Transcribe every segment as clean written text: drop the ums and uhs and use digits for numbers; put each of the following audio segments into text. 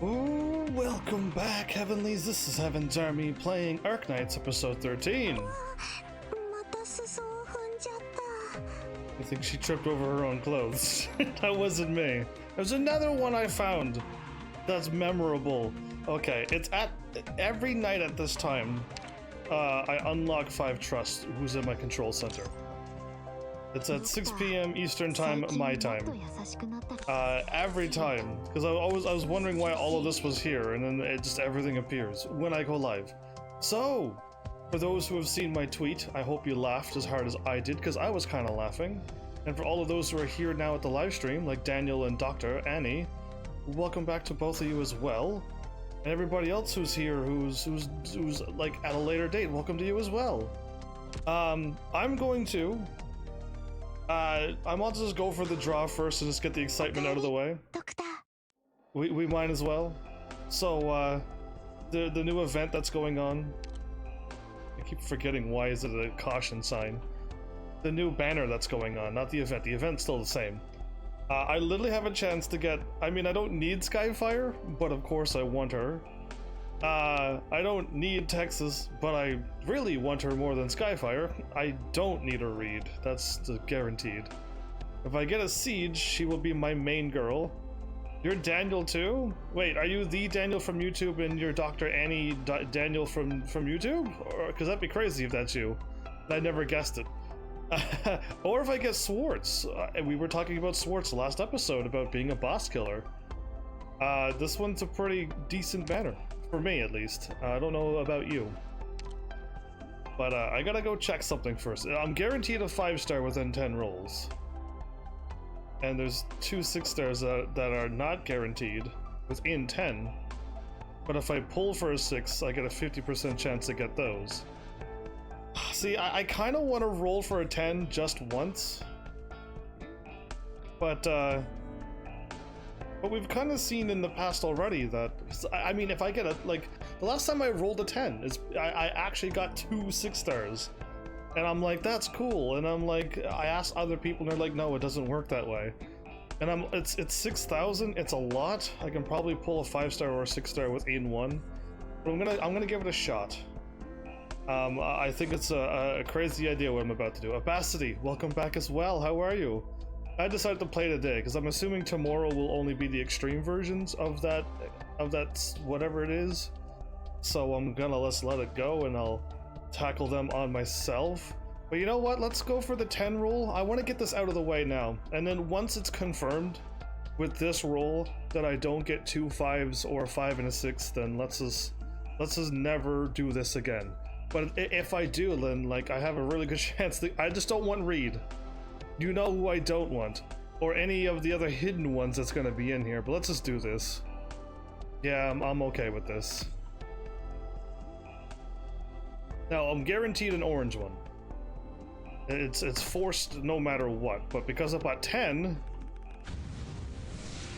Ooh, welcome back, Heavenlies. This is HEAVENSARMY playing Arknights episode 13. I think she tripped over her own clothes. That wasn't me. There's another one I found that's memorable. Okay, it's at every night at this time. I unlock 5 Trust, who's in my control center. It's at 6 p.m. Eastern time, my time. Every time, because I was wondering why all of this was here, and then everything appears when I go live. So, for those who have seen my tweet, I hope you laughed as hard as I did, because I was kind of laughing. And for all of those who are here now at the live stream, like Daniel and Dr. Annie, welcome back to both of you as well. And everybody else who's here, who's like at a later date, welcome to you as well. I'm going to. I want to just go for the draw first and just get the excitement out of the way. We might as well. So, the new event that's going on. I keep forgetting, why is it a caution sign? The new banner that's going on, not the event. The event's still the same. I literally have a chance to get... I mean, I don't need Skyfire, but of course I want her. I don't need Texas, but I really want her more than Skyfire. I don't need a Reed, that's guaranteed. If I get a Siege, she will be my main girl. You're Daniel too? Wait, are you the Daniel from YouTube and you're Dr. Annie Daniel from YouTube? Because that'd be crazy if that's you. I never guessed it. Or if I get Swartz. We were talking about Swartz last episode, about being a boss killer. This one's a pretty decent banner. For me, at least. I don't know about you. But I gotta go check something first. I'm guaranteed a 5-star within 10 rolls. And there's 2 6-stars that are not guaranteed within 10. But if I pull for a 6, I get a 50% chance to get those. See, I kind of want to roll for a 10 just once. But we've kind of seen in the past already that, I mean, if I get like, the last time I rolled a 10, I actually got 2 6-stars. And I'm like, that's cool. And I'm like, I asked other people and they're like, no, it doesn't work that way. And it's 6,000, it's a lot. I can probably pull a 5-star or a 6-star within one. But I'm gonna give it a shot. I think it's a crazy idea what I'm about to do. Abacity, welcome back as well. How are you? I decided to play today because I'm assuming tomorrow will only be the extreme versions of that whatever it is. So I'm gonna let it go and I'll tackle them on myself. But you know what? Let's go for the 10 roll. I want to get this out of the way now. And then once it's confirmed with this roll that I don't get 2 5s or a 5 and a 6, then let's just never do this again. But if I do, then like I have a really good chance. I just don't want Reed. You know who I don't want, or any of the other hidden ones that's gonna be in here. But let's just do this. Yeah, I'm okay with this. Now I'm guaranteed an orange one. It's forced no matter what. But because I bought 10,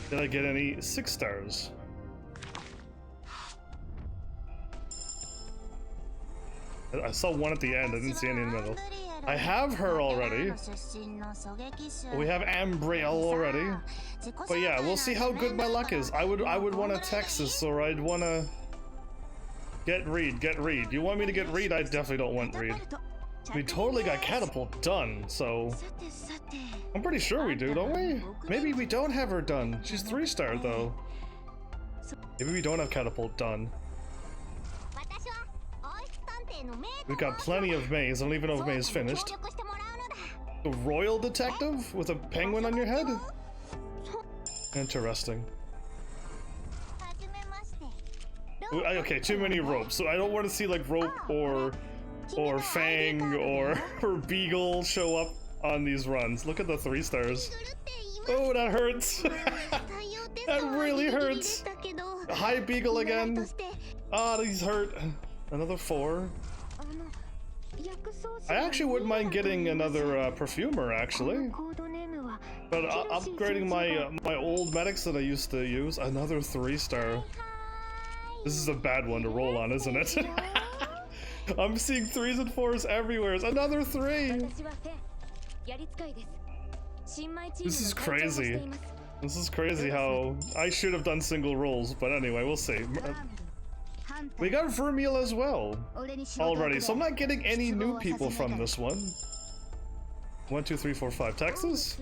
did I get any 6-stars? I saw one at the end. I didn't see any in the middle. I have her already. We have Ambriel already. But yeah, we'll see how good my luck is. I would want a Texas, or I'd want to get Reed. You want me to get Reed? I definitely don't want Reed. We totally got Catapult done, so I'm pretty sure we do, don't we? Maybe we don't have her done. She's 3-star though. Maybe we don't have Catapult done. We've got plenty of Maze. I don't even know if Maze is finished. The Royal Detective with a penguin on your head? Interesting. Okay, too many ropes. So I don't want to see like Rope or Fang or Beagle show up on these runs. Look at the 3-stars. Oh, that hurts. That really hurts. Hi, Beagle again. Ah, he's hurt. Another 4. I actually wouldn't mind getting another perfumer, actually. But upgrading my old medics that I used to use, another 3-star. This is a bad one to roll on, isn't it? I'm seeing 3s and 4s everywhere. It's another 3. This is crazy. This is crazy how I should have done single rolls, but anyway, we'll see. We got Vermeil as well already, so I'm not getting any new people from this one. 1, 2, 3, 4, 5. Texas?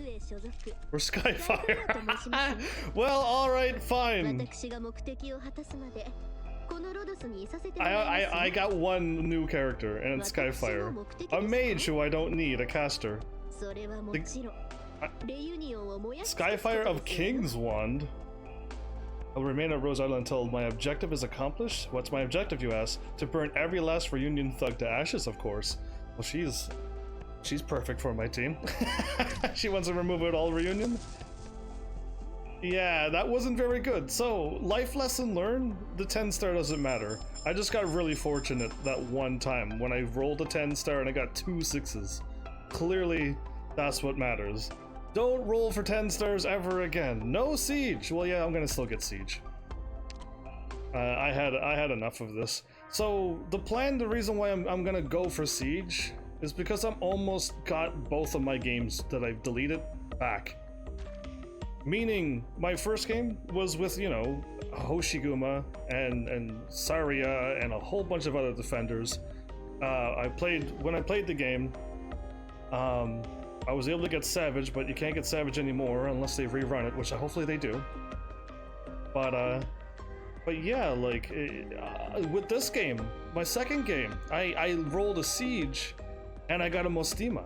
Or Skyfire? Well, alright, fine. I got one new character, and it's Skyfire. A mage who I don't need, a caster. Skyfire of King's Wand. I'll remain at Rose Island until my objective is accomplished. What's my objective, you ask? To burn every last reunion thug to ashes, of course. Well, she's perfect for my team. She wants to remove it all reunion. Yeah, that wasn't very good. So, life lesson learned, the 10-star doesn't matter. I just got really fortunate that one time when I rolled a 10-star and I got 2 6s. Clearly, that's what matters. Don't roll for 10 stars ever again. No siege. Well, yeah, I'm gonna still get siege. I had enough of this. So the plan, the reason why I'm gonna go for siege is because I'm almost got both of my games that I've deleted back. Meaning, my first game was with, you know, Hoshiguma and Saria and a whole bunch of other defenders. When I played the game, I was able to get Savage, but you can't get Savage anymore unless they rerun it, which hopefully they do. But yeah, like, with this game, my second game, I rolled a Siege, and I got a Mostima.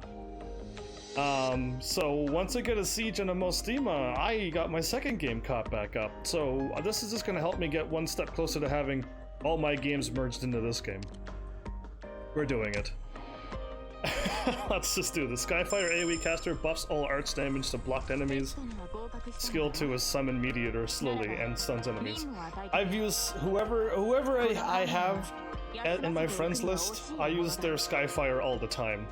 So once I get a Siege and a Mostima, I got my second game caught back up. So this is just gonna help me get one step closer to having all my games merged into this game. We're doing it. Let's just do this. Skyfire AoE caster buffs all arts damage to blocked enemies. Skill 2 is summon Mediator slowly and stuns enemies. I've used whoever I have in my friends list, I use their Skyfire all the time.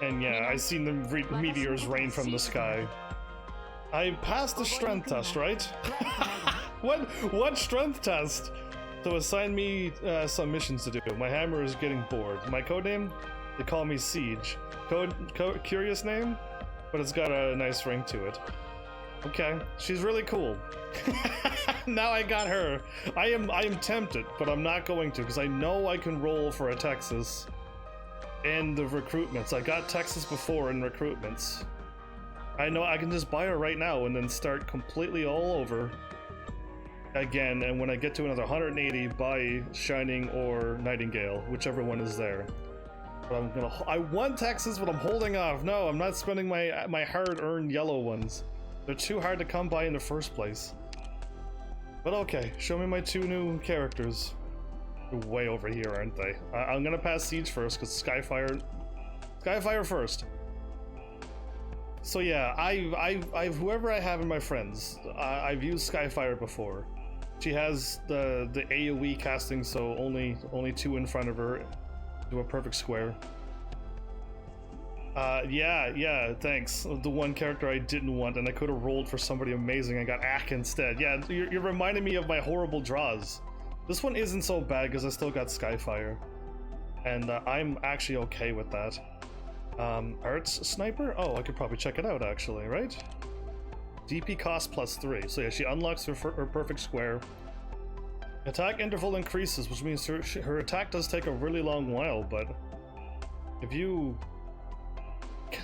And yeah, I've seen the meteors rain from the sky. I passed the strength test, right? What strength test? So assign me some missions to do. My hammer is getting bored. My codename? They call me Siege. Curious name? But it's got a nice ring to it. Okay, she's really cool. Now I got her. I am tempted, but I'm not going to because I know I can roll for a Texas in the recruitments. I got Texas before in recruitments. I know I can just buy her right now and then start completely all over again, and when I get to another 180, buy Shining or Nightingale, whichever one is there. But I want Texas, but I'm holding off. No, I'm not spending my hard-earned yellow ones. They're too hard to come by in the first place. But okay, show me my 2 new characters. They're way over here, aren't they? I'm gonna pass Siege first, because Skyfire first. So yeah, I've whoever I have in my friends, I've used Skyfire before. She has the AoE casting, so only 2 in front of her. Do a perfect square. Yeah, thanks. The one character I didn't want, and I could have rolled for somebody amazing. I got Ack instead. Yeah, you're reminding me of my horrible draws. This one isn't so bad because I still got Skyfire, and I'm actually okay with that. Arts Sniper? Oh, I could probably check it out actually, right? DP cost +3. So yeah, she unlocks her perfect square. Attack interval increases, which means her attack does take a really long while, but if you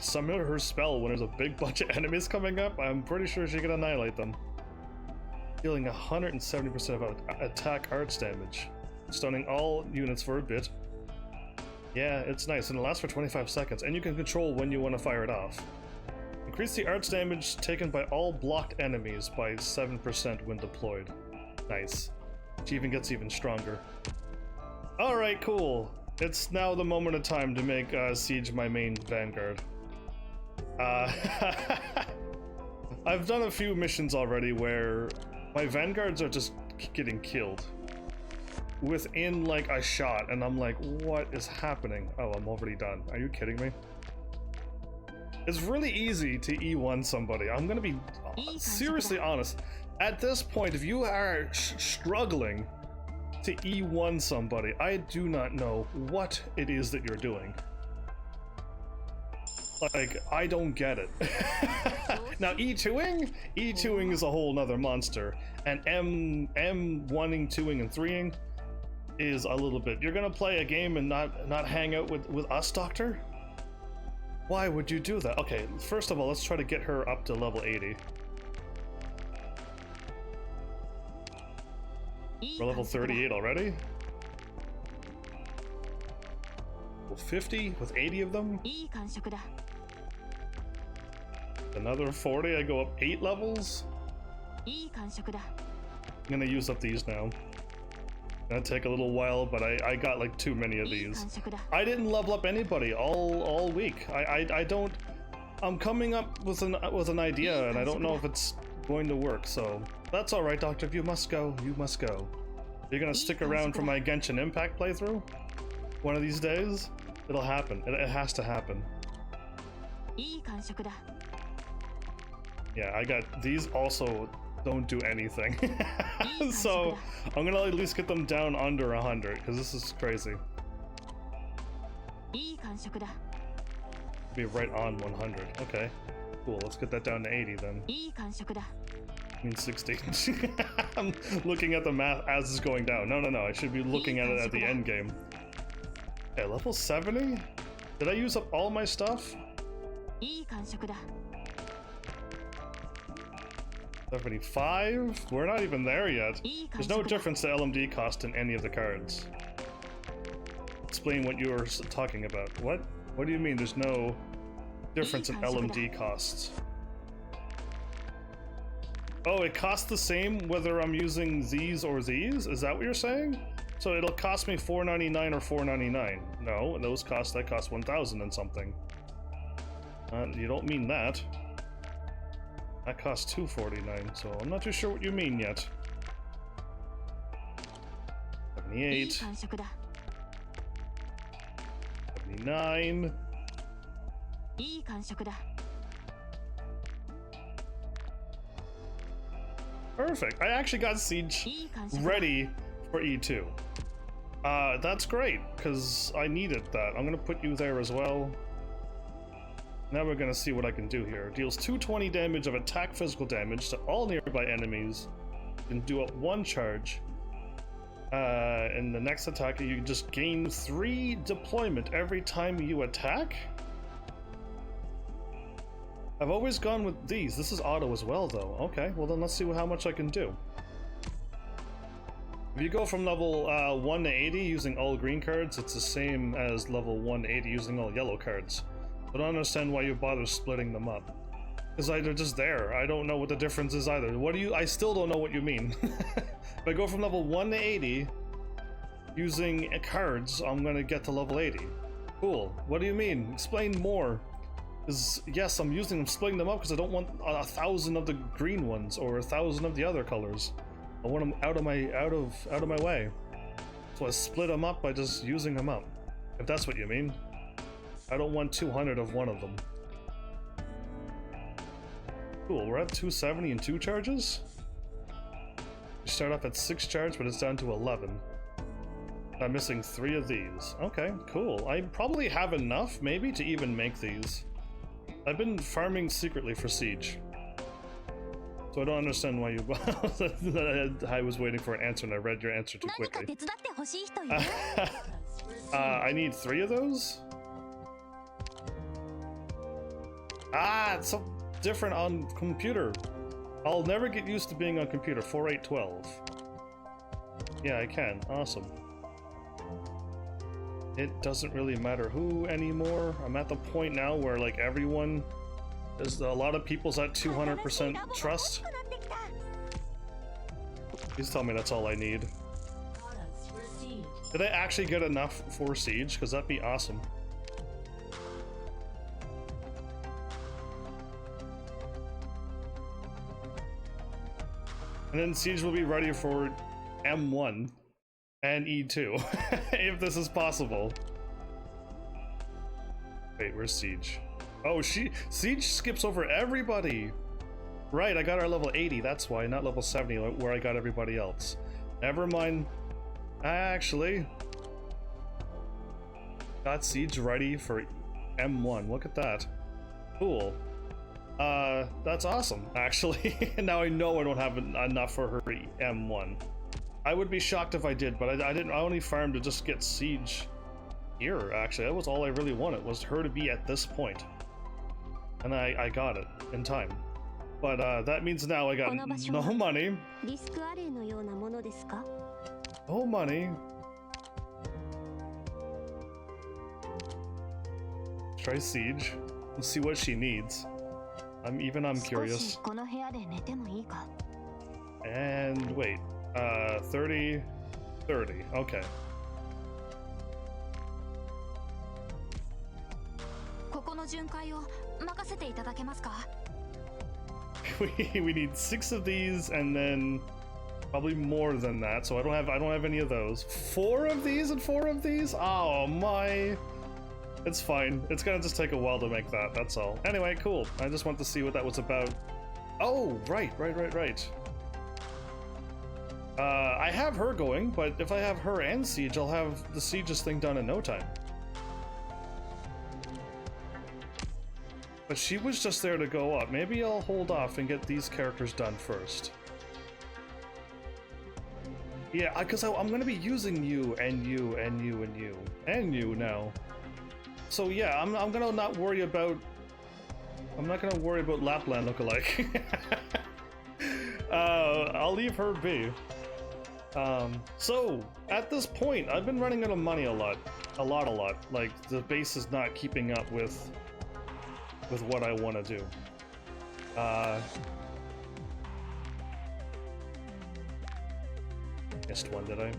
summon her spell when there's a big bunch of enemies coming up, I'm pretty sure she can annihilate them. Dealing 170% of attack arts damage. Stunning all units for a bit. Yeah, it's nice, and it lasts for 25 seconds, and you can control when you want to fire it off. Increase the arts damage taken by all blocked enemies by 7% when deployed. Nice. She even gets even stronger. Alright, cool. It's now the moment of time to make Siege my main vanguard. I've done a few missions already where my vanguards are just getting killed within like a shot, and I'm like, what is happening? Oh, I'm already done. Are you kidding me? It's really easy to E1 somebody. I'm gonna be seriously honest. At this point, if you are struggling to E1 somebody, I do not know what it is that you're doing. Like, I don't get it. Now E2ing? E2ing is a whole nother monster. And M1ing, 2ing, and 3ing is a little bit. You're gonna play a game and not hang out with us, Doctor? Why would you do that? Okay, first of all, let's try to get her up to level 80. We're level 38 already? Level 50 with 80 of them? Another 40, I go up 8 levels? I'm gonna use up these now. Gonna take a little while, but I got like too many of these. I didn't level up anybody all week. I don't. I'm coming up with an idea, and I don't know if it's going to work. So that's all right, Doctor. If you must go, you must go. You're gonna stick around for my Genshin Impact playthrough? One of these days, it'll happen. It has to happen. Yeah, I got these also. Don't do anything. So I'm gonna at least get them down under 100 because this is crazy. Be right on 100. Okay, cool. Let's get that down to 80 then. I mean 60. I'm looking at the math as it's going down. No. I should be looking at it at the end game. Okay, level 70. Did I use up all my stuff? 75? We're not even there yet. There's no difference to LMD cost in any of the cards. Explain what you were talking about. What? What do you mean there's no difference in LMD costs? Oh, it costs the same whether I'm using these or these? Is that what you're saying? So it'll cost me $4.99 or $4.99. No, those cost 1,000 and something. You don't mean that. That costs $2.49, so I'm not too sure what you mean yet. 78. 79. Perfect. I actually got Siege ready for E2. That's great, because I needed that. I'm gonna put you there as well. Now we're gonna see what I can do here. Deals 220 damage of attack physical damage to all nearby enemies. You can do up 1 charge. In the next attack, you just gain 3 deployment every time you attack? I've always gone with these. This is auto as well, though. Okay, well then let's see how much I can do. If you go from level 1 to 80 using all green cards, it's the same as level 1 to 80 using all yellow cards. I don't understand why you bother splitting them up. Because they're just there. I don't know what the difference is either. I still don't know what you mean. If I go from level 1 to 80 using cards, I'm gonna get to level 80. Cool. What do you mean? Explain more. Because yes, I'm using them, splitting them up because I don't want 1,000 of the green ones or 1,000 of the other colors. I want them out of my way. So I split them up by just using them up. If that's what you mean. I don't want 200 of one of them. Cool, we're at 270 and 2 charges? We start off at 6 charge, but it's down to 11. I'm missing 3 of these. Okay, cool. I probably have enough, maybe, to even make these. I've been farming secretly for Siege. So I don't understand why you... I was waiting for an answer and I read your answer too quickly. I need 3 of those? It's so different on computer. I'll never get used to being on computer. 4812. Yeah, I can. Awesome. It doesn't really matter who anymore. I'm at the point now where like everyone, there's a lot of people's at 200% trust. Please tell me that's all I need. Did I actually get enough for Siege? Because that'd be awesome. And then Siege will be ready for M1 and E2, if this is possible. Wait, where's Siege? Oh, Siege skips over everybody! Right, I got our level 80, that's why, not level 70, where I got everybody else. Never mind. Actually, got Siege ready for M1, look at that. Cool. That's awesome, actually. Now I know I don't have enough for her M1. I would be shocked if I did, but I didn't. I only farmed to just get siege here, actually. That was all I really wanted, was her to be at this point. And I got it in time. But that means now I got no money. No money. Try siege. Let's see what she needs. I'm curious. And wait, 30, 30. Okay. We need 6 of these, and then probably more than that. So I don't have any of those. 4 of these and 4 of these. Oh my. It's fine. It's gonna just take a while to make that, that's all. Anyway, cool. I just want to see what that was about. Oh, right. I have her going, but if I have her and Siege, I'll have the Siege's thing done in no time. But she was just there to go up. Maybe I'll hold off and get these characters done first. Yeah, because I'm gonna be using you and you and you and you and you now. So yeah, I'm gonna not worry about. I'm not gonna worry about Lapland lookalike. I'll leave her be. So at this point, I've been running out of money a lot. Like the base is not keeping up with what I want to do. Missed one, did I?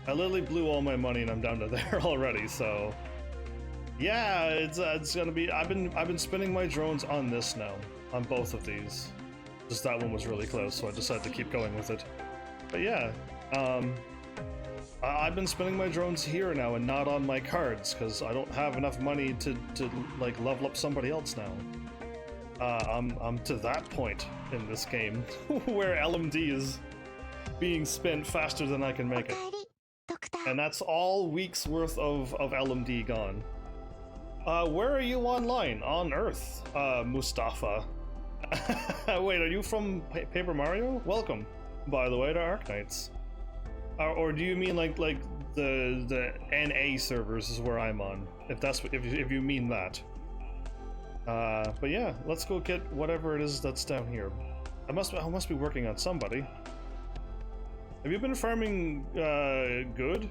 I literally blew all my money and I'm down to there already, so yeah, it's gonna be. I've been spending my drones on this now, on both of these. Just that one was really close, so I decided to keep going with it. But yeah, I've been spending my drones here now and not on my cards because I don't have enough money to like level up somebody else now. I'm to that point in this game where LMD is being spent faster than I can make it. And that's all week's worth of LMD gone. Where are you online? On Earth, Mustafa. Wait, are you from Paper Mario? Welcome, by the way, to Arknights. Or do you mean like the NA servers is where I'm on? If you mean that. But yeah, let's go get whatever it is that's down here. I must be working on somebody. Have you been farming good?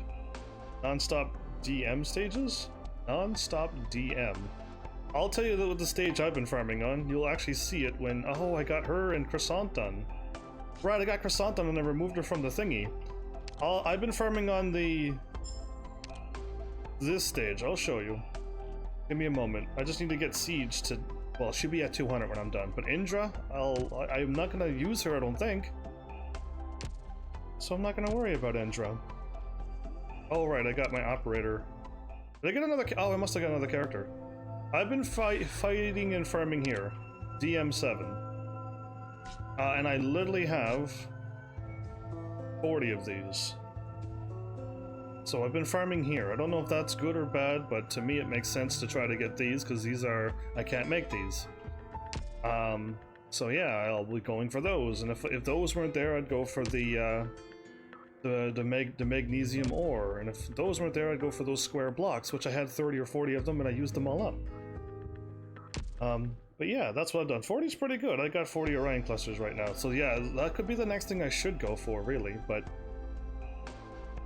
Non-stop DM stages? Non-stop DM. I'll tell you what the stage I've been farming on. You'll actually see it when... Oh, I got her and Croissant done. Right, I got Croissant done and I removed her from the thingy. I've been farming on this stage. I'll show you. Give me a moment. I just need to get Siege to... Well, she'll be at 200 when I'm done. But Indra, I'm not going to use her, I don't think. So I'm not going to worry about Indra. Oh, right, I got my operator. Did I get another... Oh, I must have got another character. I've been fighting and farming here. DM7. And I literally have 40 of these. So I've been farming here. I don't know if that's good or bad, but to me it makes sense to try to get these, because these are... I can't make these. So yeah, I'll be going for those. And if those weren't there, I'd go for the magnesium ore, and if those weren't there, I'd go for those square blocks, which I had 30 or 40 of them, and I used them all up. But yeah, that's what I've done. 40 is pretty good. I got 40 Orion clusters right now, so yeah, that could be the next thing I should go for, really. But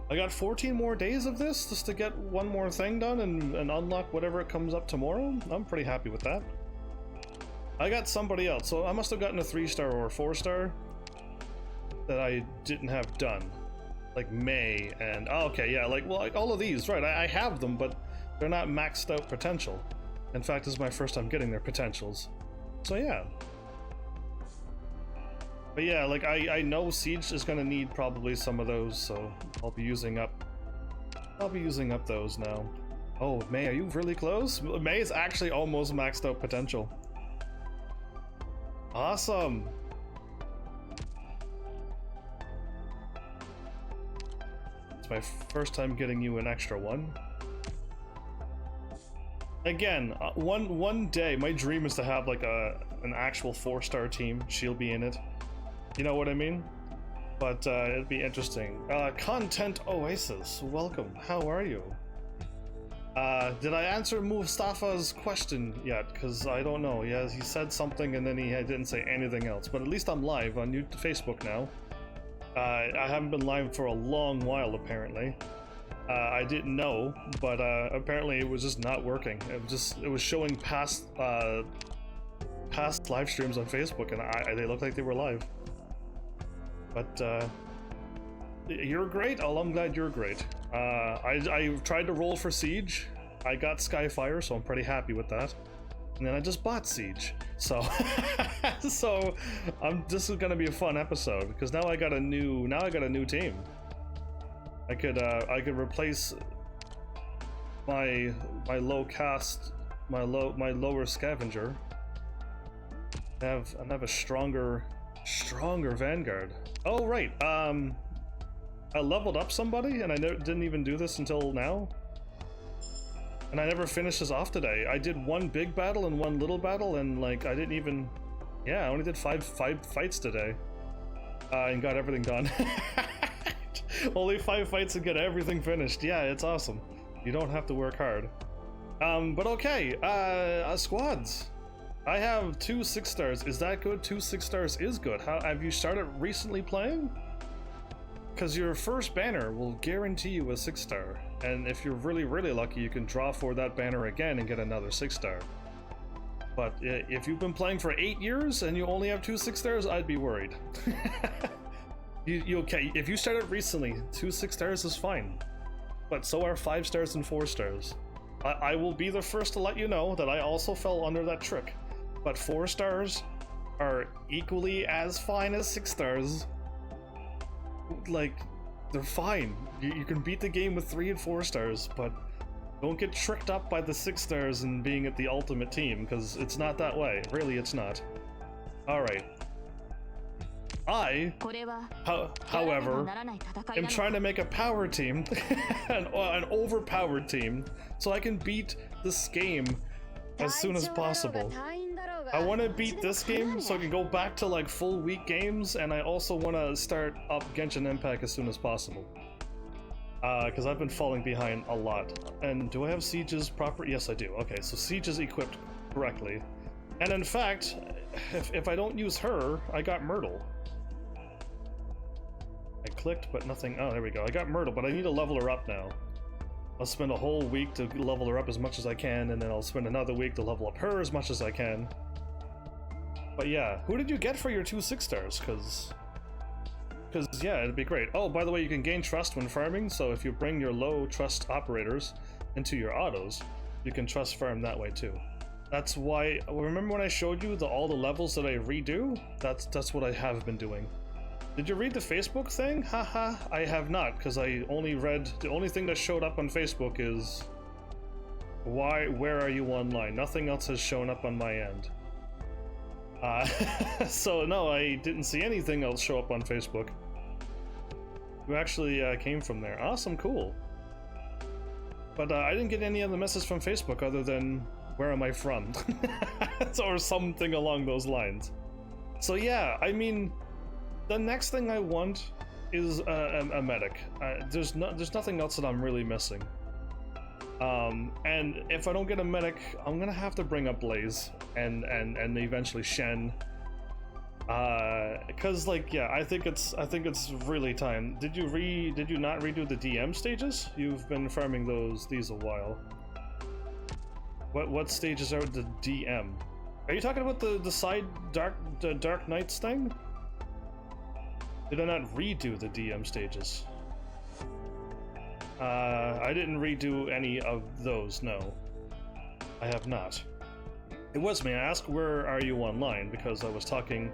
I got 14 more days of this just to get one more thing done and unlock whatever it comes up tomorrow. I'm pretty happy with that. I got somebody else, so I must have gotten a 3-star or a 4-star that I didn't have done. Like May and... Oh, okay, yeah, like all of these, right, I have them, but they're not maxed out potential. In fact, this is my first time getting their potentials. So yeah. But yeah, like I know Siege is gonna need probably some of those, so I'll be using up those now. Oh, May, are you really close? May is actually almost maxed out potential. Awesome. It's my first time getting you an extra one. Again, one day, my dream is to have like an actual 4-star team. She'll be in it. You know what I mean? But it'd be interesting. Content Oasis, welcome. How are you? Did I answer Mustafa's question yet? Because I don't know. Yeah, he said something and then he didn't say anything else. But at least I'm live on Facebook now. I haven't been live for a long while, apparently. I didn't know, but apparently it was just not working. It was showing past live streams on Facebook, and they looked like they were live. But you're great. Oh, I'm glad you're great. I tried to roll for Siege. I got Skyfire, so I'm pretty happy with that. And then I just bought Siege, so so this is gonna be a fun episode because now I got a new team. I could replace my lower scavenger. And have a stronger vanguard. Oh right, I leveled up somebody and I didn't even do this until now. And I never finished this off today. I did one big battle and one little battle, and like I didn't even. Yeah, I only did five fights today, and got everything done. Only 5 fights to get everything finished. Yeah, it's awesome. You don't have to work hard. But okay, squads. I have 2 6-stars. Is that good? 2 6-stars is good. How have you started recently playing? Because your first banner will guarantee you a 6-star. And if you're really lucky, you can draw for that banner again and get another 6-star. But if you've been playing for 8 years and you only have 2 6-stars, I'd be worried. You okay? If you started recently, 2 6-stars is fine, but so are 5 stars and 4 stars. I will be the first to let you know that I also fell under that trick, but 4 stars are equally as fine as 6 stars. Like, they're fine. You can beat the game with 3 and 4 stars, but don't get tricked up by the 6 stars and being at the ultimate team, because it's not that way. Really, it's not. All right. However, am trying to make a power team, an overpowered team, so I can beat this game as soon as possible. I want to beat this game so I can go back to like full week games, and I also want to start up Genshin Impact as soon as possible. Because I've been falling behind a lot. And do I have Siege's proper? Yes, I do. Okay, so Siege is equipped correctly. And in fact, if I don't use her, I got Myrtle. I clicked, but nothing. Oh, there we go. I got Myrtle, but I need to level her up now. I'll spend a whole week to level her up as much as I can, and then I'll spend another week to level up her as much as I can. But yeah, who did you get for your 2 6-stars? Because yeah, it'd be great. Oh, by the way, you can gain trust when farming, so if you bring your low trust operators into your autos, you can trust farm that way too. That's why, remember when I showed you all the levels that I redo? That's what I have been doing. Did you read the Facebook thing? Haha, I have not, because I only read, the only thing that showed up on Facebook is, where are you online? Nothing else has shown up on my end. So no, I didn't see anything else show up on Facebook. You actually came from there. Awesome, cool. But I didn't get any other message from Facebook other than, where am I from? Or something along those lines. So yeah, I mean, the next thing I want is a medic. There's nothing else that I'm really missing. And if I don't get a medic, I'm gonna have to bring up Blaze and eventually Shen. Cause like, yeah, I think it's really time. Did you not redo the DM stages? You've been farming these a while. What stages are the DM? Are you talking about the side Arknights thing? Did I not redo the DM stages? I didn't redo any of those, no. I have not. It was me. I asked where are you online because I was talking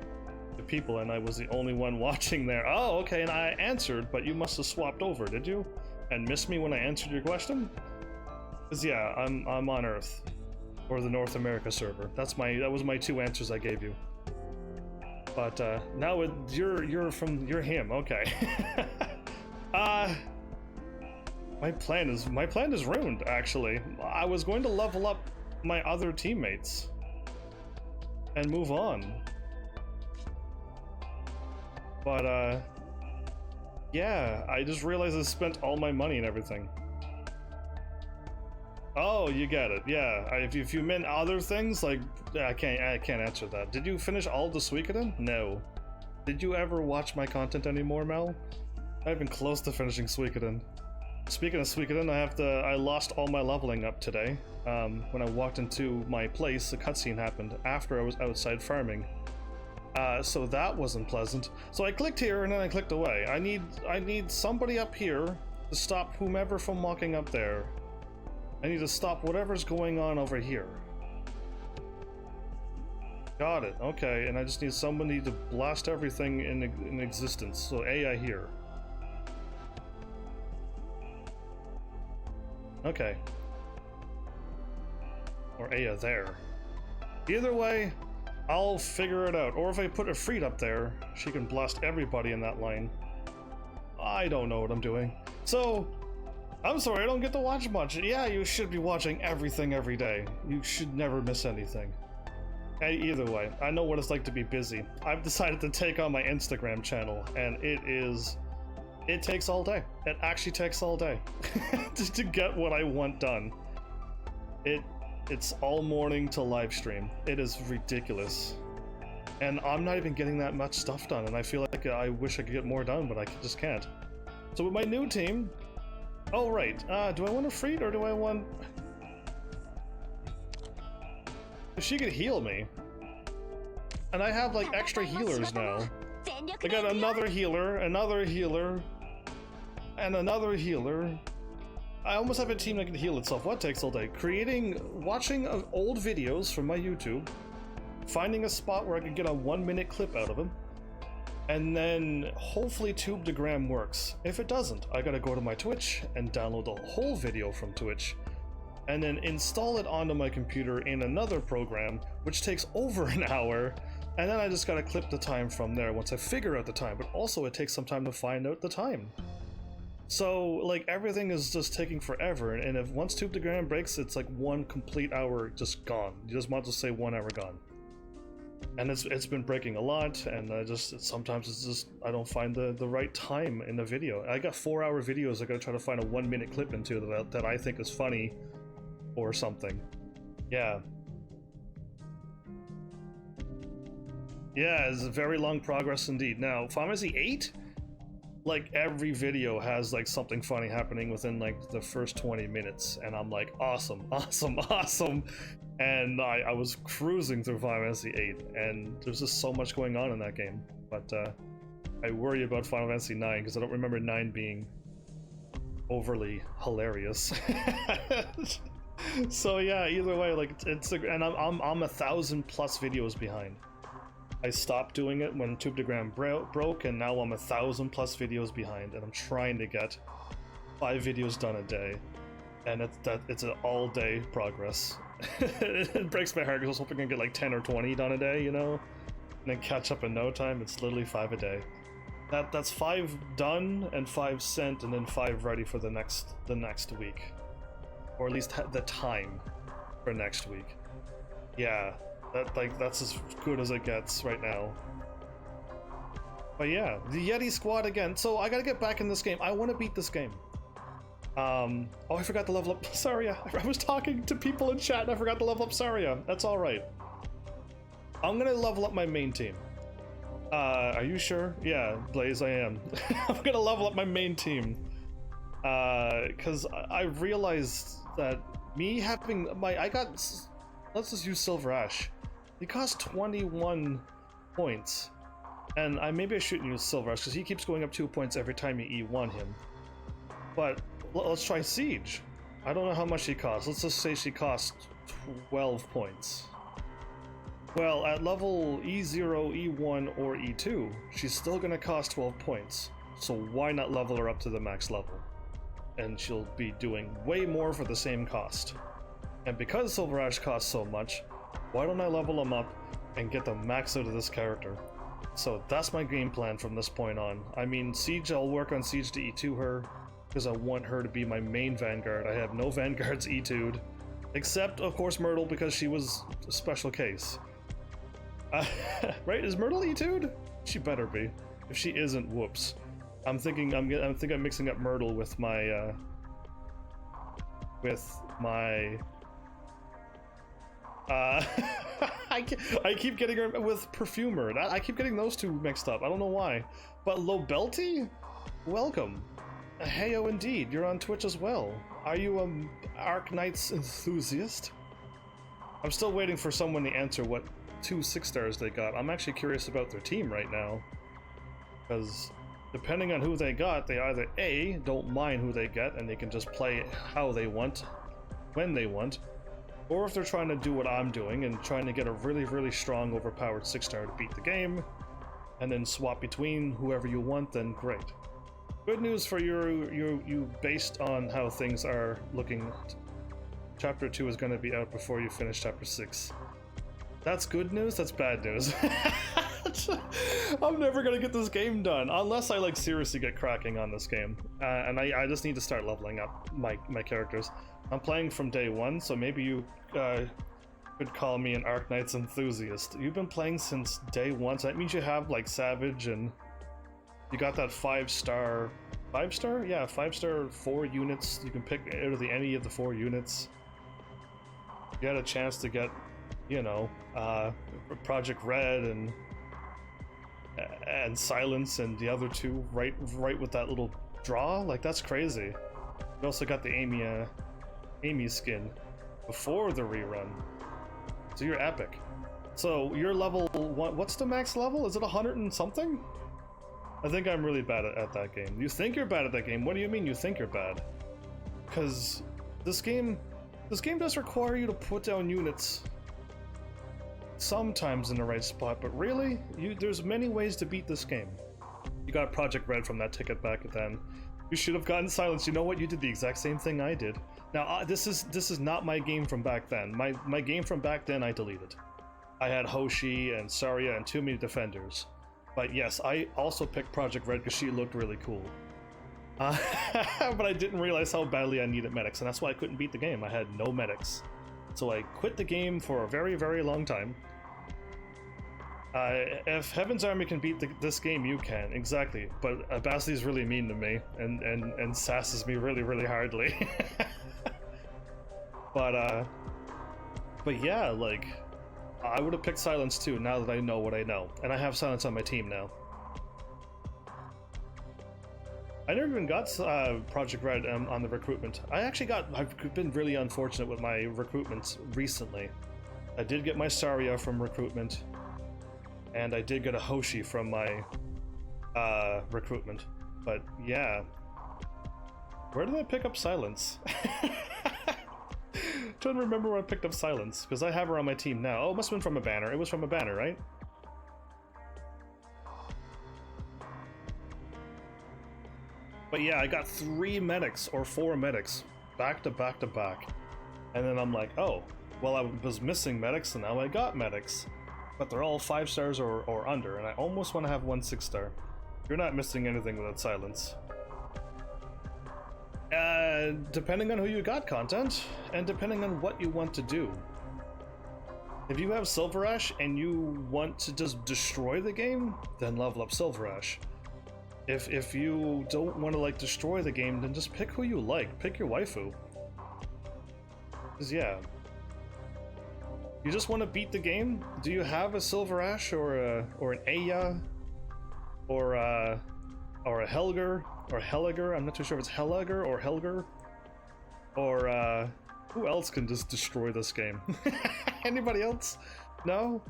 to people and I was the only one watching there. Oh, okay, and I answered, but you must have swapped over, did you? And missed me when I answered your question? Because yeah, I'm on Earth. Or the North America server. That was my 2 answers I gave you. But now you're him, okay. My plan is ruined, actually. I was going to level up my other teammates and move on. But yeah, I just realized I spent all my money and everything. Oh, you get it. Yeah, if you meant other things, like I can't answer that. Did you finish all the Suikoden? No. Did you ever watch my content anymore, Mel? I've been close to finishing Suikoden. Speaking of Suikoden, I lost all my leveling up today. When I walked into my place, a cutscene happened after I was outside farming. So that wasn't pleasant. So I clicked here and then I clicked away. I need somebody up here to stop whomever from walking up there. I need to stop whatever's going on over here. Got it. Okay, and I just need somebody to blast everything in existence. So I here. Okay. Or Aya there. Either way, I'll figure it out. Or if I put a Freed up there, she can blast everybody in that line. I don't know what I'm doing. So, I'm sorry, I don't get to watch much. Yeah, you should be watching everything every day. You should never miss anything. Either way, I know what it's like to be busy. I've decided to take on my Instagram channel, and it takes all day. It actually takes all day just to get what I want done. It's all morning to live stream. It is ridiculous. And I'm not even getting that much stuff done, and I feel like I wish I could get more done, but I just can't. So with my new team, oh right, do I want a Freed or do I want... If she could heal me. And I have like extra healers now. I got another healer, and another healer. I almost have a team that can heal itself. What takes all day? Watching old videos from my YouTube, finding a spot where I can get a 1-minute clip out of them, and then hopefully Toolbox works. If it doesn't, I gotta go to my Twitch and download the whole video from Twitch, and then install it onto my computer in another program, which takes over an hour, and then I just gotta clip the time from there once I figure out the time, but also it takes some time to find out the time. So, like, everything is just taking forever, and if once Toolbox breaks, it's like 1 complete hour just gone. You just want to say 1 hour gone. And it's been breaking a lot, and sometimes it's just, I don't find the right time in the video. I got 4-hour videos I gotta try to find a 1-minute clip into that I think is funny, or something. Yeah. Yeah, it's a very long progress indeed. Now, Final Fantasy VIII? Like, every video has like something funny happening within like the first 20 minutes, and I'm like, awesome, awesome, awesome. And I was cruising through Final Fantasy VIII, and there's just so much going on in that game. But I worry about Final Fantasy IX because I don't remember 9 being overly hilarious. So yeah, either way, like and I'm 1,000+ videos behind. I stopped doing it when Toolbox broke, and now I'm 1,000+ videos behind, and I'm trying to get 5 videos done a day, and it's an all-day progress. It breaks my heart because I was hoping I could get like 10 or 20 done a day, you know, and then catch up in no time. It's literally 5 a day. That's 5 done and 5 sent, and then 5 ready for the next week, or at least the time for next week. Yeah. That's as good as it gets right now. But yeah, the Yeti squad again. So I gotta get back in this game. I want to beat this game. Oh, I forgot to level up Saria. I was talking to people in chat and I forgot to level up Saria. That's alright. I'm gonna level up my main team. Are you sure? Yeah, Blaze, I am. I'm gonna level up my main team. Because I realized that me having let's just use Silver Ash. He costs 21 points, and maybe I shouldn't use Silver Ash because he keeps going up 2 points every time you E1 him. But let's try Siege. I don't know how much she costs. Let's just say she costs 12 points. Well, at level E0, E1, or E2, she's still gonna cost 12 points. So why not level her up to the max level? And she'll be doing way more for the same cost. And because Silver Ash costs so much, why don't I level him up and get the max out of this character? So that's my game plan from this point on. I mean, Siege, I'll work on Siege to E2 her, because I want her to be my main Vanguard. I have no Vanguards E2'd, Except, of course, Myrtle, because she was a special case. Right? Is Myrtle E2'd? She better be. If she isn't, whoops. I'm thinking I'm mixing up Myrtle with my I keep getting her with Perfumer. I keep getting those two mixed up. I don't know why. But Lobelty? Welcome. Heyo indeed. You're on Twitch as well. Are you an Arknights enthusiast? I'm still waiting for someone to answer what 2 6-stars they got. I'm actually curious about their team right now. Because depending on who they got, they either A, don't mind who they get and they can just play how they want, when they want, or if they're trying to do what I'm doing and trying to get a really, really strong, overpowered 6-star to beat the game, and then swap between whoever you want, then great. Good news for you based on how things are looking. Chapter 2 is going to be out before you finish Chapter 6. That's good news, that's bad news. I'm never going to get this game done, unless I like seriously get cracking on this game. And I just need to start leveling up my characters. I'm playing from day 1, so maybe you could call me an Arknights enthusiast. You've been playing since day 1, so that means you have like Savage and you got that 5-star, 5-star? Yeah, 5-star 4 units. You can pick out of any of the 4 units. You had a chance to get, you know, Project Red and Silence and the other 2 right with that little draw. Like, that's crazy. You also got the Amy skin before the rerun. So you're epic. So you're level 1. What's the max level? Is it 100 and something? I think I'm really bad at that game. You think you're bad at that game? What do you mean you think you're bad? Because this game does require you to put down units sometimes in the right spot, but really, there's many ways to beat this game. You got Project Red from that ticket back then. You should have gotten Silence. You know what? You did the exact same thing I did. Now, this is not my game from back then. My game from back then I deleted. I had Hoshi and Saria and too many defenders. But yes, I also picked Project Red because she looked really cool. But I didn't realize how badly I needed medics, and that's why I couldn't beat the game. I had no medics. So I quit the game for a very, very long time. If Heaven's Army can beat this game, you can, exactly. But Basley's really mean to me, and sasses me really, really hardly. But yeah, like, I would have picked Silence too, now that I know what I know. And I have Silence on my team now. I never even got Project Red on the recruitment. I've been really unfortunate with my recruitments recently. I did get my Saria from recruitment, and I did get a Hoshi from my recruitment. But yeah. Where did I pick up Silence? Trying to remember where I picked up Silence, because I have her on my team now. Oh, it must have been from a banner. It was from a banner, right? But yeah, I got 3 medics or 4 medics back to back to back. And then I'm like, oh, well, I was missing medics and now I got medics. But they're all 5 stars or under, and I almost want to have 1 6-star. You're not missing anything without Silence. Depending on who you got, content, and depending on what you want to do. If you have Silver Ash and you want to just destroy the game, then level up Silver Ash. If you don't want to like destroy the game, then just pick who you like. Pick your waifu. 'Cause yeah, you just want to beat the game. Do you have a Silver Ash or an Aya or a Helger or Helliger? I'm not too sure if it's Helliger or Helger. Or who else can just destroy this game? Anybody else? No?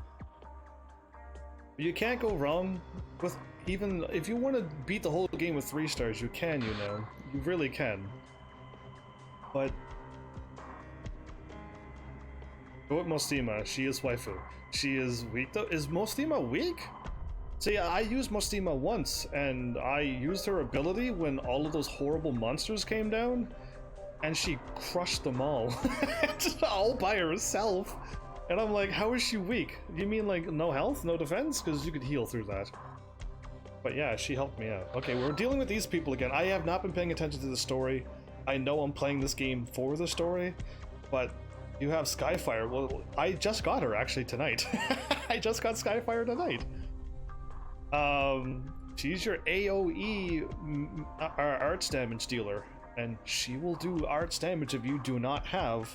You can't go wrong with, even if you want to beat the whole game with 3 stars, you can, you know. You really can. But go with Mostima. She is waifu. She is weak though. Is Mostima weak? See, I used Mostima once, and I used her ability when all of those horrible monsters came down, and she crushed them all. All by herself. And I'm like, how is she weak? You mean like no health, no defense? Because you could heal through that. But yeah, she helped me out. Okay, we're dealing with these people again. I have not been paying attention to the story. I know I'm playing this game for the story, but You have Skyfire. Well, I just got her actually tonight. I just got Skyfire tonight. She's your AoE arts damage dealer, and she will do arts damage if you do not have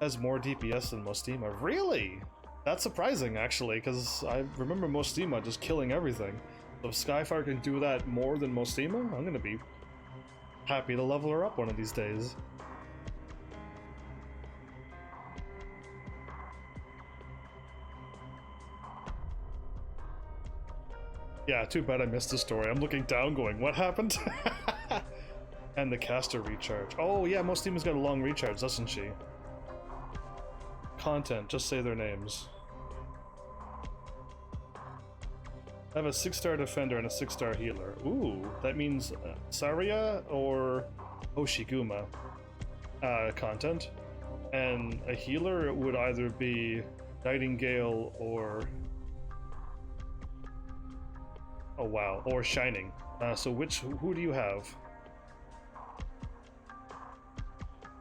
has more DPS than Mostima. Really? That's surprising actually, because I remember Mostima just killing everything. So if Skyfire can do that more than Mostima, I'm gonna be happy to level her up one of these days. Yeah, too bad I missed the story. I'm looking down going, what happened? And the caster recharge. Oh yeah, Mostima's got a long recharge, doesn't she? Content, just say their names. I have a 6-star defender and a 6-star healer. Ooh, that means Saria or Oshiguma content. And a healer would either be Nightingale or... oh wow, or Shining. So who do you have?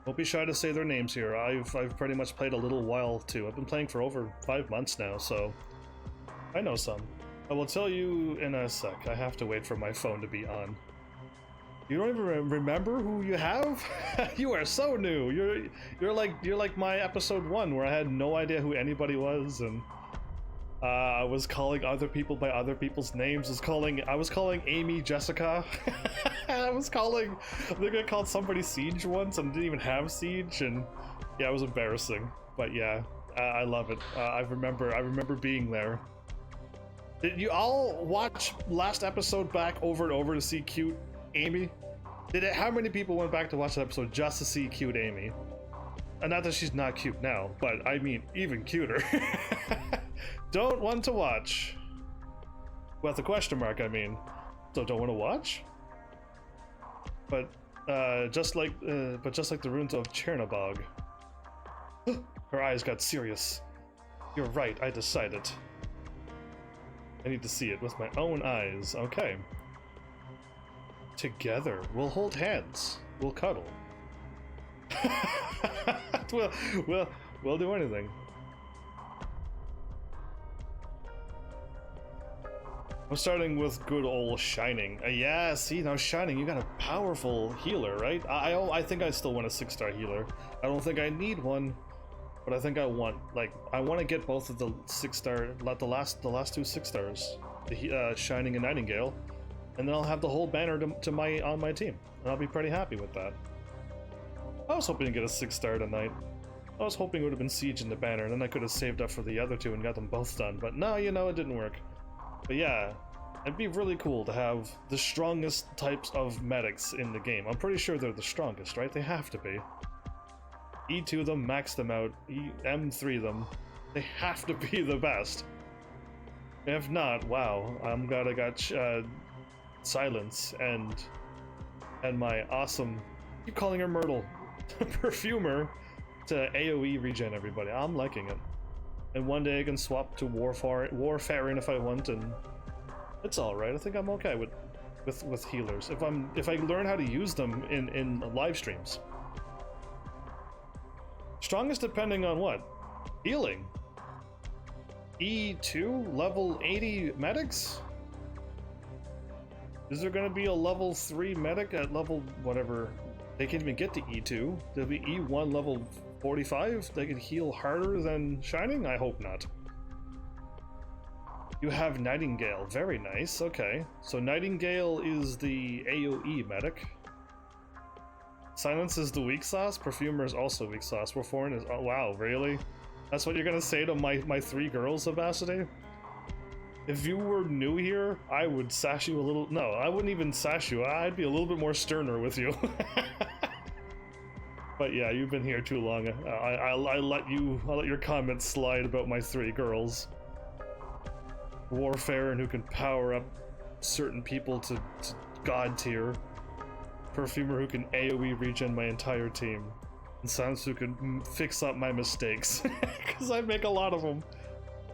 Don't be shy to say their names here. I've pretty much played a little while too. I've been playing for over 5 months now, so I know some. I will tell you in a sec. I have to wait for my phone to be on. You don't even remember who you have? You are so new. You're like my episode 1 where I had no idea who anybody was, and I was calling other people by other people's names. I was calling Amy Jessica. I think I called somebody Siege once and didn't even have Siege, and yeah, it was embarrassing. But yeah, I love it. I remember being there. Did you all watch last episode back over and over to see cute Amy? How many people went back to watch that episode just to see cute Amy? And not that she's not cute now, but I mean even cuter. Don't want to watch. With a question mark, I mean. So don't want to watch? But just like the ruins of Chernobog. Her eyes got serious. You're right, I decided. I need to see it with my own eyes. Okay. Together, we'll hold hands. We'll cuddle. We'll do anything. I'm starting with good old Shining. Yeah, see, now Shining, you got a powerful healer, right? I think I still want a 6-star healer. I don't think I need one, but I think I want to get both of the 6-star, the last 2 6-stars, the Shining and Nightingale, and then I'll have the whole banner on my team, and I'll be pretty happy with that. I was hoping to get a 6-star tonight. I was hoping it would have been Siege in the banner, and then I could have saved up for the other 2 and got them both done, but no, you know, it didn't work. But yeah, it'd be really cool to have the strongest types of medics in the game. I'm pretty sure they're the strongest, right? They have to be. E2 them, max them out, M3 them. They have to be the best. If not, wow, I got Silence and my awesome, I keep calling her Myrtle, Perfumer, to AoE regen everybody. I'm liking it. And one day I can swap to Warfarin if I want, and it's all right. I think I'm okay with healers if I learn how to use them in live streams. Strongest depending on what? Healing. E2 level 80 medics? Is there gonna be a level 3 medic at level whatever? They can't even get to E2. There'll be E1 level 45? They can heal harder than Shining? I hope not. You have Nightingale. Very nice. Okay. So Nightingale is the AoE medic. Silence is the weak sauce. Perfumer is also weak sauce. Warfarin is... oh, wow, really? That's what you're gonna say to my 3 girls, Abacity? If you were new here, I would sash you a little... no, I wouldn't even sash you. I'd be a little bit more sterner with you. But yeah, you've been here too long. I'll let your comments slide about my 3 girls. Warfarin, who can power up certain people to god tier. Perfumer, who can AoE regen my entire team. And Silence, who can fix up my mistakes. Because I make a lot of them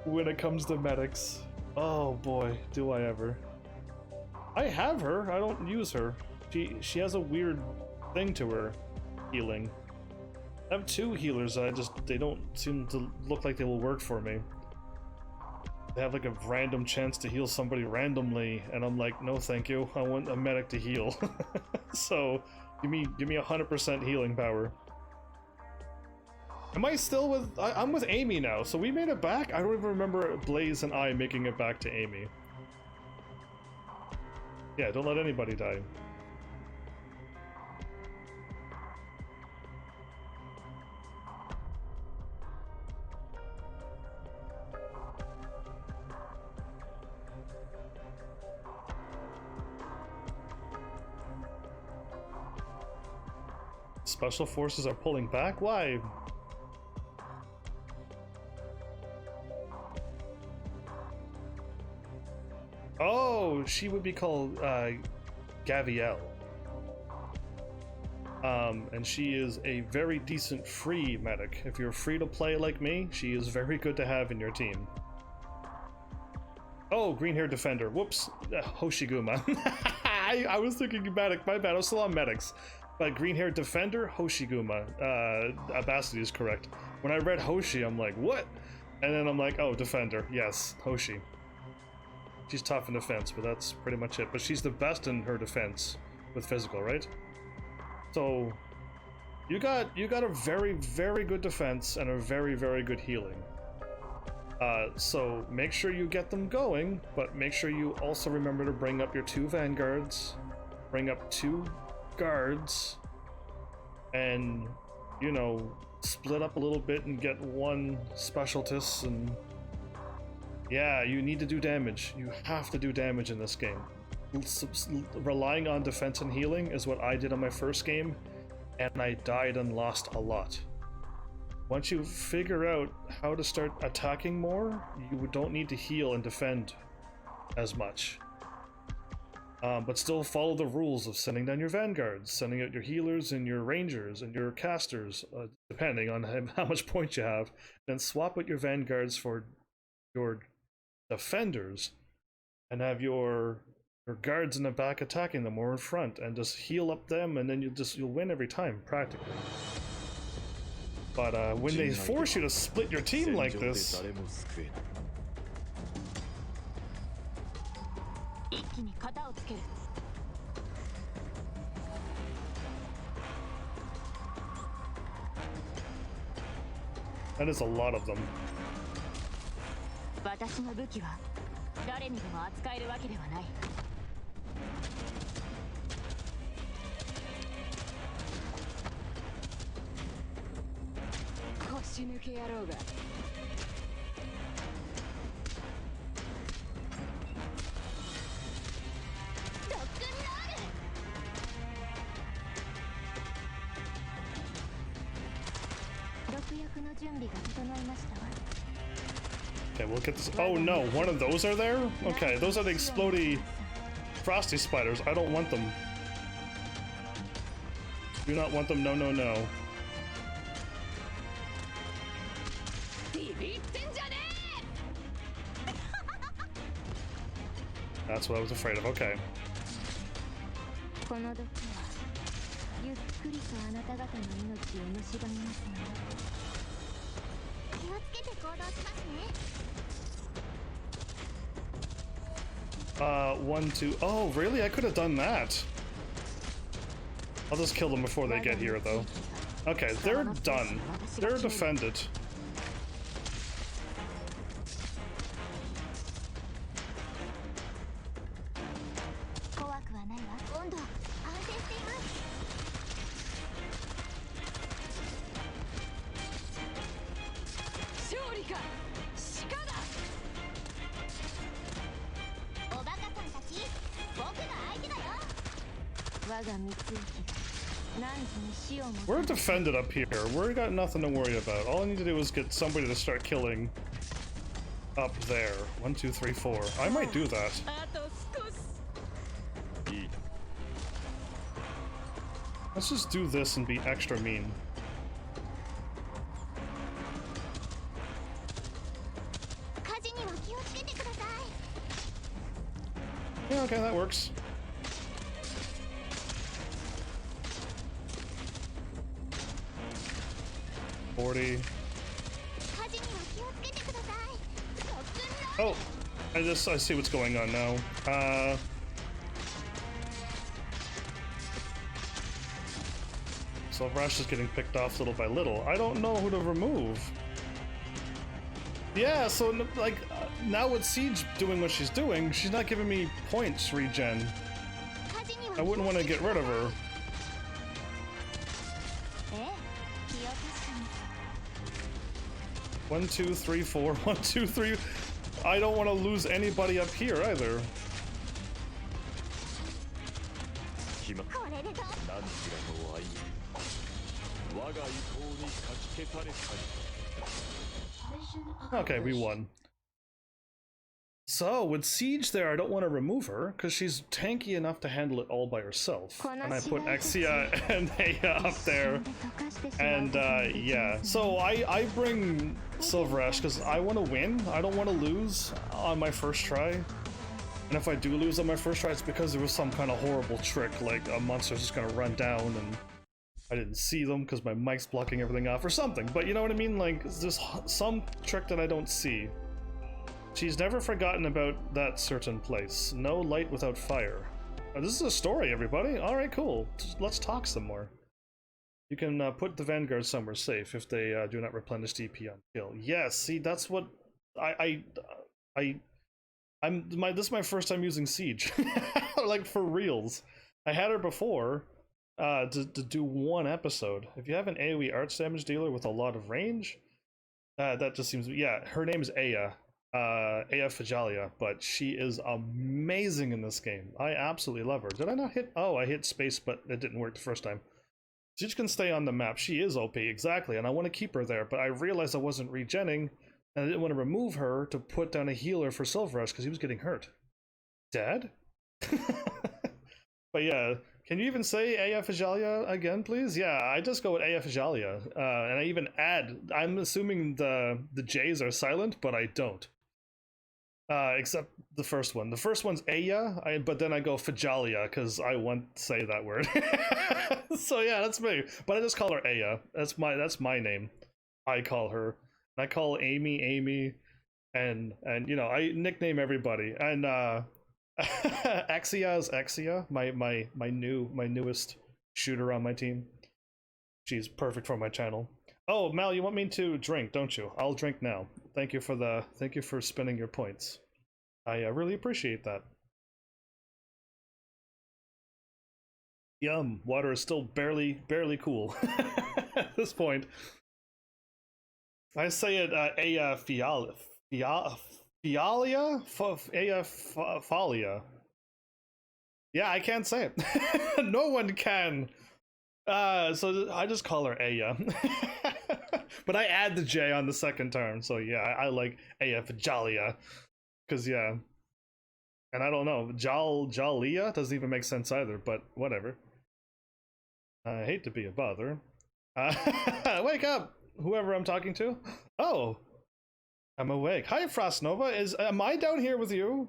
when it comes to medics. Oh boy, do I ever. I have her, I don't use her. She has a weird thing to her. Healing. I have 2 healers. They don't seem to look like they will work for me. They have like a random chance to heal somebody randomly, and I'm like, no, thank you. I want a medic to heal. So give me 100% healing power. Am I still with? I'm with Amy now. So we made it back. I don't even remember Blaze and I making it back to Amy. Yeah, don't let anybody die. Special forces are pulling back? Why? Oh, she would be called Gavielle. And she is a very decent free medic. If you're free to play like me, she is very good to have in your team. Oh, green hair defender. Whoops. Hoshiguma. I was thinking medic. My bad. I was still on medics. But green hair defender, Hoshiguma. Abasity is correct. When I read Hoshi, I'm like, what? And then I'm like, oh, defender. Yes, Hoshi. She's tough in defense, but that's pretty much it. But she's the best in her defense with physical, right? So you got a very, very good defense and a very, very good healing. So make sure you get them going, but make sure you also remember to bring up your 2 vanguards, bring up 2 guards, and, you know, split up a little bit and get 1 specialist. And yeah, you need to do damage. You have to do damage in this game. Relying on defense and healing is what I did on my first game, and I died and lost a lot. Once you figure out how to start attacking more, you don't need to heal and defend as much. But still follow the rules of sending down your vanguards, sending out your healers and your rangers and your casters, depending on how much points you have. Then swap out your vanguards for your defenders, and have your guards in the back attacking them or in front, and just heal up them, and then you'll win every time practically. But when they force you to split your team like this, that is a lot of them. Okay, we'll get this. Oh no, one of those are there? Okay, those are the explodey frosty spiders. I don't want them. Do not want them. No, no, no. That's what I was afraid of. Okay. One, two. Oh, really? I could have done that. I'll just kill them before they get here, though. Okay, they're done. They're defended. We're defended up here. We got nothing to worry about. All I need to do is get somebody to start killing up there. 1, 2, 3, 4. I might do that. Let's just do this and be extra mean. Yeah, okay, that works. 40. Oh, I see what's going on now. So Rush is getting picked off little by little. I don't know who to remove. Yeah, so like now with Siege doing what she's doing, she's not giving me points regen. I wouldn't want to get rid of her. One, two, three, four. 1, 2, 3. I don't want to lose anybody up here either. Okay, we won. So, with Siege there, I don't want to remove her, because she's tanky enough to handle it all by herself. And I put Exia and Aya up there. And, yeah. So, I bring Silverash, because I want to win. I don't want to lose on my first try. And if I do lose on my first try, it's because there was some kind of horrible trick, like a monster's just going to run down and I didn't see them because my mic's blocking everything off or something. But you know what I mean? Like, there's some trick that I don't see. She's never forgotten about that certain place. No light without fire. This is a story, everybody. Alright, cool. Let's talk some more. You can put the Vanguard somewhere safe if they do not replenish DP on kill. Yes, see, that's what... this is my first time using Siege. Like, for reals. I had her before to do one episode. If you have an AoE arts damage dealer with a lot of range, that just seems... Yeah, her name is Aya. Aya Fajalia, but she is amazing in this game. I absolutely love her. Did I not hit? Oh, I hit space, but it didn't work the first time. She just can stay on the map. She is OP, exactly, and I want to keep her there, but I realized I wasn't regenning, and I didn't want to remove her to put down a healer for Silverash because he was getting hurt. Dad? But yeah, can you even say Aya Fajalia again, please? Yeah, I just go with Aya Fajalia, and I even add, I'm assuming the J's are silent, but I don't. Except the first one. The first one's Aya, but then I go Fajalia because I want to say that word. So yeah, that's me. But I just call her Aya. That's my name. I call her. And I call Amy Amy, and you know, I nickname everybody. And Exia is Exia, my newest shooter on my team. She's perfect for my channel. Oh, Mal, you want me to drink, don't you? I'll drink now. Thank you for spending your points. I really appreciate that. Yum, water is still barely cool at this point. I say it Aya Fialia? Aya Falia. Yeah, I can't say it. No one can. So I just call her Aya. But I add the J on the second term, so yeah, I like Aya Fajalia. Because, yeah. And I don't know, Jalia doesn't even make sense either, but whatever. I hate to be a bother. Wake up, whoever I'm talking to. Oh, I'm awake. Hi, Frostnova. Am I down here with you?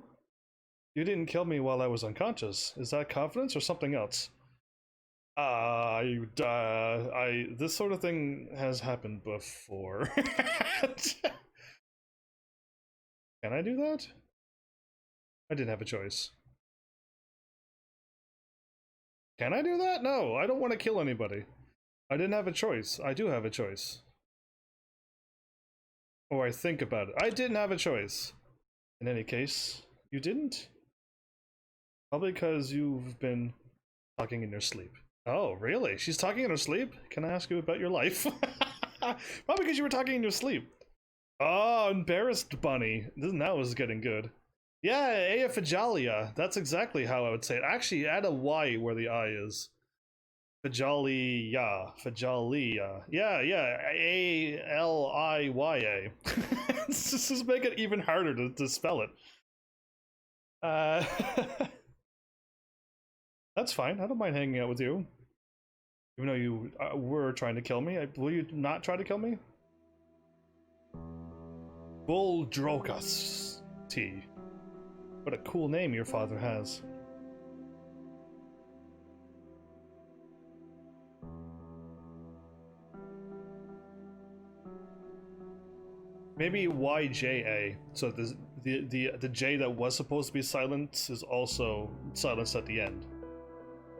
You didn't kill me while I was unconscious. Is that confidence or something else? This sort of thing has happened before. Can I do that? I didn't have a choice. Can I do that? No, I don't want to kill anybody. I didn't have a choice. I do have a choice. Or I think about it. I didn't have a choice. In any case, you didn't? Probably because you've been talking in your sleep. Oh, really? She's talking in her sleep? Can I ask you about your life? Probably because you were talking in your sleep. Oh, embarrassed bunny. That was getting good. Yeah, Aya Fajalia. That's exactly how I would say it. Actually, add a Y where the I is. Fajalia. Fajalia. Yeah. A-L-I-Y-A. Just make it even harder to spell it. That's fine. I don't mind hanging out with you. Even though you were trying to kill me. Will you not try to kill me? Buldrokas T. What a cool name your father has. Maybe YJA. So the J that was supposed to be silent is also silenced at the end.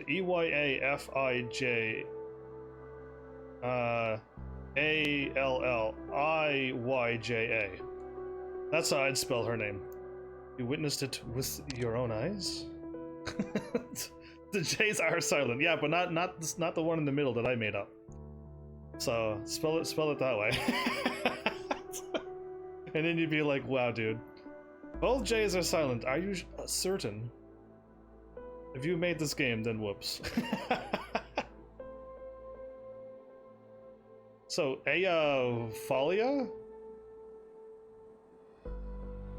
EYAFIJ ALLIYJA. That's how I'd spell her name. You witnessed it with your own eyes? The J's are silent, yeah, but not the one in the middle that I made up. So spell it that way. And then you'd be like, wow, dude. Both J's are silent. Are you certain? If you made this game, then whoops. So, Folia?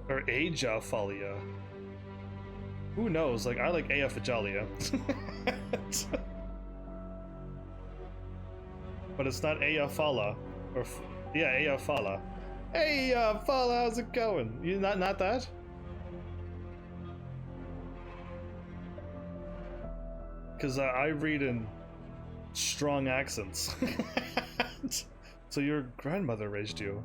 Or Folia? Who knows? Like, I like Fajalia. But it's not Fala. Or, yeah, Fala. Hey, Fala, how's it going? You not that? Because I read in strong accents. So your grandmother raised you.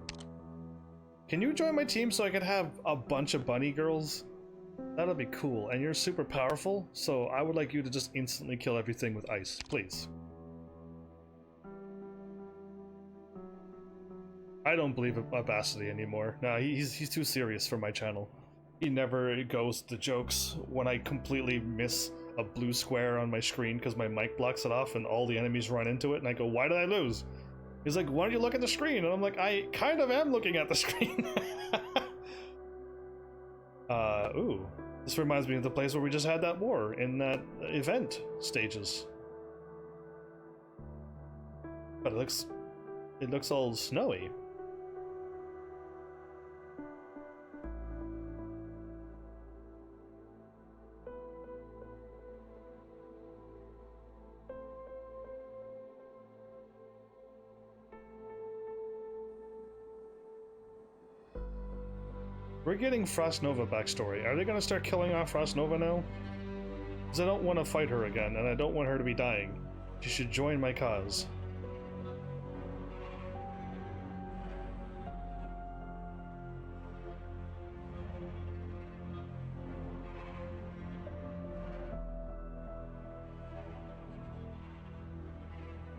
Can you join my team so I could have a bunch of bunny girls? That'll be cool. And you're super powerful, so I would like you to just instantly kill everything with ice, please. I don't believe Abacity anymore. Nah, he's too serious for my channel. He never goes to jokes when I completely miss a blue square on my screen because my mic blocks it off and all the enemies run into it, and I go, why did I lose? He's like, why don't you look at the screen? And I'm like, I kind of am looking at the screen. Ooh. This reminds me of the place where we just had that war in that event stages. But it looks all snowy. We're getting Frost Nova backstory. Are they gonna start killing off Frost Nova now? Because I don't want to fight her again, and I don't want her to be dying. She should join my cause.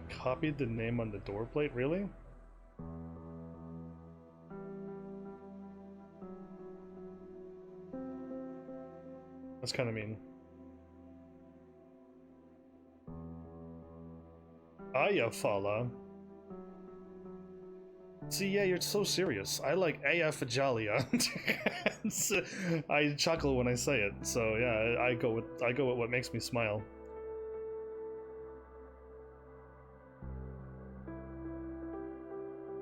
Copied the name on the door plate, really? That's kind of mean. Ayafala. See, yeah, you're so serious. I like Fajalia. I chuckle when I say it, so yeah, I go with what makes me smile.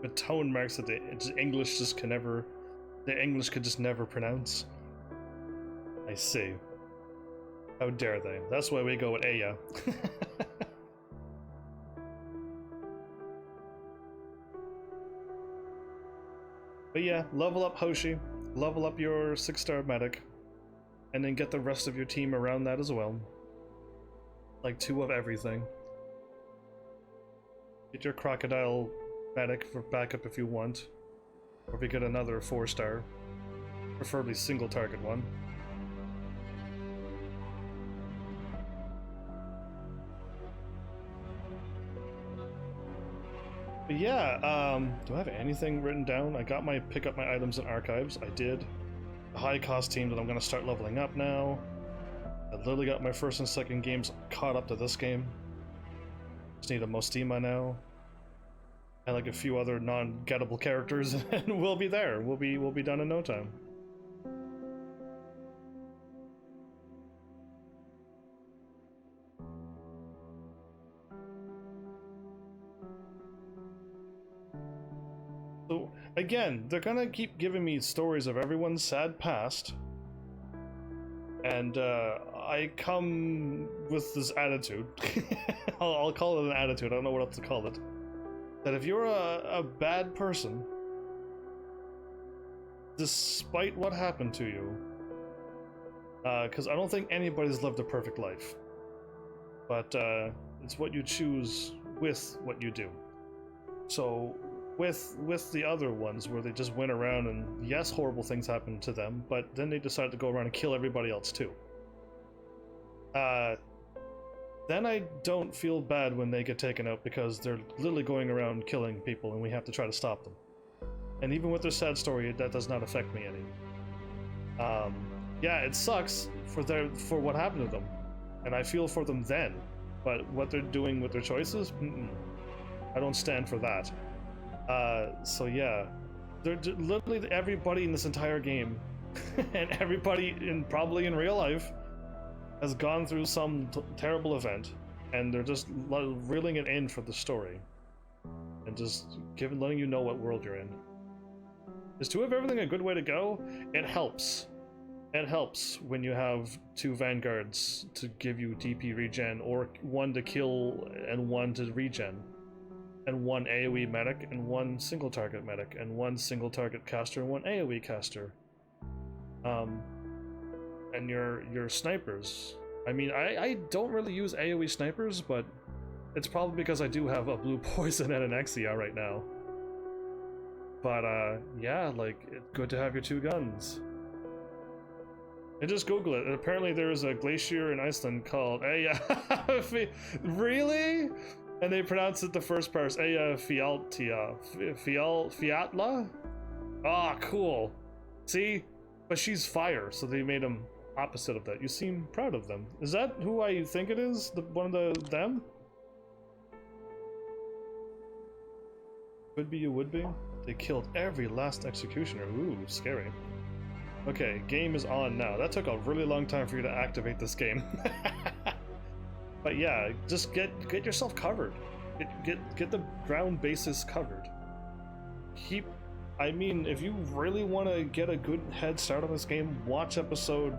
The tone marks that the English just can never, the English could just never pronounce. I see. How dare they? That's why we go with Aya. But yeah, level up Hoshi, level up your 6-star medic, and then get the rest of your team around that as well. Like 2 of everything. Get your crocodile medic for backup if you want. Or if you get another 4-star. Preferably single target one. But yeah, do I have anything written down? I got my pick up my items in archives. I did. The high cost team that I'm going to start leveling up now. I literally got my first and second games caught up to this game. Just need a Mostima now. And like a few other non-gettable characters, and we'll be there. We'll be done in no time. So again, they're gonna keep giving me stories of everyone's sad past, and I come with this attitude. I'll call it an attitude. I don't know what else to call it. That if you're a bad person, despite what happened to you, because I don't think anybody's lived a perfect life, but it's what you choose with what you do. So with the other ones where they just went around and yes, horrible things happened to them, but then they decided to go around and kill everybody else too. Then I don't feel bad when they get taken out because they're literally going around killing people and we have to try to stop them. And even with their sad story, that does not affect me any. Yeah, it sucks for what happened to them, and I feel for them then. But what they're doing with their choices, I don't stand for that. So yeah, they're literally everybody in this entire game, and everybody probably in real life, has gone through some terrible event, and they're just reeling it in for the story, and just letting you know what world you're in. Is 2 of everything a good way to go? It helps. It helps when you have 2 vanguards to give you DP regen, or 1 to kill and 1 to regen, and 1 AoE medic and 1 single target medic, and 1 single target caster and 1 AoE caster. And your snipers. I mean, I don't really use AoE snipers, but it's probably because I do have a blue poison and an Exia right now. But yeah, like, it's good to have your 2 guns. And just Google it. And apparently there's a glacier in Iceland called really? And they pronounce it the first part, Fiatla? Ah, cool. See? But she's fire, so they made them opposite of that. You seem proud of them. Is that who I think it is? One of them? Could be, you would be. They killed every last executioner. Ooh, scary. Okay, game is on now. That took a really long time for you to activate this game. But yeah, just get yourself covered. Get the ground bases covered. I mean, if you really want to get a good head start on this game, watch episode,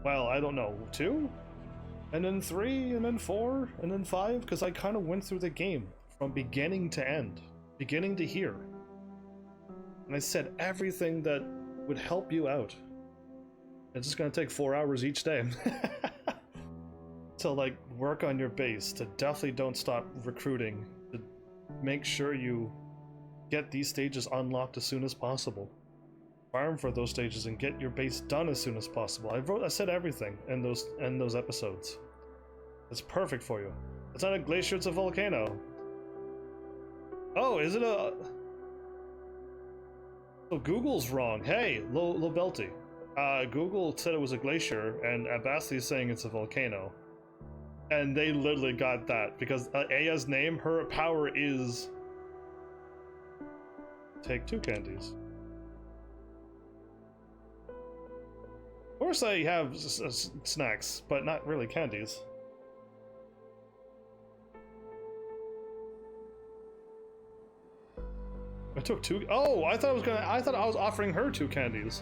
well, I don't know, 2? And then 3, and then 4, and then 5? Because I kind of went through the game from beginning to end. Beginning to here. And I said everything that would help you out. It's just going to take 4 hours each day. To, like, work on your base, to definitely don't stop recruiting, to make sure you get these stages unlocked as soon as possible. Farm for those stages and get your base done as soon as possible. I said everything in those episodes. It's perfect for you. It's not a glacier, it's a volcano. Oh, is it a... So Google's wrong. Hey, Lobelty. Google said it was a glacier, and Abasi is saying it's a volcano. And they literally got that, because Aya's name, her power is... Take 2 candies. Of course I have snacks, but not really candies. I took 2. Oh, I thought I was offering her 2 candies.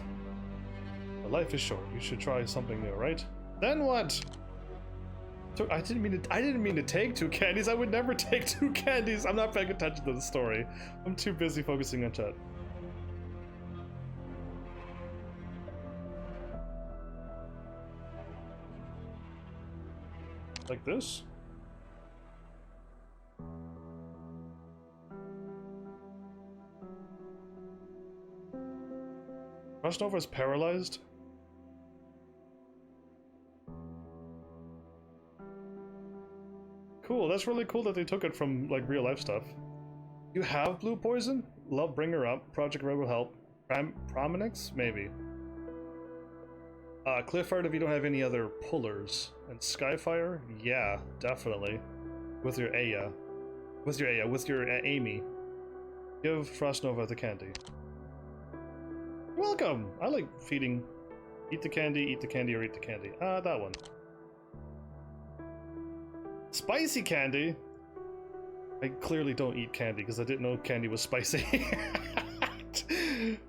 But life is short. You should try something new, right? Then what? I didn't mean to take 2 candies. I would never take 2 candies. I'm not paying attention to the story. I'm too busy focusing on chat. Like this? Rushnova is paralyzed? Cool, that's really cool that they took it from, like, real life stuff. You have blue poison? Love, bring her up. Project Red will help. Prominix? Maybe. Clifford if you don't have any other pullers. And Skyfire? Yeah, definitely. With your Aya. With your Amy. Give Frostnova the candy. You're welcome! I like feeding. Eat the candy, or eat the candy. That one. Spicy candy? I clearly don't eat candy because I didn't know candy was spicy.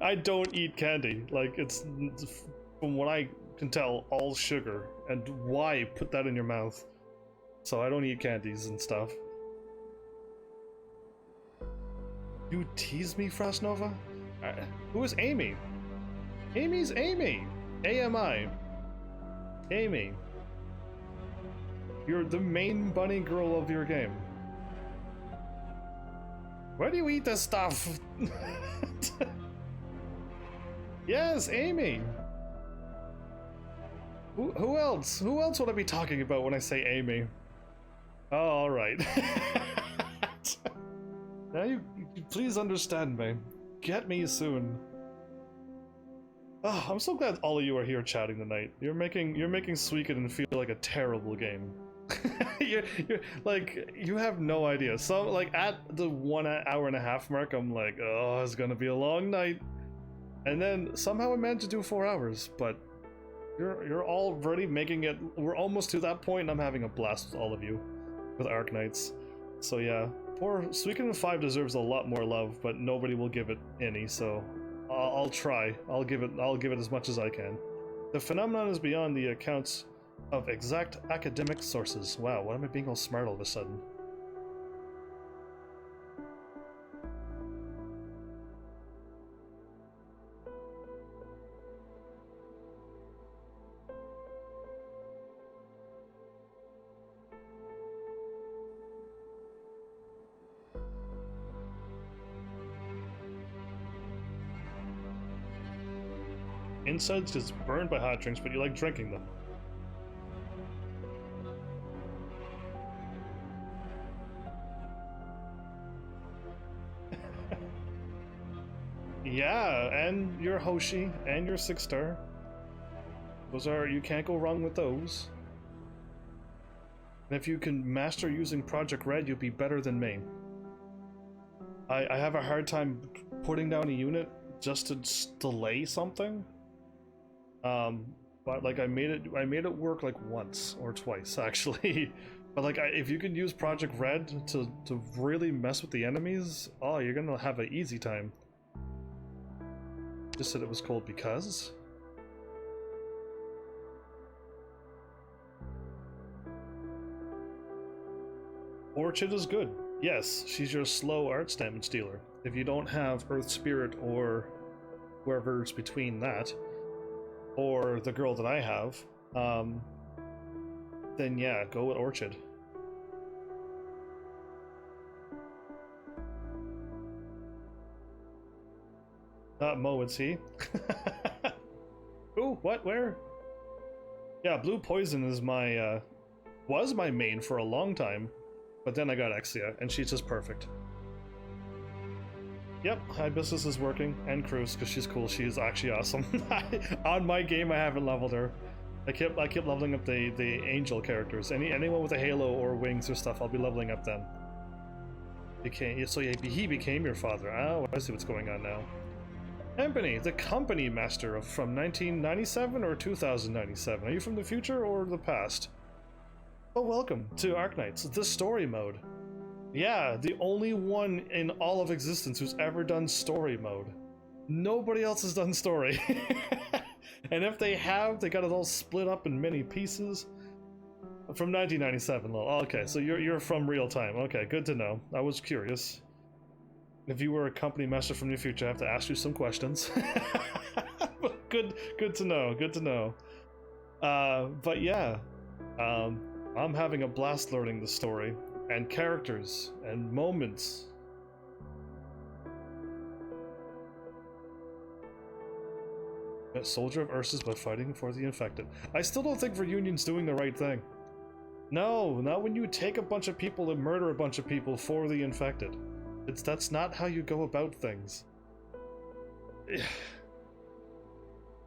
I don't eat candy. Like, it's from what I can tell, all sugar. And why put that in your mouth? So I don't eat candies and stuff. You tease me, Frostnova? Who is Amy? Amy's Amy! AMI. Amy. You're the main bunny girl of your game. Where do you eat this stuff? Yes, Amy. Who else? Who else would I be talking about when I say Amy? Oh, all right. Now you please understand me. Get me soon. Oh, I'm so glad all of you are here chatting tonight. You're making Suikoden feel like a terrible game. you're like, you have no idea. So like at the 1 hour and a half mark, I'm like, oh, it's gonna be a long night. And then somehow I managed to do 4 hours, but you're already making it. We're almost to that point, and I'm having a blast with all of you, with Arknights. So yeah, poor Suikoden 5 deserves a lot more love, but nobody will give it any. So I'll try. I'll give it as much as I can. The phenomenon is beyond the accounts of exact academic sources. Wow, why am I being all smart all of a sudden? Insides just burned by hot drinks, but you like drinking them. Yeah, and your Hoshi and your 6-star. Those are, you can't go wrong with those. And if you can master using Project Red, you'll be better than me. I have a hard time putting down a unit just to delay something. But like I made it work like once or twice actually. But like if you can use Project Red to really mess with the enemies, oh, you're gonna have an easy time. Just said it was cold because. Orchid is good. Yes, she's your slow arts damage dealer. If you don't have Earth Spirit or whoever's between that, or the girl that I have, then yeah, go with Orchid. Mo, it's he. Ooh, what? Where? Yeah, Blue Poison is my, was my main for a long time, but then I got Exia, and she's just perfect. Yep, Hibiscus is working, and Cruz, because she's cool. She's actually awesome. On my game, I haven't leveled her. I kept leveling up the angel characters. Anyone with a halo or wings or stuff, I'll be leveling up them. So he became your father. Oh, I see what's going on now. Empany, the company master from 1997 or 2097. Are you from the future or the past? Well, welcome to Arknights, the story mode. Yeah, the only one in all of existence who's ever done story mode. Nobody else has done story. And if they have, they got it all split up in many pieces. From 1997, lol. Okay, so you're from real time. Okay, good to know. I was curious. If you were a company master from the future, I have to ask you some questions. Good to know. Good to know. But yeah, I'm having a blast learning the story and characters and moments. Soldier of Ursus by fighting for the infected. I still don't think Reunion's doing the right thing. No, not when you take a bunch of people and murder a bunch of people for the infected. That's not how you go about things.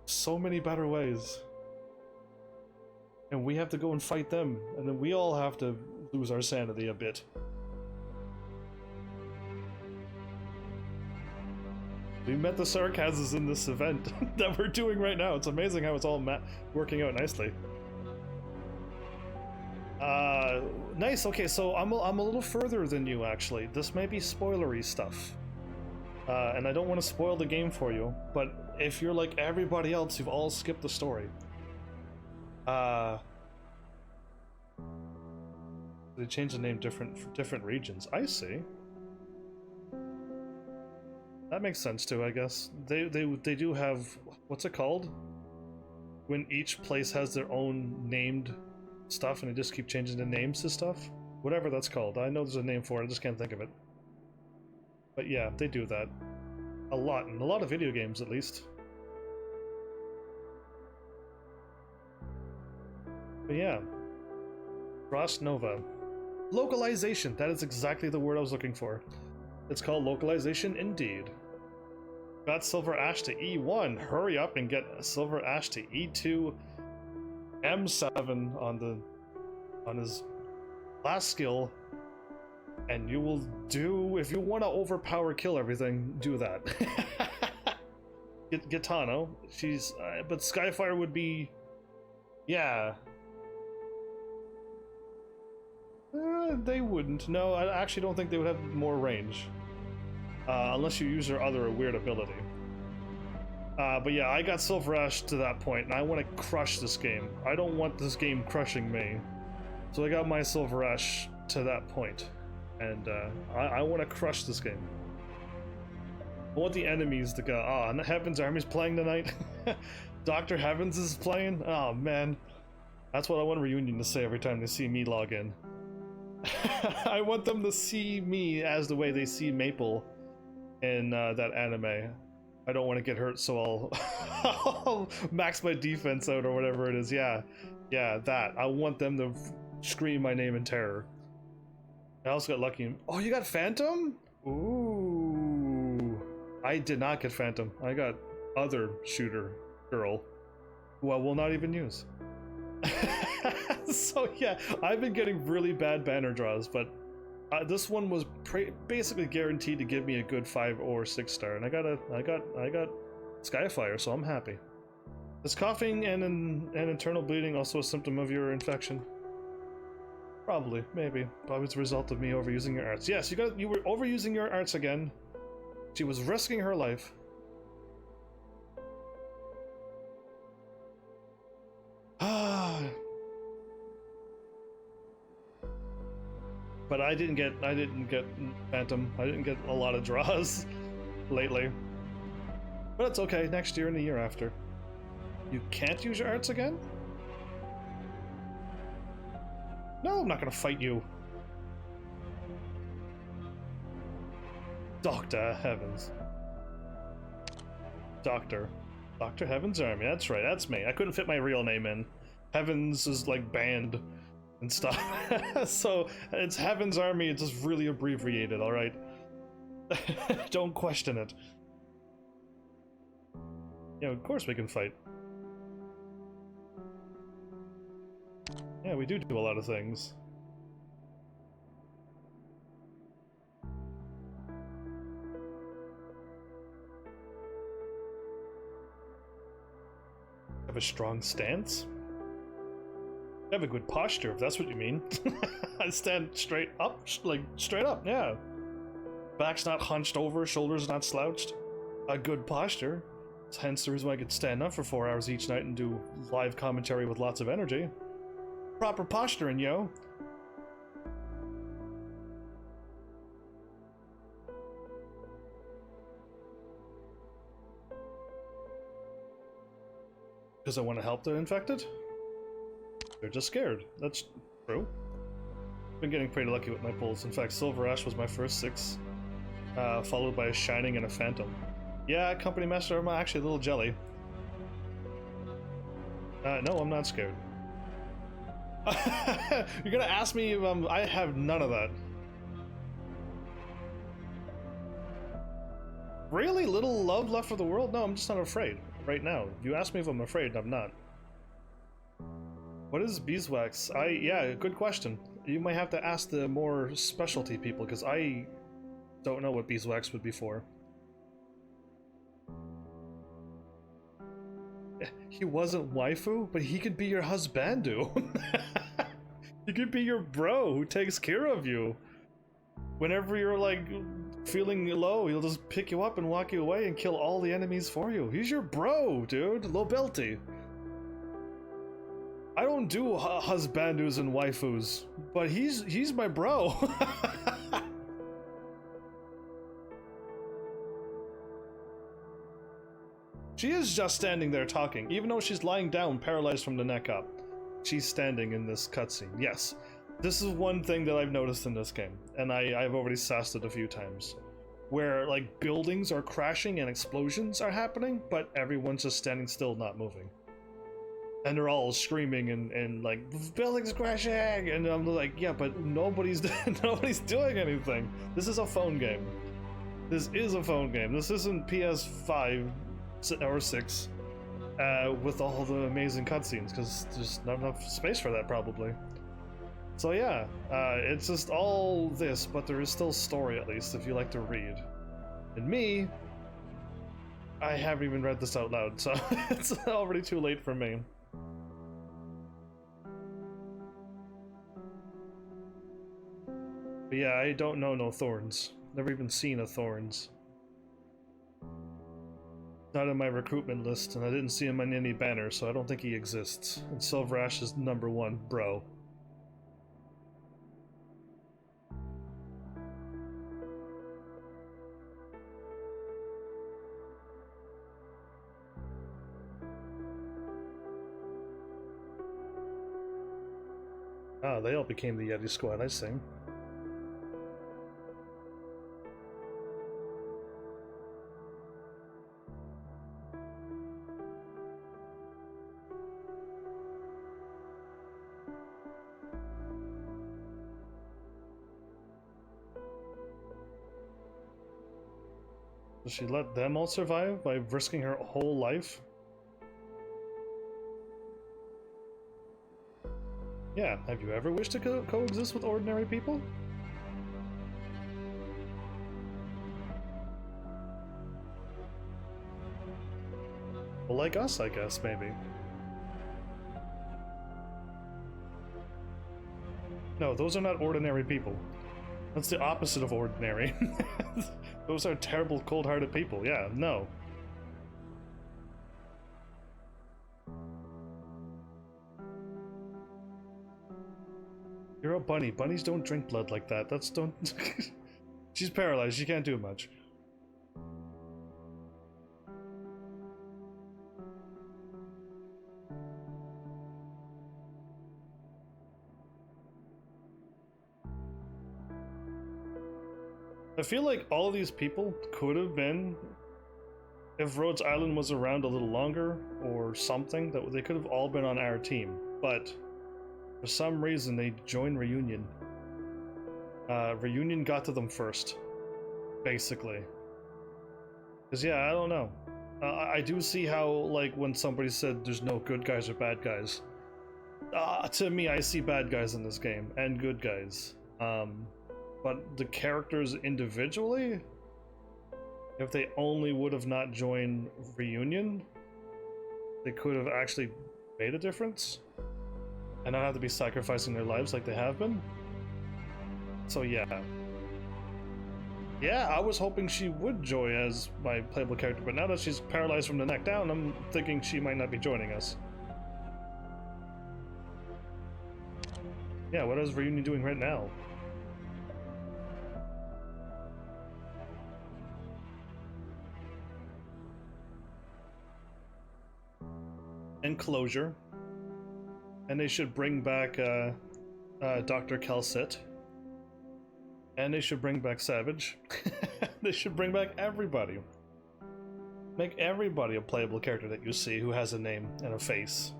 So many better ways. And we have to go and fight them, and then we all have to lose our sanity a bit. We met the sarcasms in this event that we're doing right now. It's amazing how it's all working out nicely. Nice. Okay, so I'm a little further than you actually. This may be spoilery stuff, and I don't want to spoil the game for you. But if you're like everybody else, you've all skipped the story. They changed the name for different regions. I see. That makes sense too, I guess. They do have, what's it called? When each place has their own named stuff and they just keep changing the names to stuff? Whatever that's called. I know there's a name for it, I just can't think of it. But yeah, they do that a lot, in a lot of video games at least. But yeah, Frost Nova. Localization, that is exactly the word I was looking for. It's called localization indeed. Got Silver Ash to E1, hurry up and get Silver Ash to E2, M7 on his last skill, and you will do, if you want to overpower kill everything, do that. Get Tano, she's, but Skyfire would be, yeah. They wouldn't. No, I actually don't think they would have more range. Unless you use her other weird ability. But yeah, I got Silver Ash to that point, and I want to crush this game. I don't want this game crushing me. So I got my Silver Ash to that point. And I want to crush this game. I want the enemies to go, oh, Heaven's Army's playing tonight? Dr. Heavens is playing? Oh man. That's what I want Reunion to say every time they see me log in. I want them to see me as the way they see Maple in that anime. I don't want to get hurt, so I'll max my defense out or whatever it is. Yeah, that. I want them to scream my name in terror. I also got lucky. Oh, you got Phantom? Ooh. I did not get Phantom. I got other shooter girl, who I will not even use. So yeah, I've been getting really bad banner draws, but this one was basically guaranteed to give me a good 5 or 6 star, and I got Skyfire, so I'm happy. Is coughing and internal bleeding also a symptom of your infection? Probably, maybe. Probably it's a result of me overusing your arts. Yes, you were overusing your arts again. She was risking her life. But I didn't get Phantom. I didn't get a lot of draws lately. But it's okay, next year and the year after. You can't use your arts again? No, I'm not gonna fight you. Dr. Heavens. Dr. Heaven's Army, that's right, that's me. I couldn't fit my real name in. Heavens is like banned and stuff. So it's Heaven's Army, it's just really abbreviated, alright? Don't question it. Yeah, of course we can fight. Yeah, we do a lot of things. Have a strong stance? I have a good posture, if that's what you mean. I stand straight up, like straight up, yeah. Back's not hunched over, shoulders not slouched. A good posture. Hence the reason why I could stand up for 4 hours each night and do live commentary with lots of energy. Proper posturing, yo. Because I want to help the infected? They're just scared. That's true. I've been getting pretty lucky with my pulls. In fact, Silver Ash was my first 6, followed by a Shining and a Phantom. Yeah, Company Master, I'm actually a little jelly. No, I'm not scared. You're gonna ask me if I have none of that. Really? Little love left for the world? No, I'm just not afraid right now. You ask me if I'm afraid, I'm not. What is beeswax? Yeah, good question. You might have to ask the more specialty people, because I don't know what beeswax would be for. He wasn't waifu, but he could be your husbandu. He could be your bro who takes care of you. Whenever you're like feeling low, he'll just pick you up and walk you away and kill all the enemies for you. He's your bro, dude. Lobelty. I don't do husbandus and waifus, but he's my bro. She is just standing there talking, even though she's lying down, paralyzed from the neck up. She's standing in this cutscene. Yes, this is one thing that I've noticed in this game, and I've already sassed it a few times. where like buildings are crashing and explosions are happening, but everyone's just standing still, not moving. And they're all screaming and like, buildings crashing, and I'm like, yeah, but nobody's nobody's doing anything. This is a phone game. This is a phone game. This isn't PS5 or 6 with all the amazing cutscenes, because there's not enough space for that probably. So yeah, it's just all this, but there is still story, at least, if you like to read. And me, I haven't even read this out loud, so it's already too late for me. But yeah, I don't know no Thorns. Never even seen a Thorns. Not in my recruitment list, and I didn't see him on any banner, so I don't think he exists. And Silver Ash is #1, bro. Ah, they all became the Yeti Squad, I see. Does she let them all survive by risking her whole life? Yeah, have you ever wished to coexist with ordinary people? Well, like us, I guess, maybe. No, those are not ordinary people. That's the opposite of ordinary. Those are terrible, cold-hearted people. Yeah, no. You're a bunny. Bunnies don't drink blood like that. That's don't... She's paralyzed. She can't do much. I feel like all of these people could have been, if Rhodes Island was around a little longer or something, that they could have all been on our team, but for some reason they joined Reunion. Reunion got to them first, basically. Because yeah, I don't know. I do see how, like, when somebody said there's no good guys or bad guys. To me, I see bad guys in this game, and good guys. But the characters individually, if they only would have not joined Reunion, they could have actually made a difference and not have to be sacrificing their lives like they have been. So yeah. Yeah, I was hoping she would join as my playable character, but now that she's paralyzed from the neck down, I'm thinking she might not be joining us. Yeah, what is Reunion doing right now? Enclosure, and they should bring back Dr. Kelsit, and they should bring back Savage. They should bring back everybody. Make everybody a playable character that you see who has a name and a face,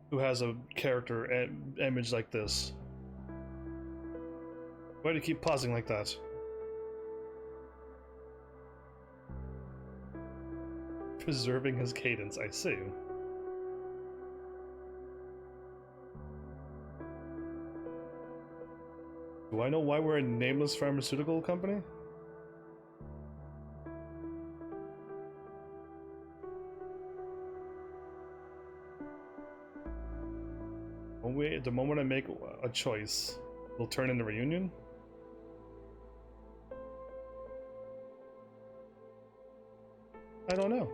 who has a character image like this. Why do you keep pausing like that? Preserving his cadence, I see. Do I know why we're a nameless pharmaceutical company? The moment I make a choice, we'll turn into Reunion? I don't know.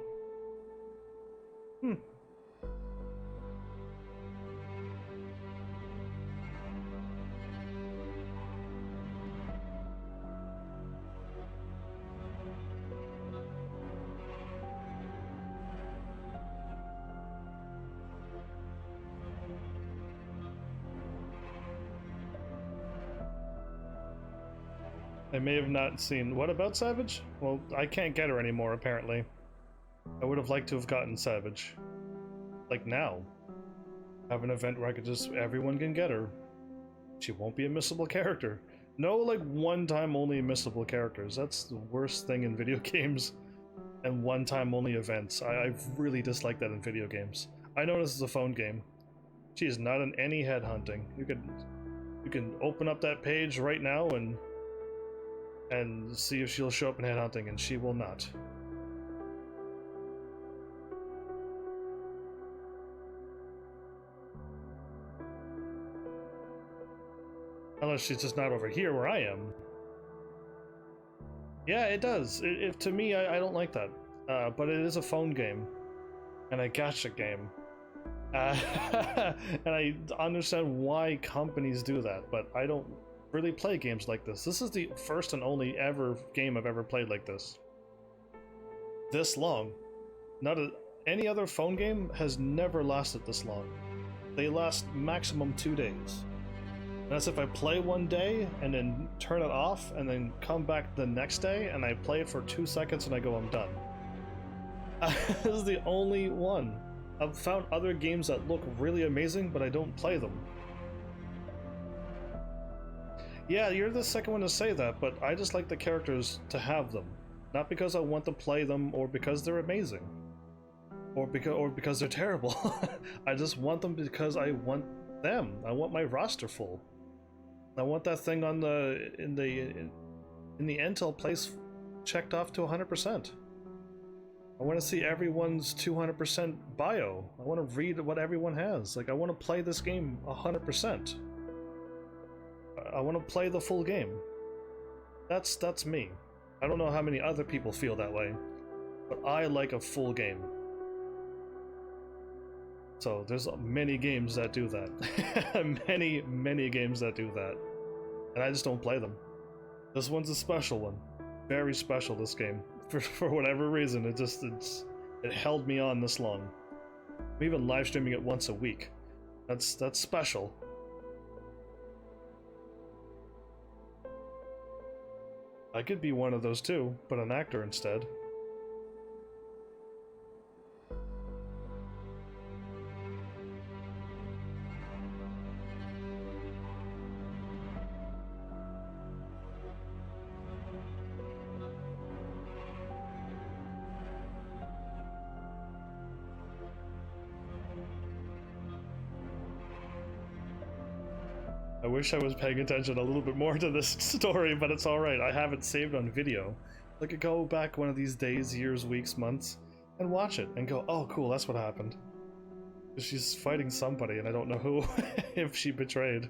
I may have not seen... What about Savage? Well, I can't get her anymore, apparently. I would have liked to have gotten Savage. Like now. Have an event where I could just... Everyone can get her. She won't be a missable character. No, like, one-time only missable characters. That's the worst thing in video games. And one-time only events. I really dislike that in video games. I know this is a phone game. She is not in any headhunting. You can open up that page right now and see if she'll show up in headhunting, and she will not. Unless she's just not over here where I am. Yeah, it does. To me, I don't like that. But it is a phone game. And a gacha game. And I understand why companies do that, but I don't really play games like this. This is the first and only game I've ever played like this. This long. Any other phone game has never lasted this long. They last maximum 2 days. And that's if I play one day and then turn it off and then come back the next day and I play it for 2 seconds and I go, I'm done. This is the only one. I've found other games that look really amazing, but I don't play them. Yeah, you're the second one to say that, but I just like the characters to have them. Not because I want to play them or because they're amazing. Or because they're terrible. I just want them because I want them. I want my roster full. I want that thing on in the Intel place checked off to 100%. I want to see everyone's 200% bio. I want to read what everyone has. Like, I want to play this game 100%. I want to play the full game. That's me. I don't know how many other people feel that way, but I like a full game. So there's many games that do that. many games that do that. And I just don't play them. This one's a special one. Very special, this game. For whatever reason, it held me on this long. I'm even live streaming it once a week. That's special. I could be one of those too, but an actor instead. I wish I was paying attention a little bit more to this story, but it's alright. I have it saved on video. I could go back one of these days, years, weeks, months, and watch it and go, oh cool, that's what happened. She's fighting somebody and I don't know who, if she betrayed.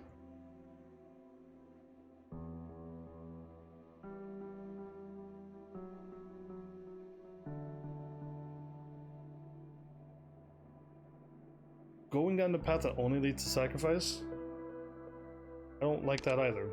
Going down the path that only leads to sacrifice? I don't like that either.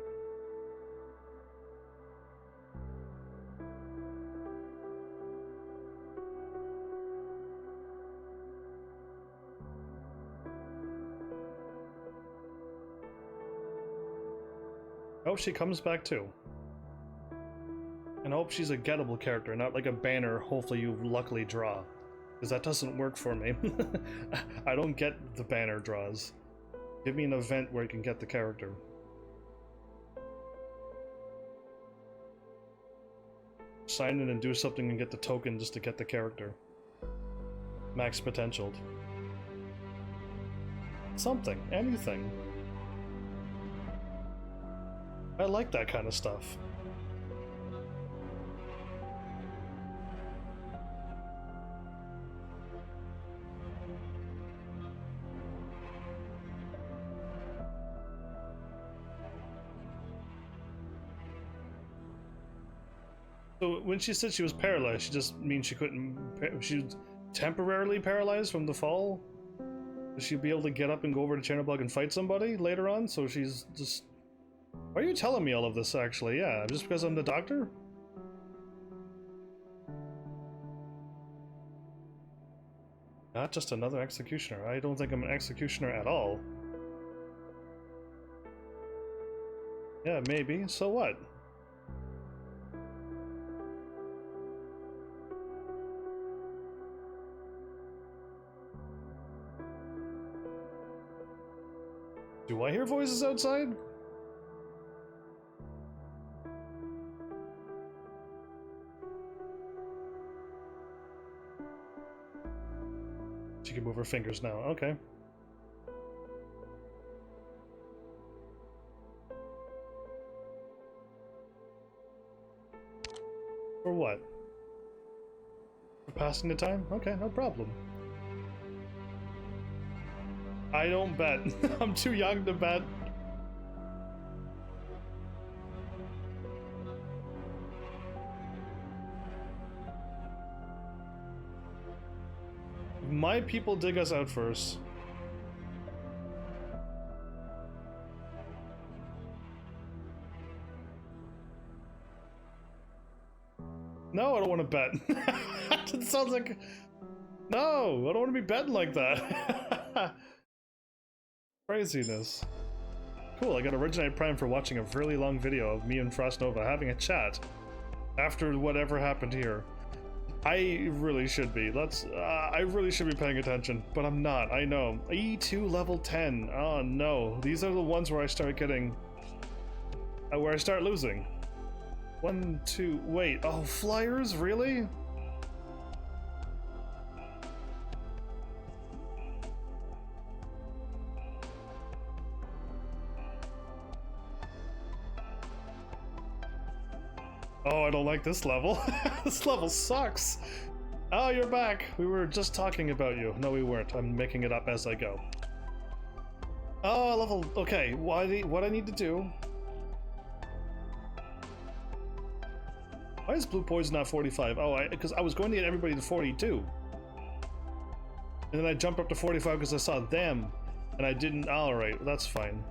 I hope she comes back too. And I hope she's a gettable character, not like a banner hopefully you luckily draw. Because that doesn't work for me. I don't get the banner draws. Give me an event where you can get the character. Sign in and do something and get the token just to get the character. Max potentialed. Something, anything. I like that kind of stuff. So when she said she was paralyzed, she just means she couldn't... She was temporarily paralyzed from the fall? Will she be able to get up and go over to Chernobog and fight somebody later on? So she's just... Why are you telling me all of this, actually? Yeah, just because I'm the doctor? Not just another executioner. I don't think I'm an executioner at all. Yeah, maybe. So what? Do I hear voices outside? She can move her fingers now. Okay. For what? For passing the time? Okay, no problem. I don't bet. I'm too young to bet. My people dig us out first. No, I don't want to bet. It sounds like... No, I don't want to be betting like that. Craziness. Cool, I got Originate Prime for watching a really long video of me and Frostnova having a chat after whatever happened here. I really should be. I really should be paying attention, but I'm not. I know. E2 level 10. Oh no. These are the ones where I start getting... where I start losing. 1, 2, wait. Oh, flyers? Really? Oh, I don't like this level. This level sucks. Oh, you're back. We were just talking about you. No, we weren't. I'm making it up as I go. Oh, level... Okay, what I need to do... Why is Blue Poison not 45? Oh, because I was going to get everybody to 42. And then I jumped up to 45 because I saw them. And I didn't... Alright, that's fine.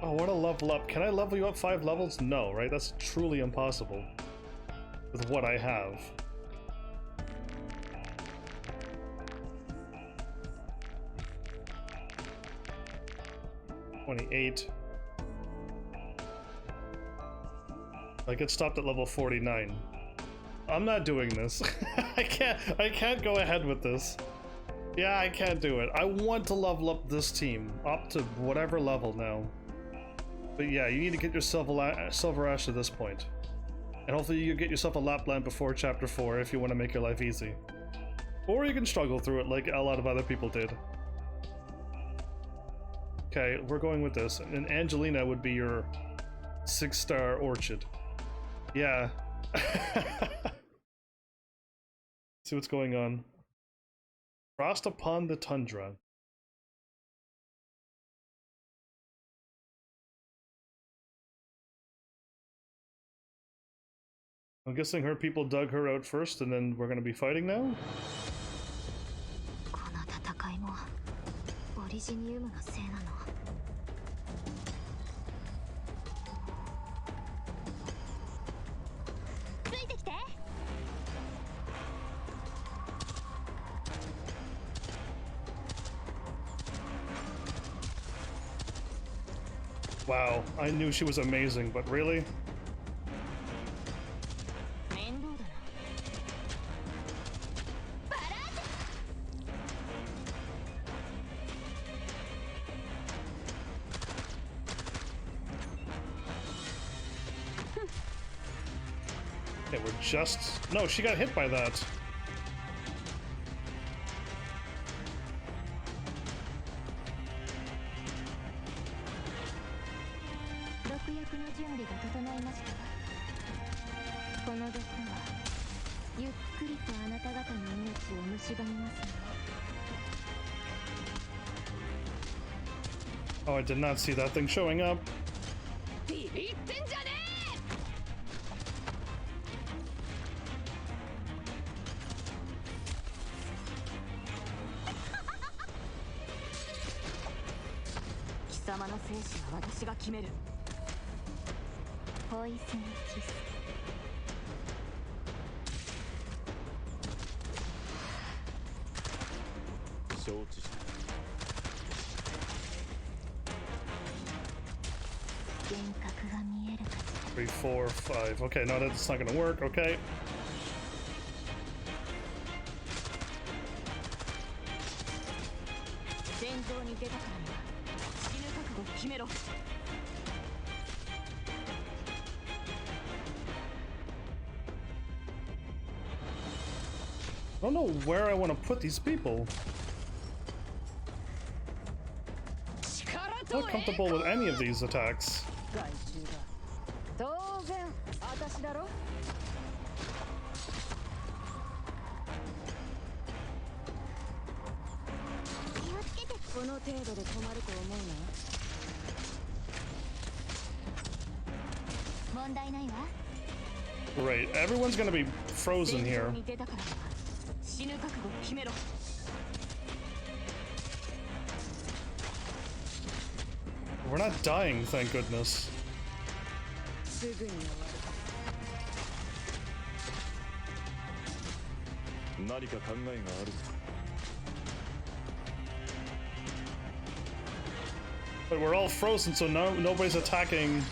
Oh, I want to level up. Can I level you up 5 levels? No, right? That's truly impossible with what I have. $28. I get stopped at level 49. I'm not doing this. I can't go ahead with this. Yeah, I can't do it. I want to level up this team up to whatever level now. But yeah, you need to get yourself a Silver Ash at this point. And hopefully you get yourself a Lapland before Chapter 4 if you want to make your life easy. Or you can struggle through it like a lot of other people did. Okay, we're going with this. And Angelina would be your 6-star Orchid. Yeah. See what's going on. Frost upon the Tundra. I'm guessing her people dug her out first, and then we're gonna be fighting now? Wow, I knew she was amazing, but really? Okay, we're just... No, she got hit by that. Oh, I did not see that thing showing up. Three, 4, 5. Okay, no, that's not gonna work. Okay. I don't know where I want to put these people. I'm not comfortable with any of these attacks. Right, everyone's gonna be frozen here. We're not dying, thank goodness. But we're all frozen, so nobody's attacking.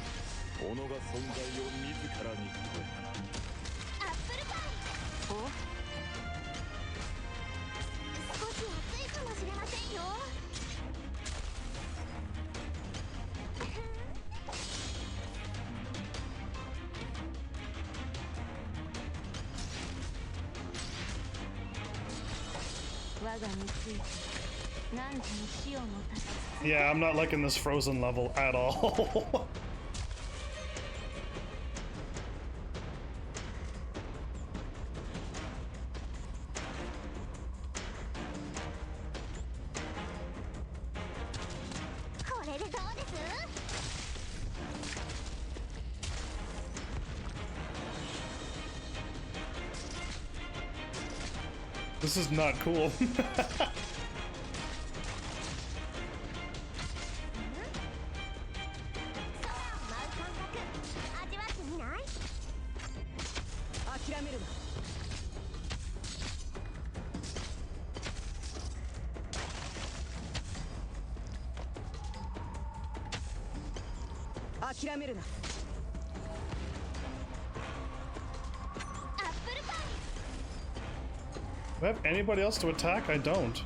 Yeah, I'm not liking this frozen level at all. This is not cool. Do I have anybody else to attack? I don't.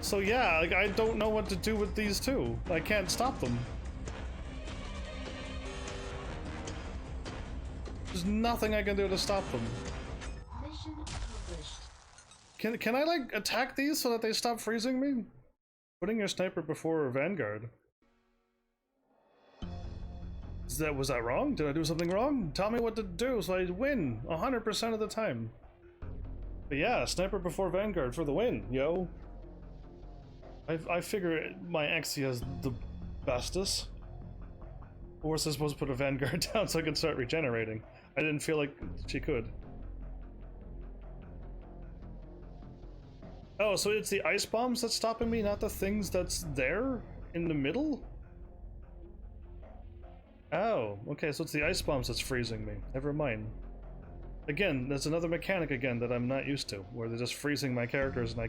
So yeah, like, I don't know what to do with these two. I can't stop them. There's nothing I can do to stop them. Can I like attack these so that they stop freezing me? Putting your sniper before Vanguard. Was that wrong? Did I do something wrong? Tell me what to do so I win 100% of the time. But yeah, sniper before Vanguard for the win, yo. I figure my Exia is the bestest. Or was I supposed to put a Vanguard down so I can start regenerating? I didn't feel like she could. Oh, so it's the ice bombs that's stopping me, not the things that's there in the middle? Oh, okay, so it's the ice bombs that's freezing me. Never mind. Again, there's another mechanic again that I'm not used to, where they're just freezing my characters and I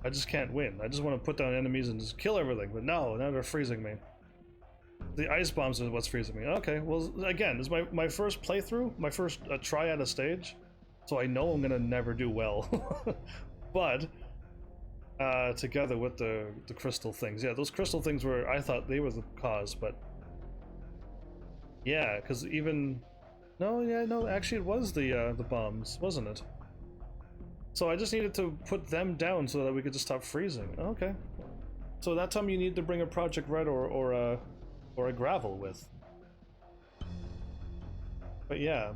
just can't win. I just want to put down enemies and just kill everything, but no, now they're freezing me. The ice bombs is what's freezing me. Okay, well, again, this is my first playthrough, my first try at a stage, so I know I'm gonna never do well. But, together with the crystal things. Yeah, those crystal things were, I thought they were the cause, but yeah, because even... No, actually it was the bombs, wasn't it? So I just needed to put them down so that we could just stop freezing. Okay. So that time you need to bring a Project Red or a Gravel with. But yeah.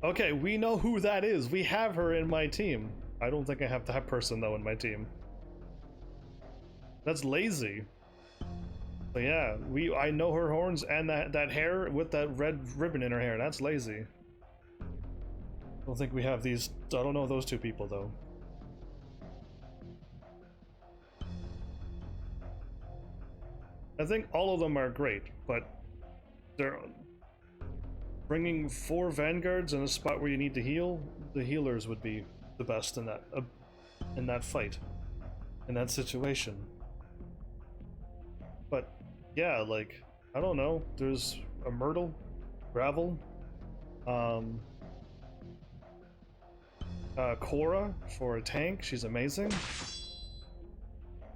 Okay, we know who that is. We have her in my team. I don't think I have that person though in my team. That's lazy. But yeah, I know her horns and that hair with that red ribbon in her hair. That's lazy. I don't think we have these. I don't know those two people though. I think all of them are great, but they're bringing 4 Vanguards in a spot where you need to heal. The healers would be the best in that fight, in that situation. But yeah, like, I don't know, there's a Myrtle, Gravel, Cora for a tank, she's amazing.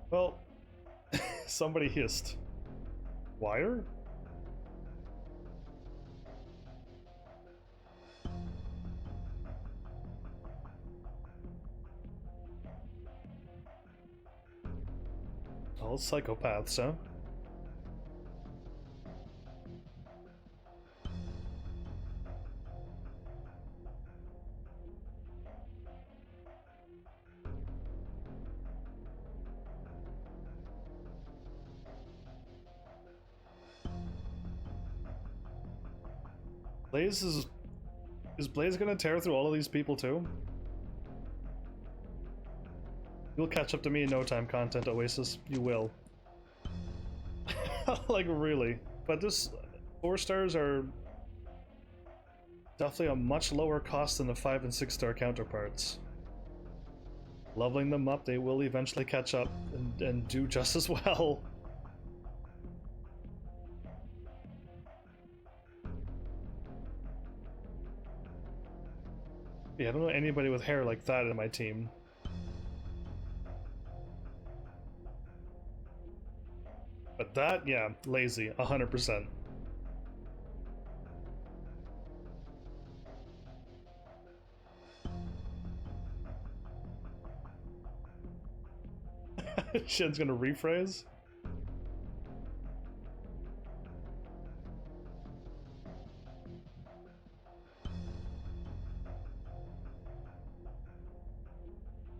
Well, somebody hissed. Wire? All psychopaths, huh? Blaze is Blaze gonna tear through all of these people too? You'll catch up to me in no time, content Oasis. You will. Like, really. But this 4 stars are definitely a much lower cost than the 5 and 6 star counterparts. Leveling them up, they will eventually catch up and do just as well. Yeah, I don't know anybody with hair like that in my team. But that, yeah, lazy, 100%. Shen's gonna rephrase?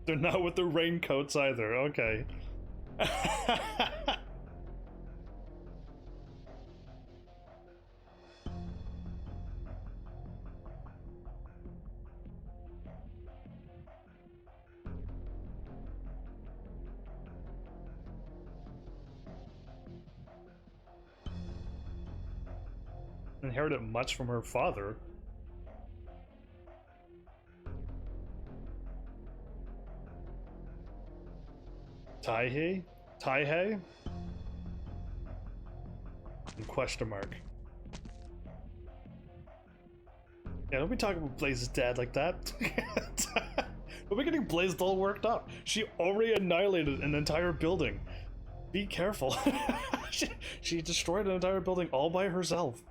They're not with the raincoats either, okay. Inherited much from her father. Taihei? Taihei? Question mark. Yeah, don't be talking about Blaze's dad like that. Don't be getting Blaze all worked up. She already annihilated an entire building. Be careful. She destroyed an entire building all by herself.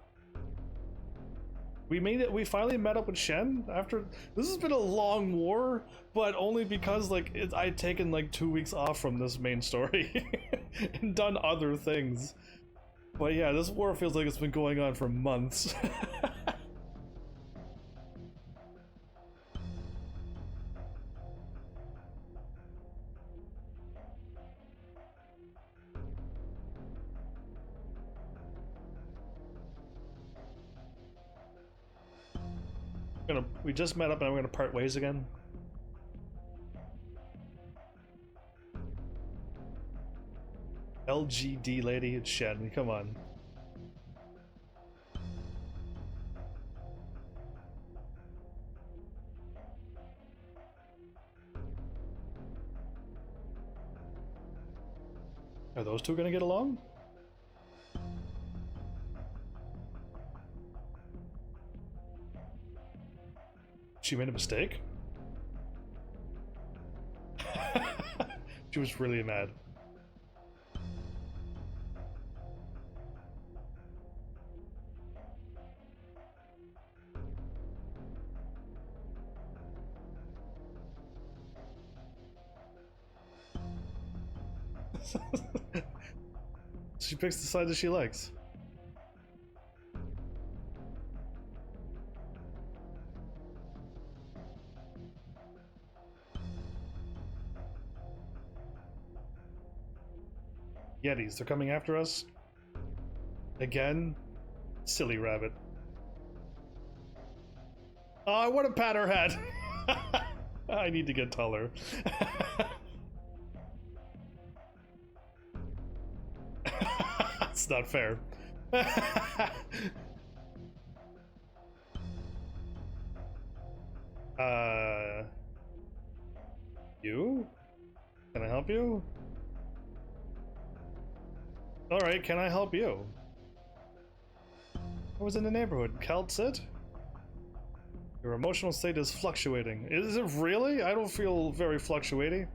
We made it. We finally met up with Shen after this has been a long war, but only because like I'd taken like 2 weeks off from this main story and done other things. But yeah, this war feels like it's been going on for months. We just met up and we're gonna part ways again. LGD lady, it's Shen, come on. Are those two gonna get along? She made a mistake? She was really mad. She picks the side that she likes. Yetis, they're coming after us. Again? Silly rabbit. Oh, I want to pat her head. I need to get taller. That's not fair. You? Can I help you? Alright, can I help you? I was in the neighborhood. Calcit? Your emotional state is fluctuating. Is it really? I don't feel very fluctuating.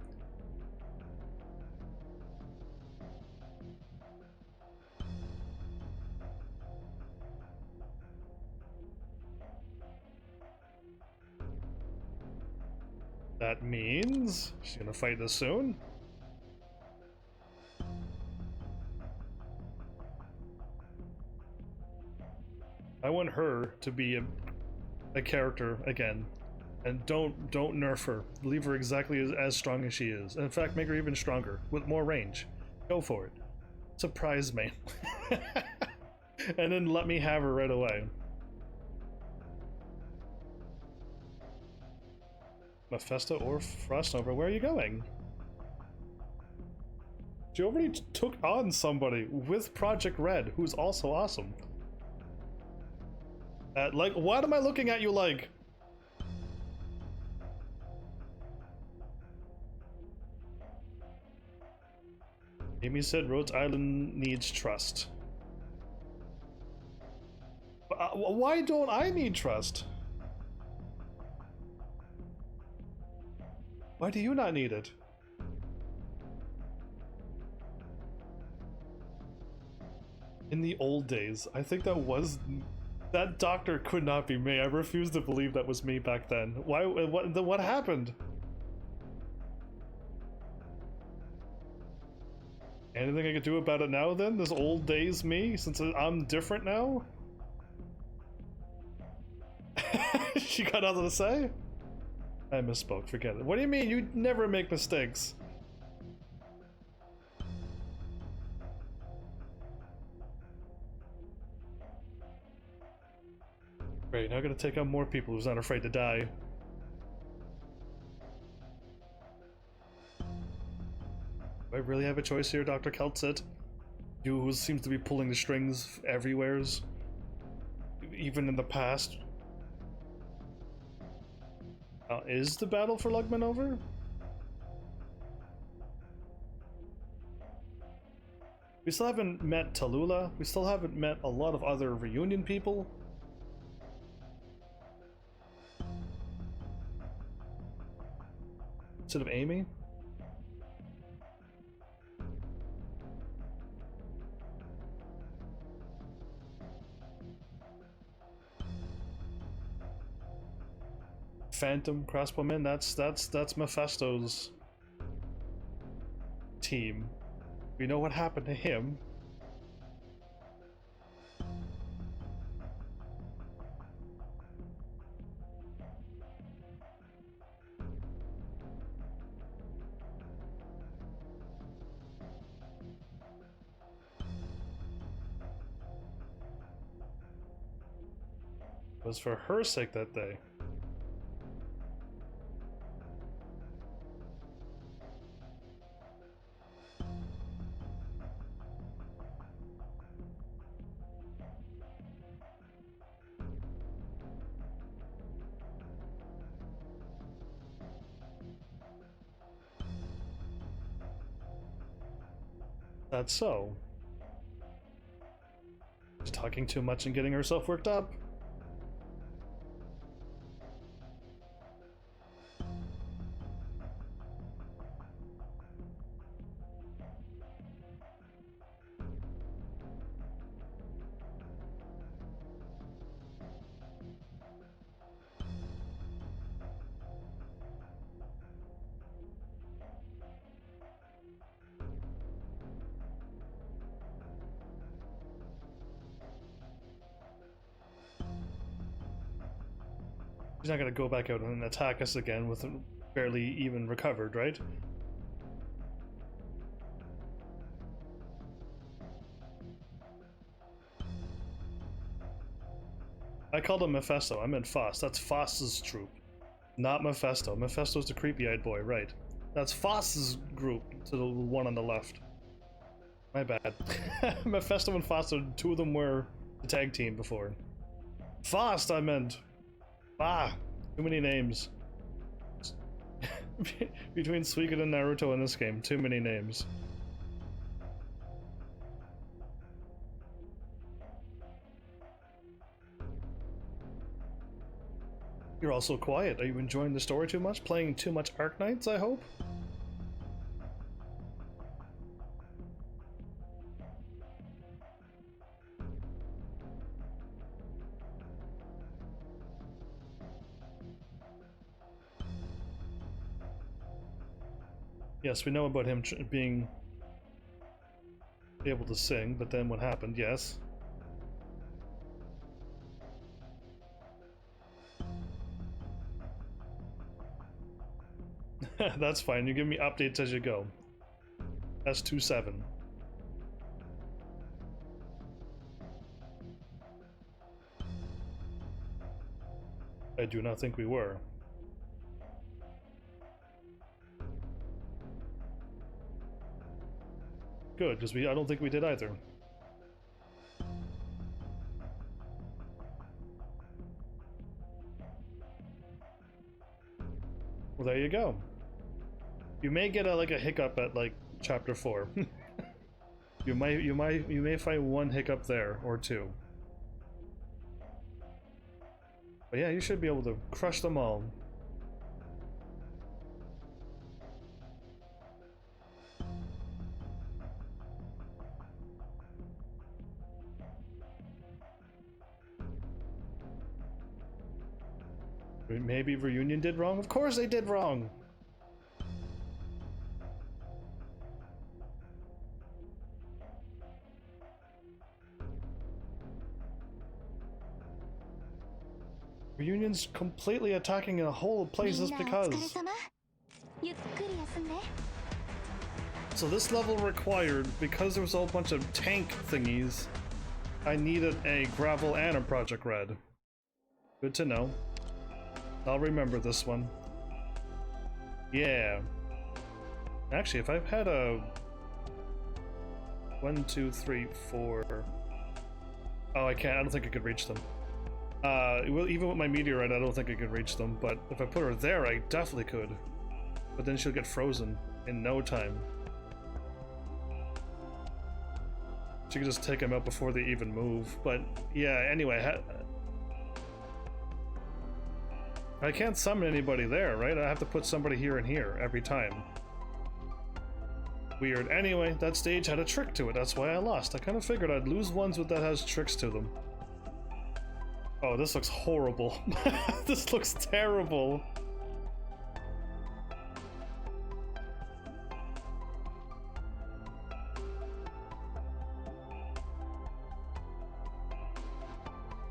That means she's gonna fight this soon. I want her to be a character again, and don't nerf her. Leave her exactly as strong as she is. In fact, make her even stronger with more range. Go for it. Surprise me, and then let me have her right away. Mephisto or Frostnova, where are you going? She already took on somebody with Project Red, who's also awesome. Like, what am I looking at you like? Amy said Rhodes Island needs trust. Why don't I need trust? Why do you not need it? In the old days, I think that doctor could not be me. I refuse to believe that was me back then. Why? What happened? Anything I could do about it now then? This old days me, since I'm different now? She got nothing to say? I misspoke, forget it. What do you mean? You never make mistakes. Great, now I gotta take on more people who's not afraid to die. Do I really have a choice here, Dr. Keltsit? You who seems to be pulling the strings everywheres, even in the past. Is the battle for Lugman over? We still haven't met Tallulah. We still haven't met a lot of other reunion people. Instead of Amy. Phantom Crossbowman, that's Mephisto's team. We know what happened to him. It was for her sake that day. That's so. She's talking too much and getting herself worked up. She's not gonna go back out and attack us again with barely even recovered, right? I called him Mephisto. I meant Foss. That's Foss's troop, not Mephisto. Mephisto's the creepy-eyed boy, right? That's Foss's group to the one on the left. My bad. Mephisto and Foss, two of them were the tag team before. Foss, I meant. Ah, too many names. Between Suikoden and Naruto in this game, too many names. You're also quiet. Are you enjoying the story too much? Playing too much Arknights, I hope? Yes, we know about him being able to sing, but then what happened? Yes. That's fine. You give me updates as you go. S27. I do not think we were. Good, because I don't think we did either. Well, there you go. You may get like a hiccup at like chapter 4. You may find one hiccup there or two. But yeah, you should be able to crush them all. Maybe Reunion did wrong? Of course they did wrong! Reunion's completely attacking a whole places because... So this level required, because there was a whole bunch of tank thingies, I needed a gravel and a Project Red. Good to know. I'll remember this one. Yeah. Actually, if I've had a... 1, 2, 3, 4... Oh, I can't. I don't think I could reach them. Even with my meteorite, I don't think I could reach them, but if I put her there, I definitely could. But then she'll get frozen in no time. She could just take them out before they even move. But yeah, anyway, I can't summon anybody there, right? I have to put somebody here and here every time. Weird. Anyway, that stage had a trick to it. That's why I lost. I kind of figured I'd lose ones that has tricks to them. Oh, this looks horrible. This looks terrible.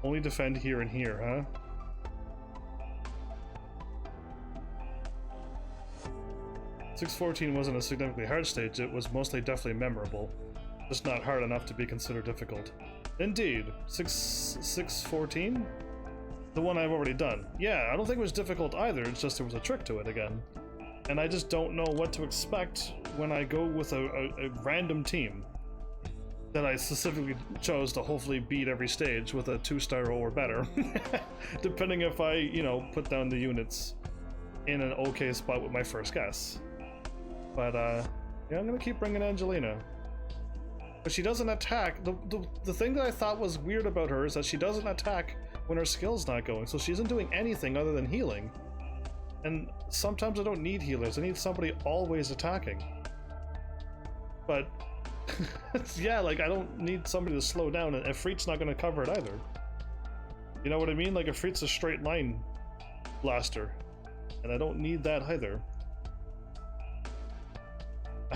Only defend here and here, huh? .614 wasn't a significantly hard stage, it was mostly definitely memorable. Just not hard enough to be considered difficult. Indeed. 614? The one I've already done. Yeah, I don't think it was difficult either, it's just there was a trick to it again. And I just don't know what to expect when I go with a random team that I specifically chose to hopefully beat every stage with a 2-star or better. Depending if I, you know, put down the units in an okay spot with my first guess. But, yeah, I'm gonna keep bringing Angelina. But she doesn't attack. The thing that I thought was weird about her is that she doesn't attack when her skill's not going, so she isn't doing anything other than healing. And sometimes I don't need healers, I need somebody always attacking. But, yeah, like, I don't need somebody to slow down, and Ifrit's not gonna cover it either. You know what I mean? Like, Ifrit's a straight line blaster, and I don't need that either.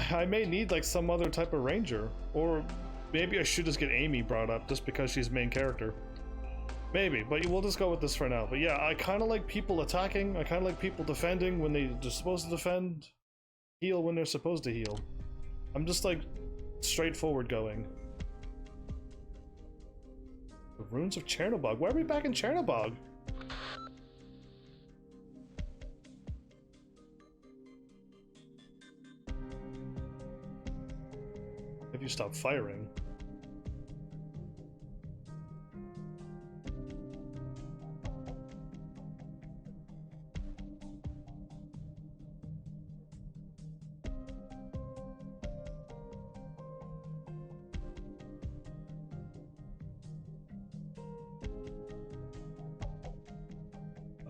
I may need like some other type of ranger, or maybe I should just get Amy brought up just because she's main character. Maybe, but we'll just go with this for now. But yeah, I kind of like people attacking, I kind of like people defending when they're supposed to defend, heal when they're supposed to heal. I'm just like straightforward going. The Ruins of Chernobog. Why are we back in Chernobog? Have you stopped firing?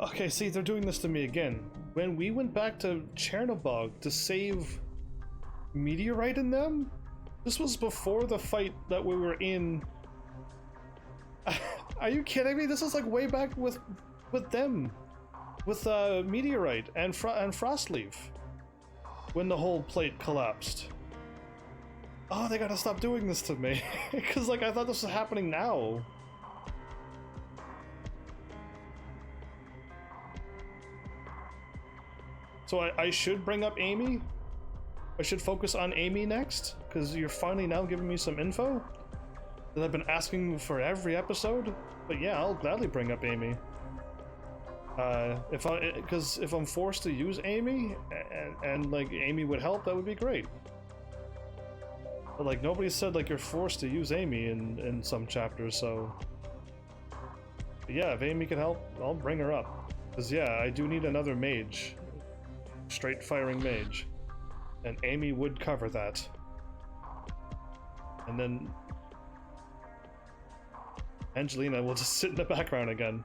Okay, see, they're doing this to me again. When we went back to Chernobog to save Meteorite in them, this was before the fight that we were in. Are you kidding me? This is like way back with them, with Meteorite and Frostleaf, when the whole plate collapsed. Oh, they gotta stop doing this to me, because like I thought this was happening now. So I should bring up Amy? I should focus on Amy next? Because you're finally now giving me some info that I've been asking for every episode? But yeah, I'll gladly bring up Amy. Because if I'm forced to use Amy, and like Amy would help, that would be great. But like nobody said like you're forced to use Amy in some chapters, so... But yeah, if Amy can help, I'll bring her up. Because yeah, I do need another mage. Straight firing mage, and Amy would cover that. And then Angelina will just sit in the background again.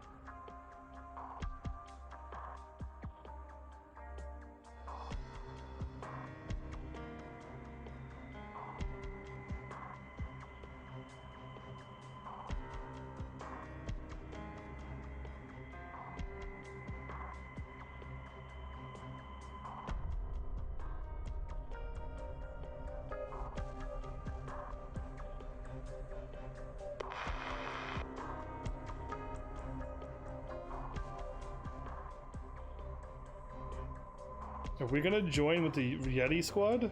Are we gonna join with the Yeti squad?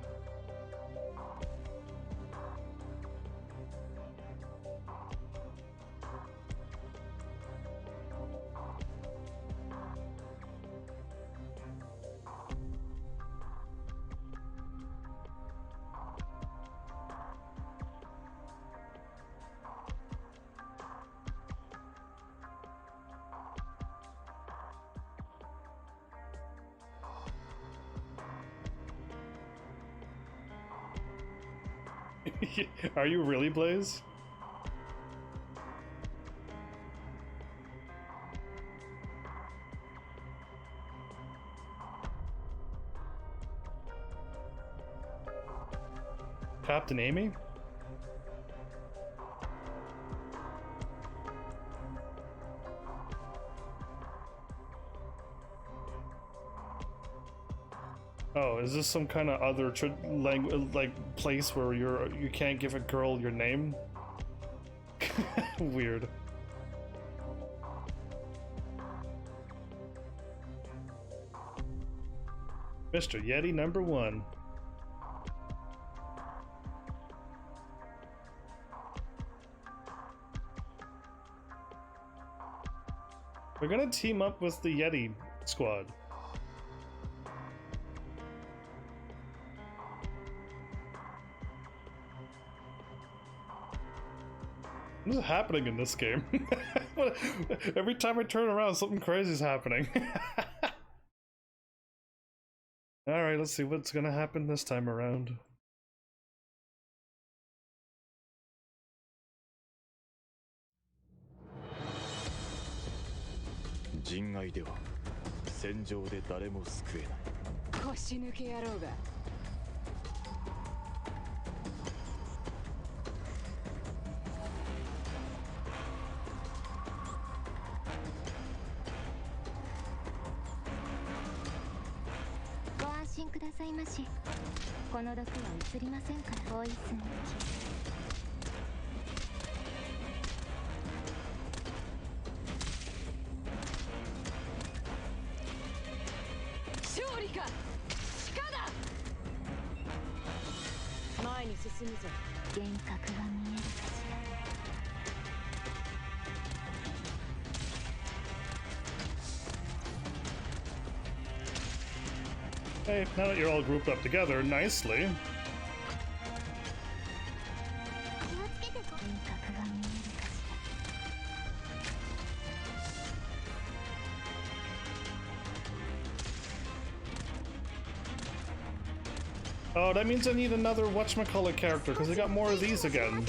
Are you really, Blaze? Captain Amy? Oh, is this some kind of other like place where you can't give a girl your name? Weird. Mr. Yeti number 1. We're gonna team up with the Yeti squad. What is happening in this game? Every time I turn around, something crazy is happening. Alright, let's see what's gonna happen this time around. Hey, now that you're all grouped up together nicely. Oh, that means I need another whatchamacallit character, because I got more of these again.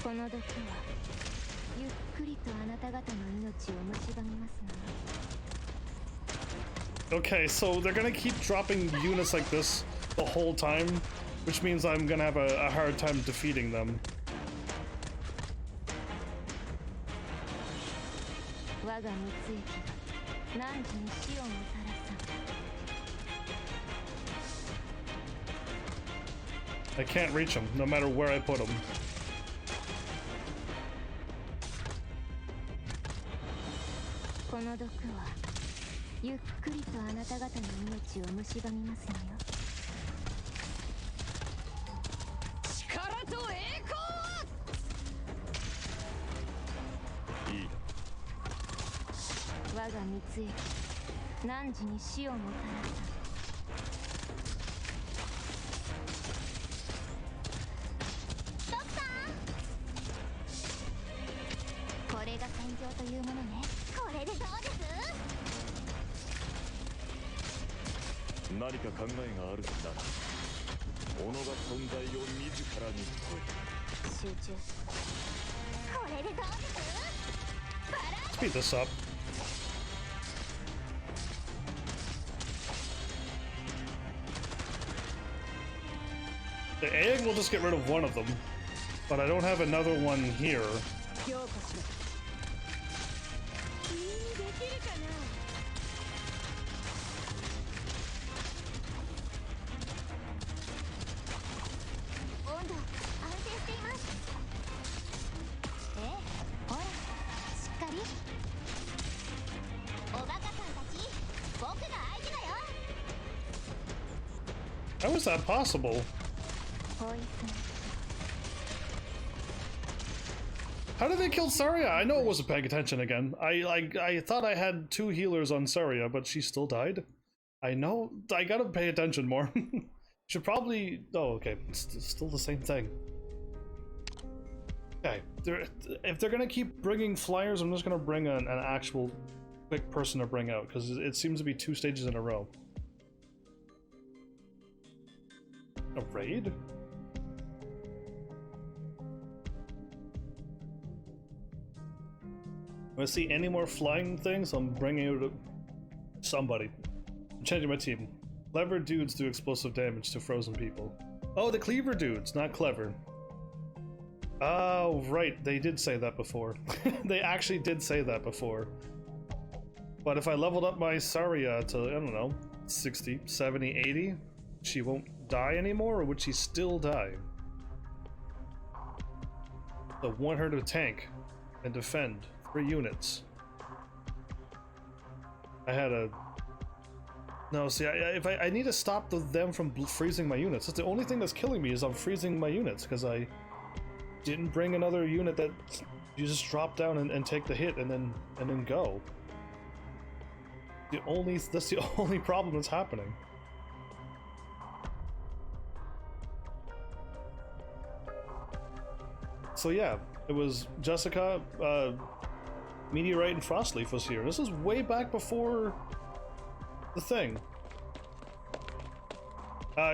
この毒はゆっくりとあなた方の命を蝕みますの。 Okay, so they're gonna keep dropping units like this the whole time, which means I'm gonna have a hard time defeating them. I can't reach them, no matter where I put them. Speed this up. The egg will just get rid of one of them, but I don't have another one here. How is that possible? How did they kill Saria? I know it wasn't paying attention again. I thought I had 2 healers on Saria, but she still died. I know. I gotta pay attention more. Should probably. Oh, okay. It's still the same thing. Okay. If they're gonna keep bringing flyers, I'm just gonna bring an actual quick person to bring out, because it seems to be 2 stages in a row. A raid? If I see any more flying things, I'm bringing out somebody. I'm changing my team. Clever dudes do explosive damage to frozen people. Oh, the cleaver dudes, not clever. Oh, right, they did say that before. They actually did say that before. But if I leveled up my Saria to, I don't know, 60, 70, 80, she won't die anymore, or would she still die? So want her to tank and defend 3 units. I had a... No, see, I need to stop them from freezing my units. That's the only thing that's killing me, is I'm freezing my units, because I didn't bring another unit that you just drop down and take the hit and then go. That's the only problem that's happening. So yeah, it was Jessica, Meteorite, and Frostleaf was here. This is way back before the thing.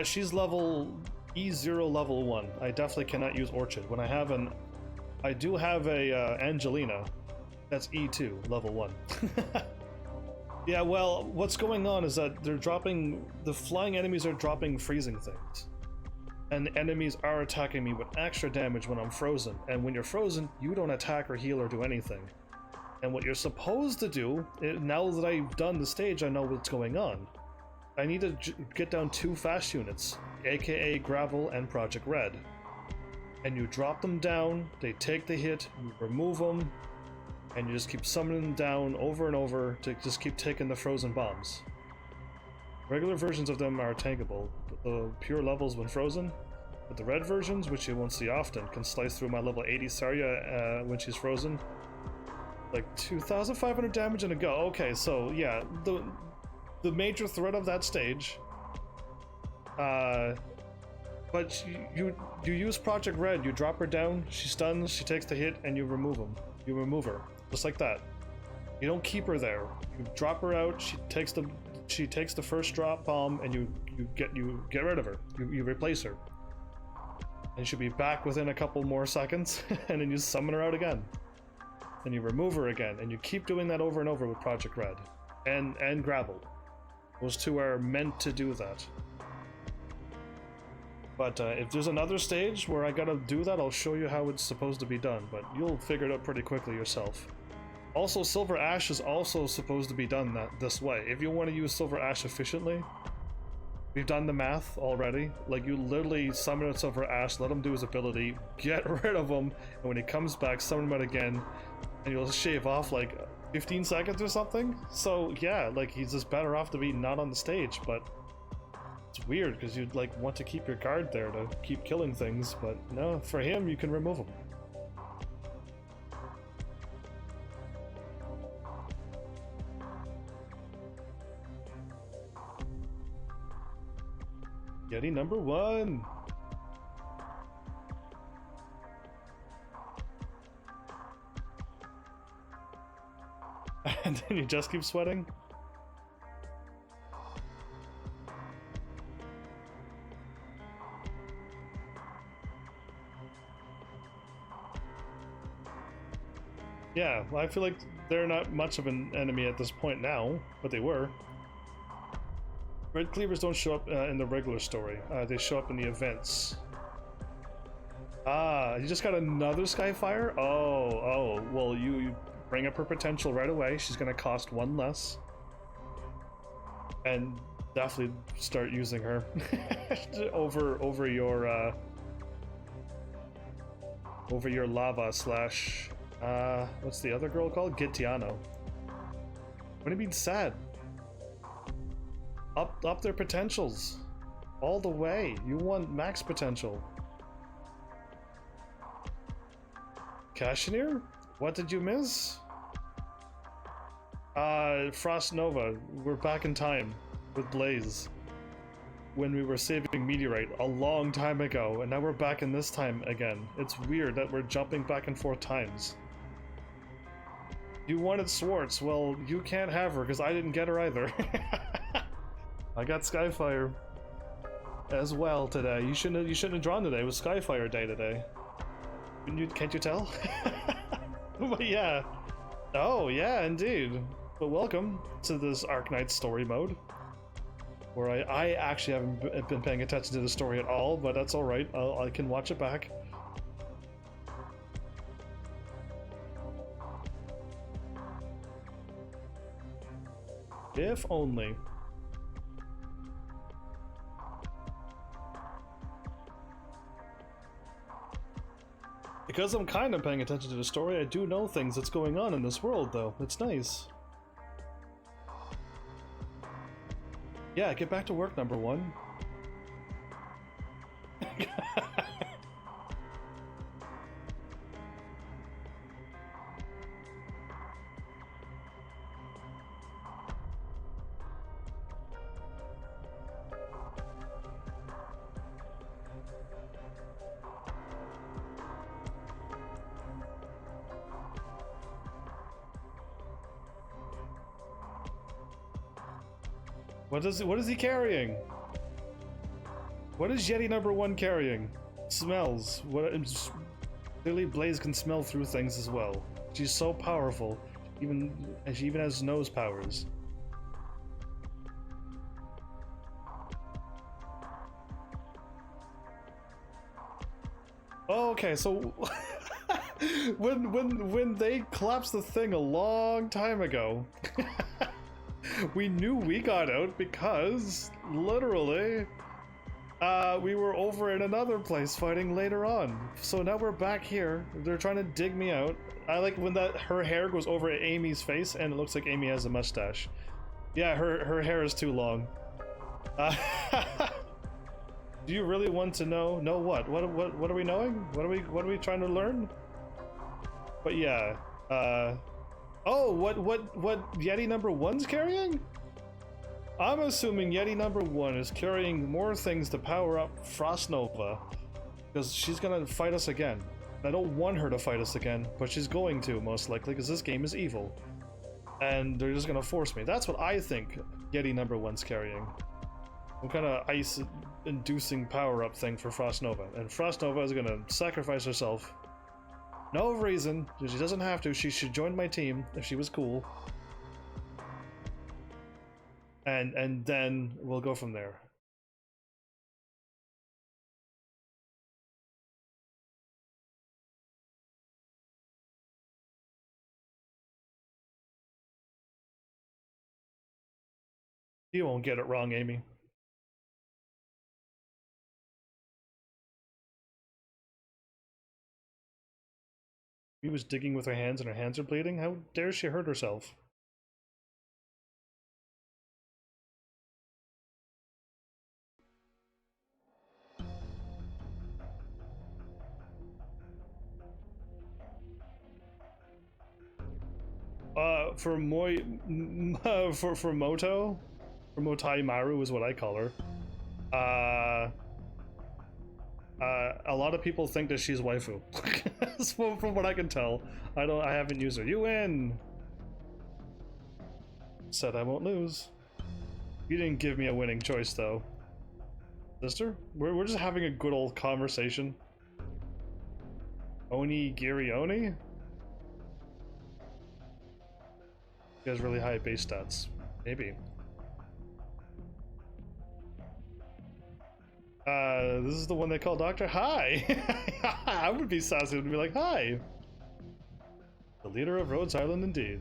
She's level E0 level 1. I definitely cannot use Orchid. When I do have a Angelina. That's E2 level 1. Yeah, well, what's going on is that the flying enemies are dropping freezing things. And enemies are attacking me with extra damage when I'm frozen. And when you're frozen, you don't attack or heal or do anything. And what you're supposed to do, now that I've done the stage, I know what's going on. I need to get down 2 fast units, aka Gravel and Project Red. And you drop them down, they take the hit, you remove them, and you just keep summoning them down over and over to just keep taking the frozen bombs. Regular versions of them are tankable, but the pure levels when frozen. But the red versions, which you won't see often, can slice through my level 80 Saria when she's frozen. Like 2,500 damage in a go. Okay, so yeah, the major threat of that stage. But you use Project Red. You drop her down, she stuns, she takes the hit, and you remove them. You remove her, just like that. You don't keep her there. You drop her out. She takes the first drop bomb, and you get rid of her. You replace her. And she'll be back within a couple more seconds, and then you summon her out again. And you remove her again, and you keep doing that over and over with Project Red. And Gravel. Those two are meant to do that. But if there's another stage where I gotta do that, I'll show you how it's supposed to be done, but you'll figure it out pretty quickly yourself. Also, Silver Ash is also supposed to be done this way. If you want to use Silver Ash efficiently, we've done the math already. Like, you literally summon a Silver Ash, let him do his ability, get rid of him, and when he comes back, summon him out again, and you'll shave off like 15 seconds or something. So yeah, like, he's just better off to be not on the stage, but it's weird because you'd like want to keep your guard there to keep killing things, but no, for him you can remove him. Yeti number 1. And then you just keep sweating? Yeah, well, I feel like they're not much of an enemy at this point now, but they were. Red Cleavers don't show up in the regular story. They show up in the events. Ah, you just got another Skyfire? Oh, well, you bring up her potential right away. She's gonna cost 1 less. And definitely start using her over your lava slash what's the other girl called? Gitiano. What do you mean sad? Up their potentials all the way. You want max potential. Cashineer? What did you miss? Frost Nova. We're back in time with Blaze when we were saving Meteorite a long time ago, and now we're back in this time again. It's weird that we're jumping back and forth times. You wanted Swartz. Well, you can't have her because I didn't get her either. I got Skyfire as well today. You shouldn't have drawn today. It was Skyfire day today. Can't you tell? But yeah. Oh yeah, indeed. But welcome to this Arknights story mode, where I actually haven't been paying attention to the story at all, but that's all right. I can watch it back. If only. Because I'm kind of paying attention to the story, I do know things that's going on in this world, though. It's nice. Yeah, get back to work, number 1. What is he carrying? What is Yeti number 1 carrying? Smells. Clearly Blaze can smell through things as well. She's so powerful, and she even has nose powers. Oh, okay, so when they collapsed the thing a long time ago, we knew we got out because literally we were over in another place fighting later on. So now we're back here. They're trying to dig me out. I like when her hair goes over Amy's face and it looks like Amy has a mustache. Yeah, her hair is too long. Do you really want to know? Know what? What are we knowing? What are we trying to learn? But yeah, oh, what Yeti number 1's carrying? I'm assuming Yeti number 1 is carrying more things to power up Frost Nova, because she's gonna fight us again. I don't want her to fight us again, but she's going to, most likely, because this game is evil. And they're just gonna force me. That's what I think Yeti number 1's carrying. Some kind of ice-inducing power-up thing for Frost Nova. And Frost Nova is gonna sacrifice herself. No reason. She doesn't have to. She should join my team if she was cool. And then we'll go from there. You won't get it wrong, Amy. She was digging with her hands and her hands are bleeding? How dare she hurt herself? For Moto, for Motai Maru is what I call her. A lot of people think that she's waifu. From what I can tell, I haven't used her. You win. Said I won't lose. You didn't give me a winning choice though, sister. We're just having a good old conversation. Onigiri Oni. He has really high base stats. Maybe. This is the one they call Doctor. Hi! I would be sassy and be like, hi! The leader of Rhodes Island indeed.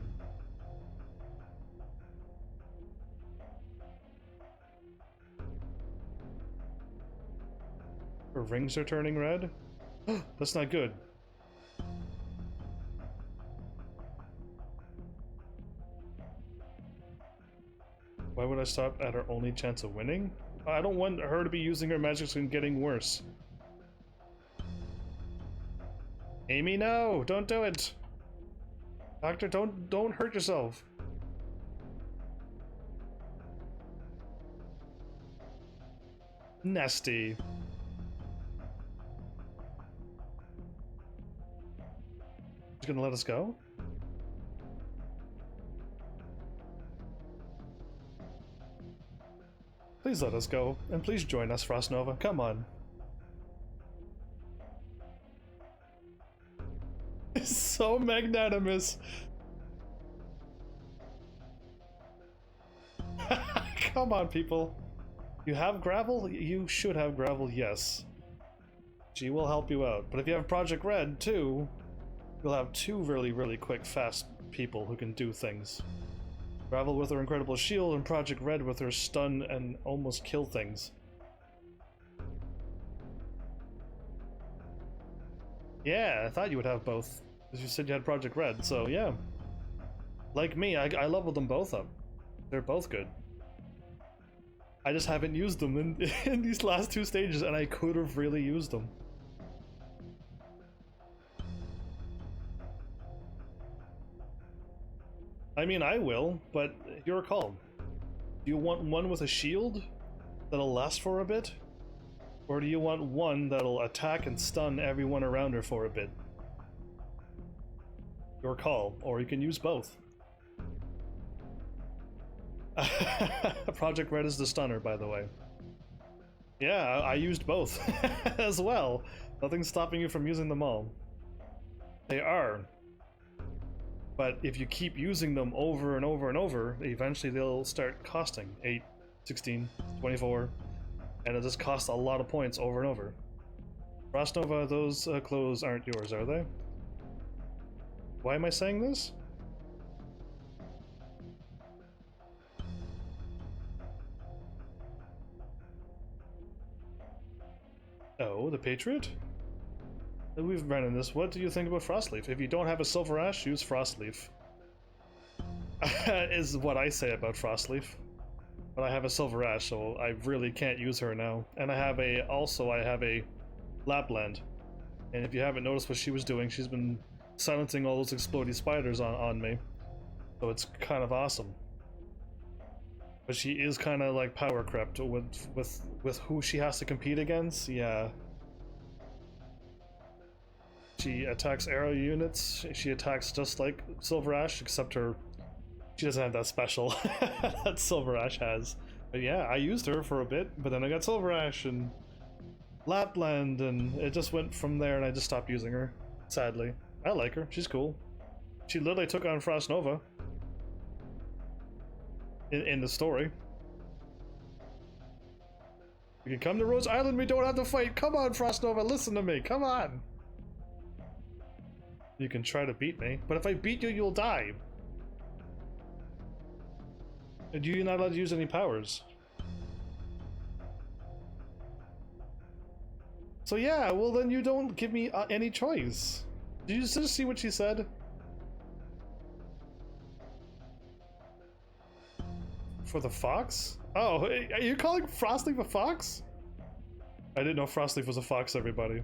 Her rings are turning red? That's not good. Why would I stop at her only chance of winning? I don't want her to be using her magics and getting worse. Amy, no! Don't do it! Doctor, don't hurt yourself. Nasty. She's gonna let us go? Please let us go, and please join us, Frost Nova. Come on. It's so magnanimous. Come on, people. You have gravel? You should have gravel, yes. She will help you out. But if you have Project Red, too, you'll have two really quick, fast people who can do things. Gravel with her incredible shield, and Project Red with her stun and almost kill things. Yeah, I thought you would have both, because you said you had Project Red, so yeah. Like me, I leveled them both up. They're both good. I just haven't used them in these last two stages, and I could have really used them. I mean, I will, but your call. Do you want one with a shield that'll last for a bit? Or do you want one that'll attack and stun everyone around her for a bit? Your call, or you can use both. Project Red is the stunner, by the way. Yeah, I used both as well. Nothing's stopping you from using them all. They are. But if you keep using them over and over and over, eventually they'll start costing 8, 16, 24, and it'll just cost a lot of points over and over. Frost Nova, those clothes aren't yours, are they? Why am I saying this? Oh, the Patriot? We've ran in this. What do you think about Frostleaf? If you don't have a Silver Ash, use Frostleaf. Is what I say about Frostleaf. But I have a Silver Ash, so I really can't use her now. And I have a Lapland. And if you haven't noticed what she was doing, she's been silencing all those exploding spiders on me. So it's kind of awesome. But she is kind of like power crept with who she has to compete against. Yeah. She attacks arrow units. She attacks just like Silver Ash, except she doesn't have that special that Silver Ash has. But yeah, I used her for a bit, but then I got Silver Ash and Lapland, and it just went from there, and I just stopped using her. Sadly. I like her. She's cool. She literally took on Frost Nova. In the story. We can come to Rose Island, we don't have to fight. Come on, Frost Nova, listen to me. Come on. You can try to beat me, but if I beat you, you'll die. And you're not allowed to use any powers. So yeah, well then you don't give me any choice. Did you just see what she said? For the fox? Oh, are you calling Frostleaf a fox? I didn't know Frostleaf was a fox, everybody.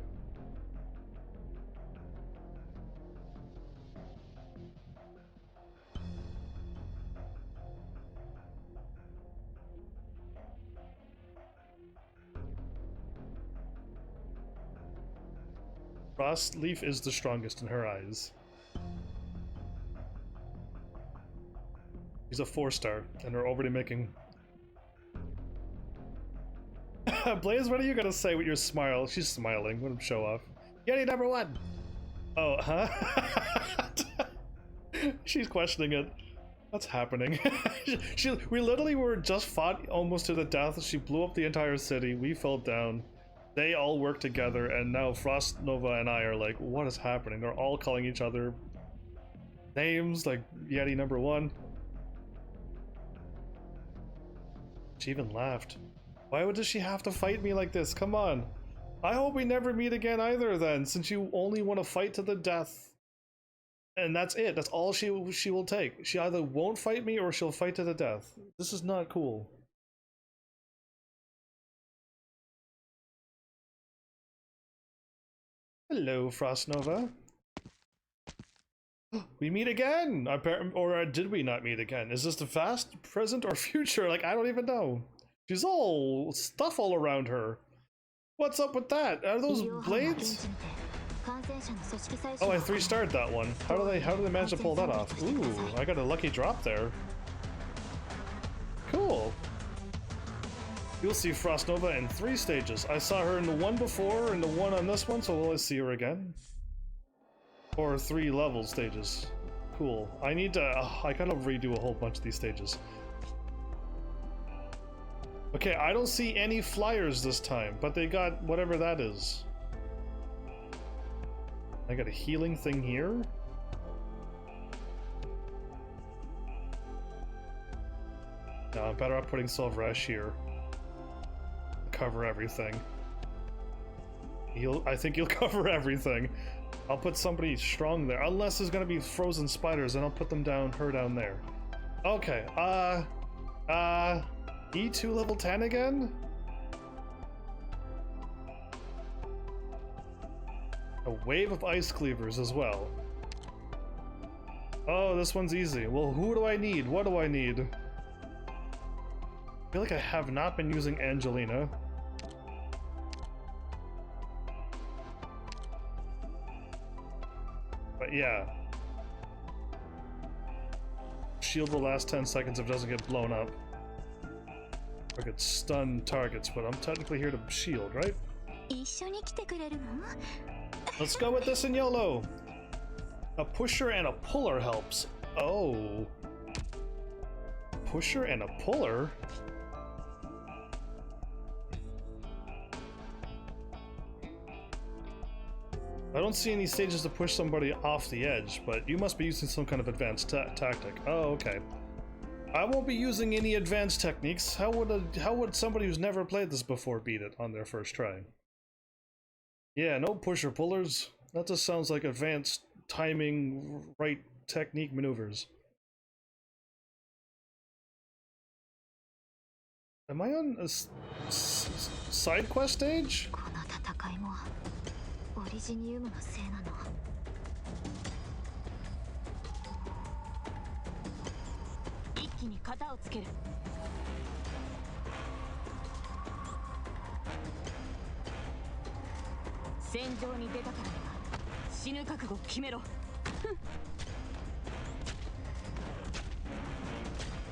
Frostleaf is the strongest in her eyes. He's a 4-star, and they're already making... Blaze, what are you gonna say with your smile? She's smiling. Let him show off. Yeti number 1! Oh, huh? She's questioning it. What's happening? We literally were just fought almost to the death. She blew up the entire city. We fell down. They all worked together, and now Frost Nova and I are like, what is happening? They're all calling each other names, like Yeti number 1. She even laughed. Why does she have to fight me like this? Come on. I hope we never meet again either then, since you only want to fight to the death. And that's it. That's all she will take. She either won't fight me or she'll fight to the death. This is not cool. Hello, Frost Nova. We meet again! Or did we not meet again? Is this the past, present, or future? Like, I don't even know. She's all stuff all around her. What's up with that? Are those blades? Oh, I 3-starred that one. How do they manage to pull that off? Ooh, I got a lucky drop there. Cool. You'll see Frost Nova in 3 stages. I saw her in the one before and the one on this one, so will I see her again? Or 3 level stages. Cool. I need to... I gotta redo a whole bunch of these stages. Okay, I don't see any flyers this time, but they got whatever that is. I got a healing thing here. No, I'm better off putting Silver Ash here. Cover everything. I think he'll cover everything. I'll put somebody strong there, unless there's gonna be frozen spiders, and I'll put them down, her down there. Okay, E2 level 10 again? A wave of ice cleavers as well. Oh, this one's easy. Well, who do I need? What do I need? I feel like I have not been using Angelina. But yeah. Shield will last 10 seconds if it doesn't get blown up. I could stun targets, but I'm technically here to shield, right? Let's go with this in YOLO! A pusher and a puller helps. Oh. Pusher and a puller? I don't see any stages to push somebody off the edge, but you must be using some kind of advanced tactic. Oh, okay. I won't be using any advanced techniques. How would somebody who's never played this before beat it on their first try? Yeah, no pusher pullers. That just sounds like advanced timing, right technique maneuvers. Am I on a side quest stage?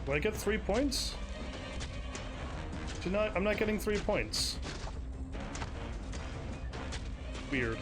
Do I get 3 points? I'm not getting 3 points. Weird.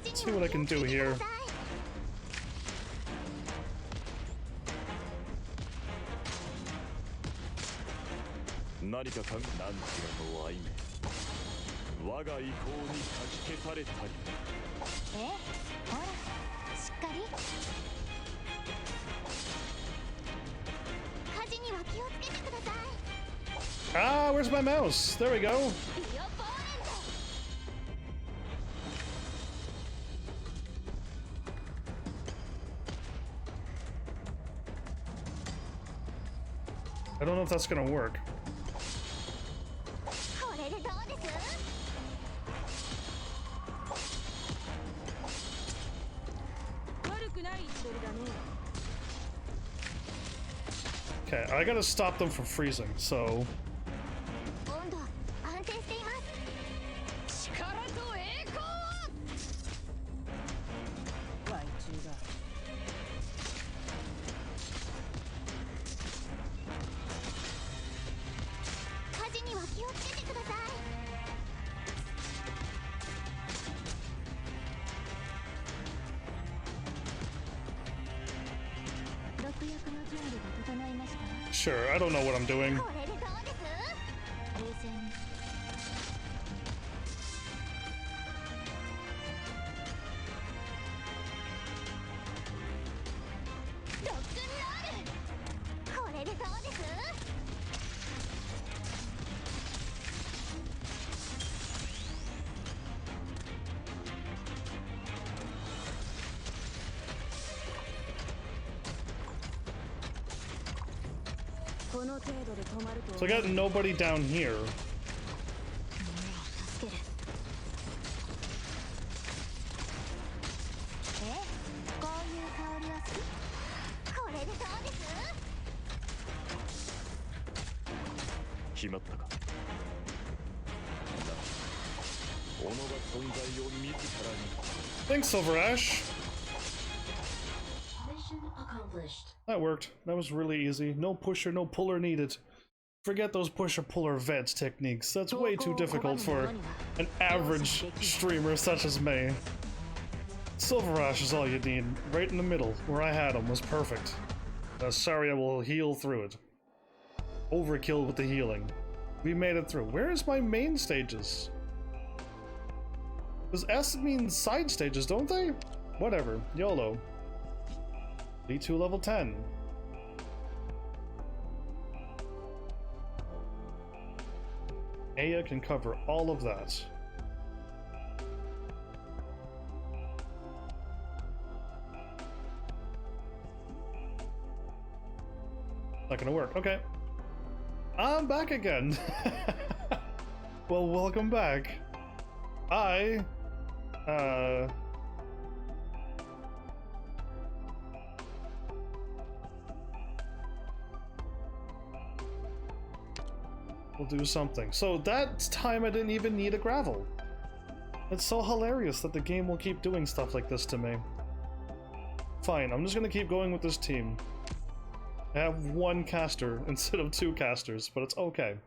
Let's see what I can do here. Ah, where's my mouse? There we go. I don't know if that's gonna work. Okay, I gotta stop them from freezing, so... Sure, I don't know what I'm doing. So I got nobody down here. Thanks, Silver Ash. Mission accomplished. That worked. That was really easy. No pusher, no puller needed. Forget those pusher-puller vets techniques. That's way too difficult for an average streamer such as me. Silver Ash is all you need. Right in the middle, where I had him, was perfect. Sorry, I will heal through it. Overkill with the healing. We made it through. Where is my main stages? Because S means side stages, don't they? Whatever. YOLO. D2 level 10. Aya can cover all of that. Not gonna work. Okay. I'm back again. Well, welcome back. We'll do something. So that time I didn't even need a gravel. It's so hilarious that the game will keep doing stuff like this to me. Fine, I'm just gonna keep going with this team. I have one caster instead of two casters, but it's okay.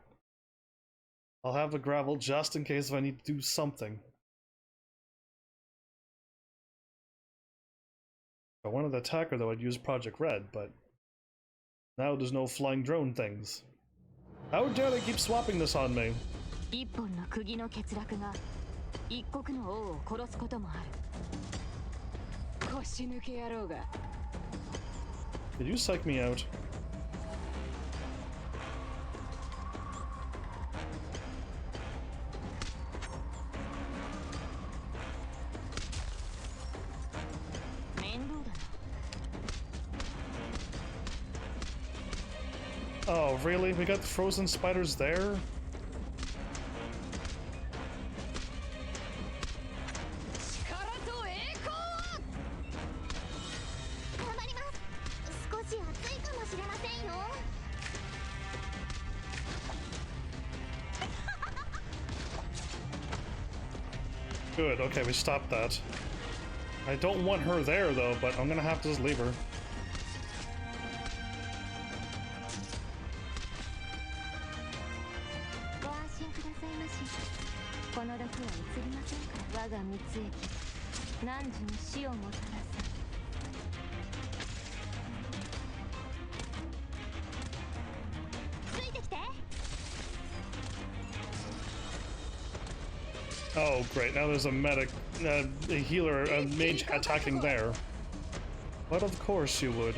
I'll have a gravel just in case if I need to do something. If I wanted the attacker though, I'd use Project Red, but now there's no flying drone things. How dare they keep swapping this on me? 一国の王を殺すこともある。腰抜け野郎が。 Did you psych me out? Oh, really? We got the frozen spiders there? Good, okay, we stopped that. I don't want her there though, but I'm gonna have to just leave her. Oh, great. Now there's a medic, a healer, a mage attacking there. But of course you would.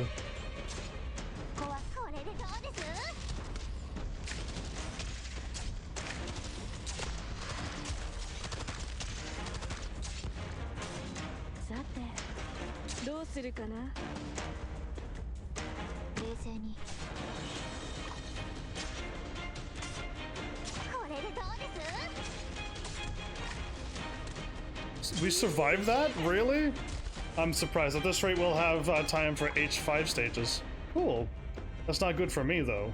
We survived that? Really? I'm surprised. At this rate, we'll have time for H5 stages. Cool. That's not good for me, though.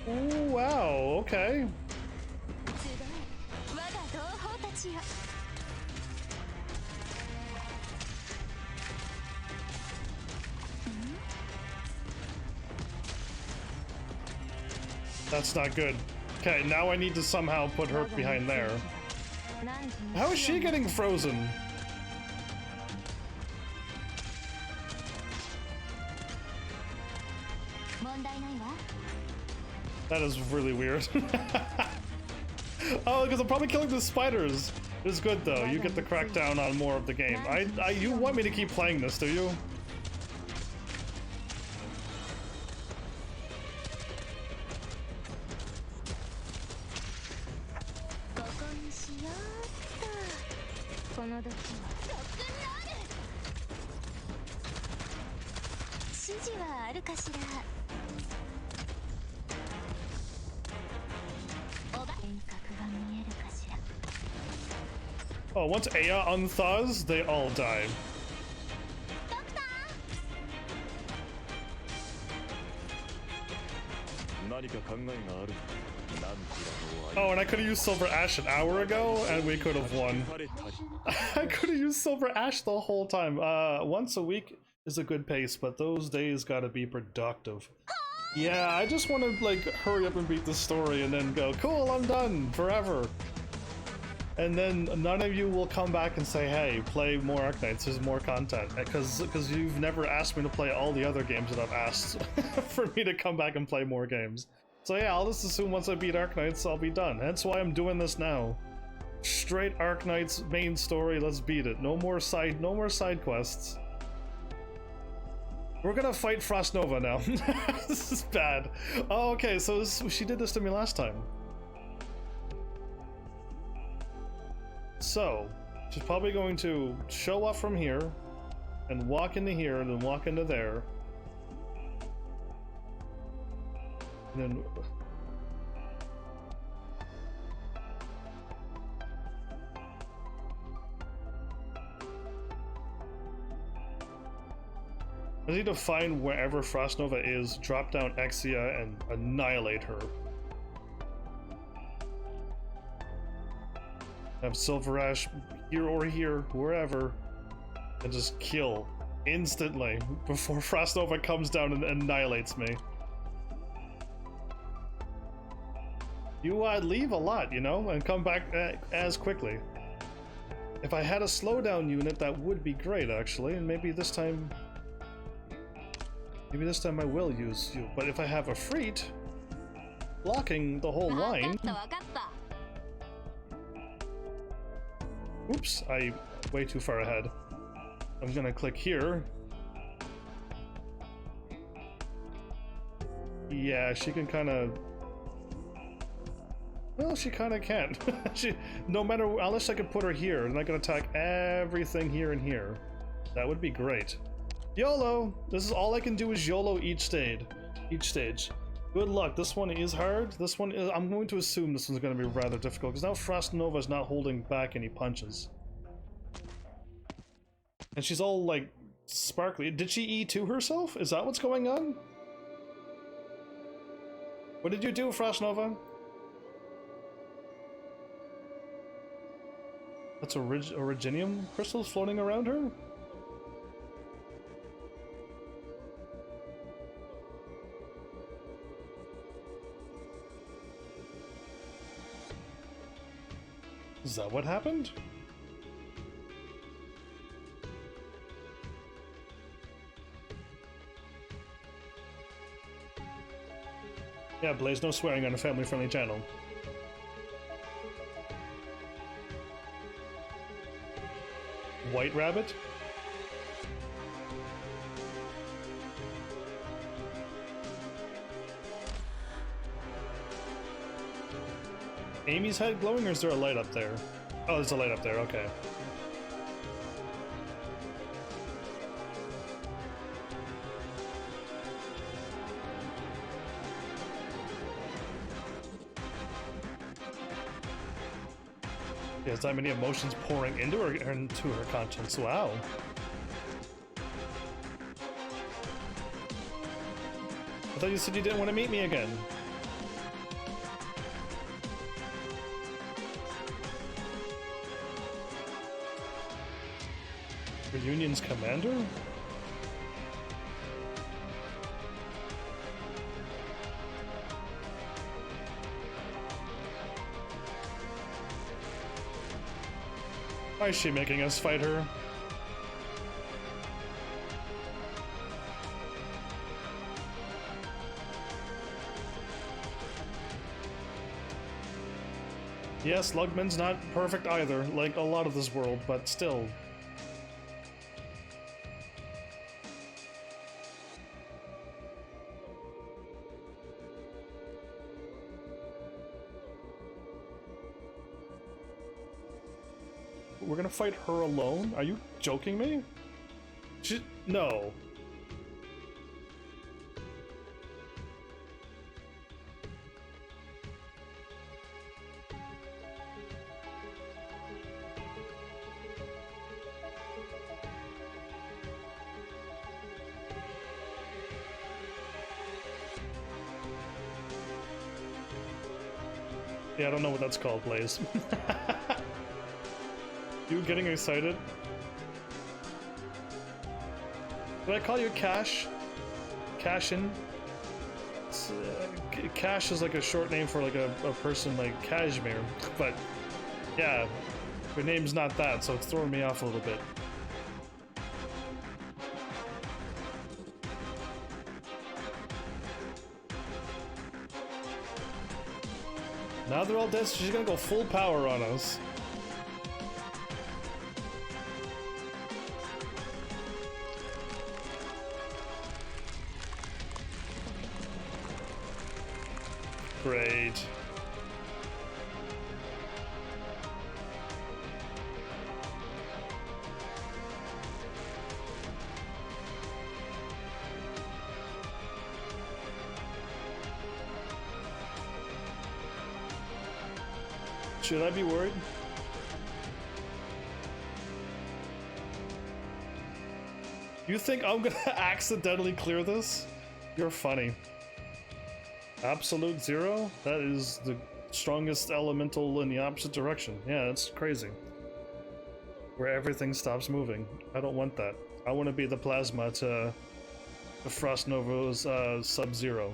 Oh, wow, okay. That's not good. Okay, now I need to somehow put her behind there. How is she getting frozen? That is really weird. Oh, because I'm probably killing the spiders. It's good though. You get the crackdown on more of the game. You want me to keep playing this, do you? Oh, once Aya unthaws, they all die. Oh, and I could have used Silver Ash an hour ago, and we could have won. I could have used Silver Ash the whole time. Once a week is a good pace, but those days gotta be productive. Yeah, I just want to, like, hurry up and beat the story and then go, cool, I'm done, forever. And then none of you will come back and say, hey, play more Arknights, there's more content. Because you've never asked me to play all the other games that I've asked for me to come back and play more games. So yeah, I'll just assume once I beat Arknights, I'll be done. That's why I'm doing this now. Straight Arknights main story, let's beat it. No more side quests. We're gonna fight Frost Nova now. This is bad. Oh, okay, so she did this to me last time. So, she's probably going to show up from here, and walk into here, and then walk into there. And then... I need to find wherever Frost Nova is, drop down Exia, and annihilate her. Have Silver Ash here or here, wherever, and just kill instantly before Frost Nova comes down and annihilates me. You leave a lot, you know, and come back as quickly. If I had a slowdown unit, that would be great, actually, and maybe this time I will use you. But if I have a Freet blocking the whole line... Oops, I way too far ahead. I'm gonna click here. Yeah, she can kind of... Well, she kind of can't. No matter... Unless I could put her here, and I can attack everything here and here. That would be great. YOLO! This is all I can do is YOLO each stage. Good luck. This one is hard. This one is... I'm going to assume this one's going to be rather difficult, because now Frost Nova is not holding back any punches. And she's all, like, sparkly. Did she E2 herself? Is that what's going on? What did you do, Frost Nova? That's originium crystals floating around her? Is that what happened? Yeah, Blaze, no swearing on a family-friendly channel. White Rabbit? Amy's head glowing, or is there a light up there? Oh, there's a light up there, okay. She has that many emotions pouring into her conscience. Wow. I thought you said you didn't want to meet me again. Reunion's commander? Why is she making us fight her? Yes, Lugman's not perfect either, like a lot of this world, but still. We're gonna fight her alone? Are you joking me? No. Yeah, I don't know what that's called, Blaze. You getting excited? Did I call you Cash? Cashin? Cash is like a short name for like a person like Kashmir, but yeah, your name's not that, so it's throwing me off a little bit. Now they're all dead, so she's gonna go full power on us. Great. Should I be worried? You think I'm gonna accidentally clear this? You're funny. Absolute zero? That is the strongest elemental in the opposite direction. Yeah, it's crazy. Where everything stops moving. I don't want that. I want to be the plasma to the Frost Nova's Sub-Zero.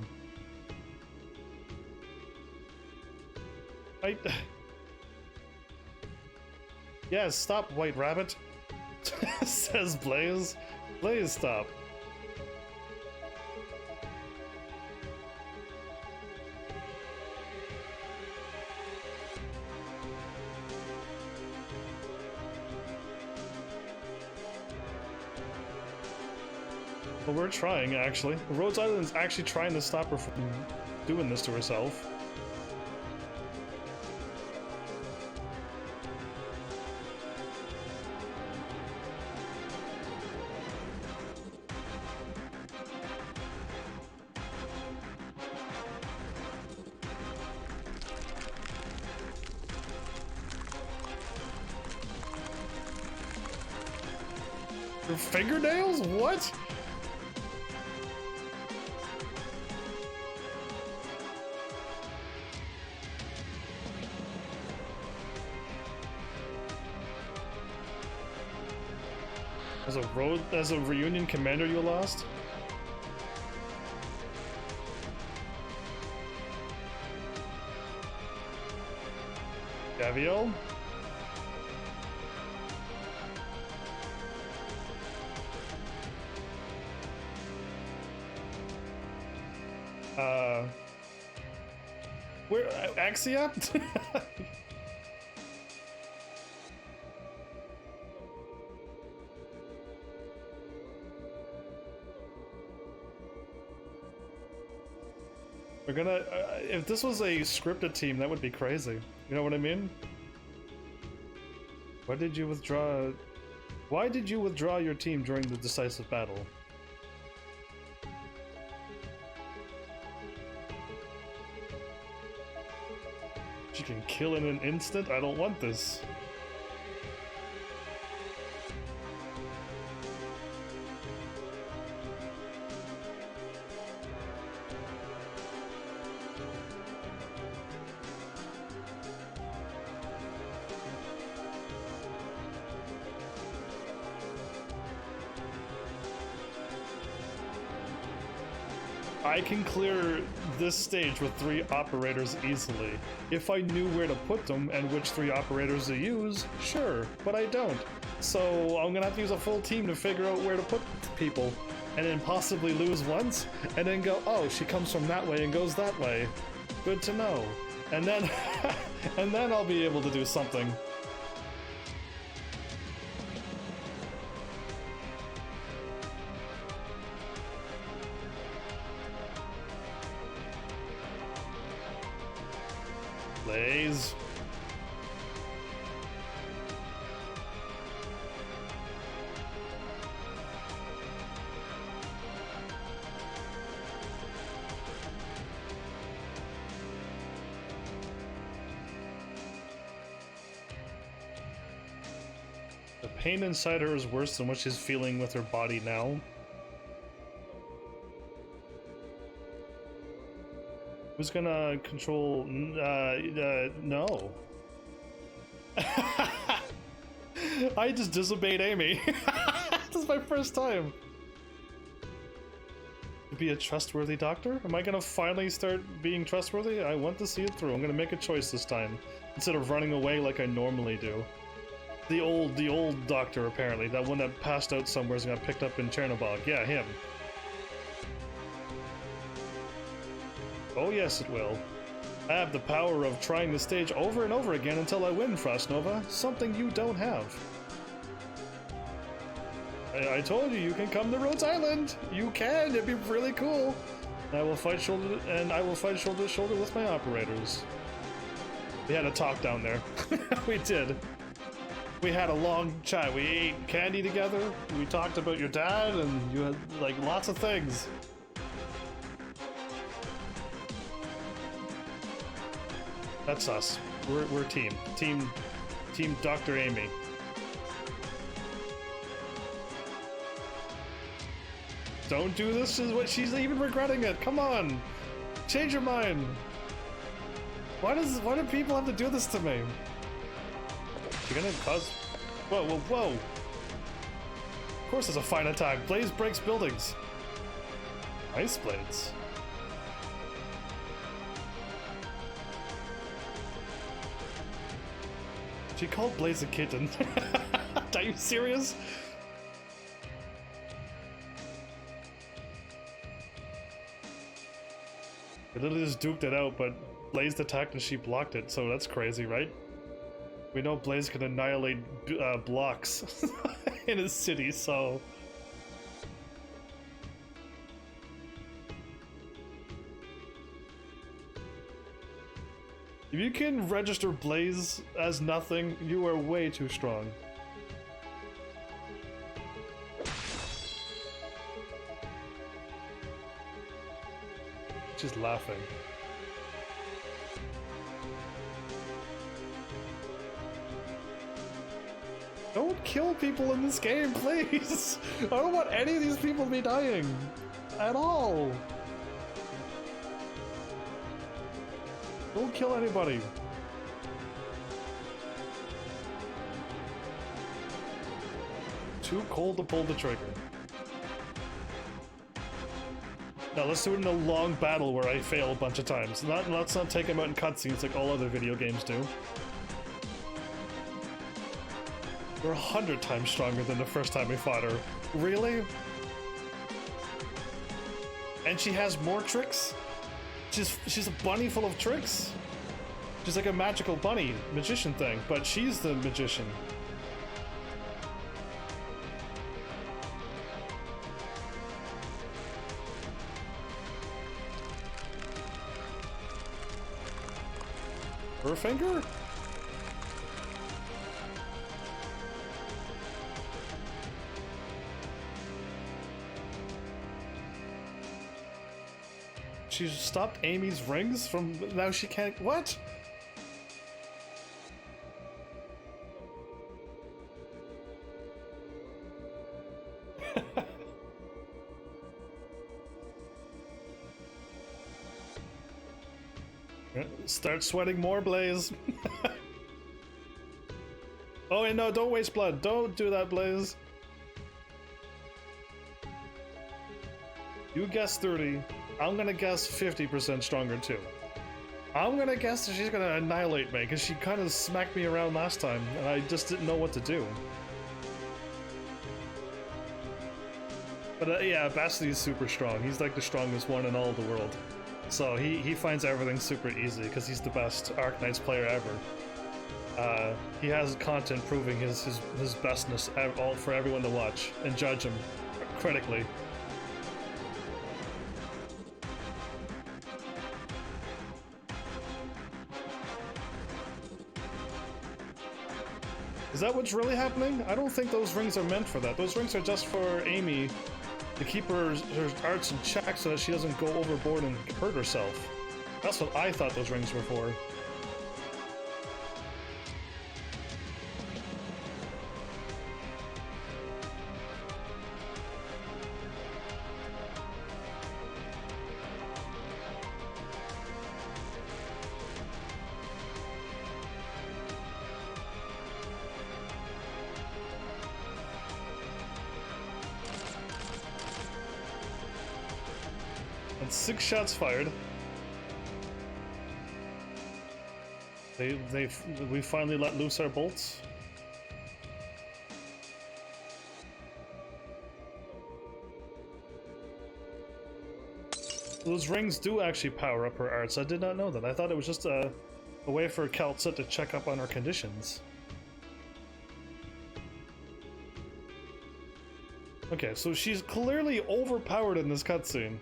Yeah, stop, White Rabbit. Says Blaze. Blaze, stop. Well, we're trying, actually. Rhodes Island's actually trying to stop her from doing this to herself. Her fingernails? What? As a reunion commander you lost? Gaviel? Where Axia? We're gonna, if this was a scripted team, that would be crazy. You know what I mean? Why did you withdraw your team during the decisive battle? She can kill in an instant? I don't want this. I can clear this stage with 3 operators easily. If I knew where to put them and which 3 operators to use, sure, but I don't. So I'm gonna have to use a full team to figure out where to put people, and then possibly lose once, and then go, oh, she comes from that way and goes that way. Good to know. And then, and then I'll be able to do something. Blaze. The pain inside her is worse than what she's feeling with her body now. Who's gonna control? No. I just disobeyed Amy. This is my first time. To be a trustworthy doctor? Am I gonna finally start being trustworthy? I want to see it through. I'm gonna make a choice this time, instead of running away like I normally do. The old doctor, apparently. That one that passed out somewhere and got picked up in Chernobog. Yeah, him. Oh yes, it will. I have the power of trying the stage over and over again until I win, Frost Nova. Something you don't have. I told you, you can come to Rhodes Island. You can. It'd be really cool. I will fight shoulder to shoulder with my operators. We had a talk down there. We did. We had a long chat. We ate candy together. We talked about your dad, and you had like lots of things. That's us. We're team Dr. Amy. Don't do this, is what she's even regretting it. Come on, change your mind. Why do people have to do this to me? You're gonna cause... Whoa, whoa, whoa! Of course there's a fine attack. Blaze breaks buildings. Ice blades. She called Blaze a kitten. Are you serious? We literally just duped it out, but Blaze attacked and she blocked it, so that's crazy, right? We know Blaze can annihilate blocks in his city, so... If you can register Blaze as nothing, you are way too strong. She's laughing. Don't kill people in this game, please! I don't want any of these people to be dying. At all. Don't kill anybody. Too cold to pull the trigger. Now let's do it in a long battle where I fail a bunch of times. Let's not take him out in cutscenes like all other video games do. We're 100 times stronger than the first time we fought her. Really? And she has more tricks? She's a bunny full of tricks? She's like a magical bunny, magician thing, but she's the magician. Her finger? She stopped Amy's rings from... Now she can't... What? Start sweating more, Blaze. Oh, and no, don't waste blood. Don't do that, Blaze. You guess 30. I'm gonna guess 50% stronger too. I'm gonna guess that she's gonna annihilate me because she kind of smacked me around last time and I just didn't know what to do. But yeah, Basti is super strong. He's like the strongest one in all of the world. So he finds everything super easy because he's the best Arknights player ever. He has content proving his bestness all for everyone to watch and judge him critically. Is that what's really happening? I don't think those rings are meant for that. Those rings are just for Amy to keep her arts in check so that she doesn't go overboard and hurt herself. That's what I thought those rings were for. And 6 shots fired. We finally let loose our bolts. Those rings do actually power up her arts. I did not know that. I thought it was just a way for Kaltza to check up on her conditions. Okay, so she's clearly overpowered in this cutscene.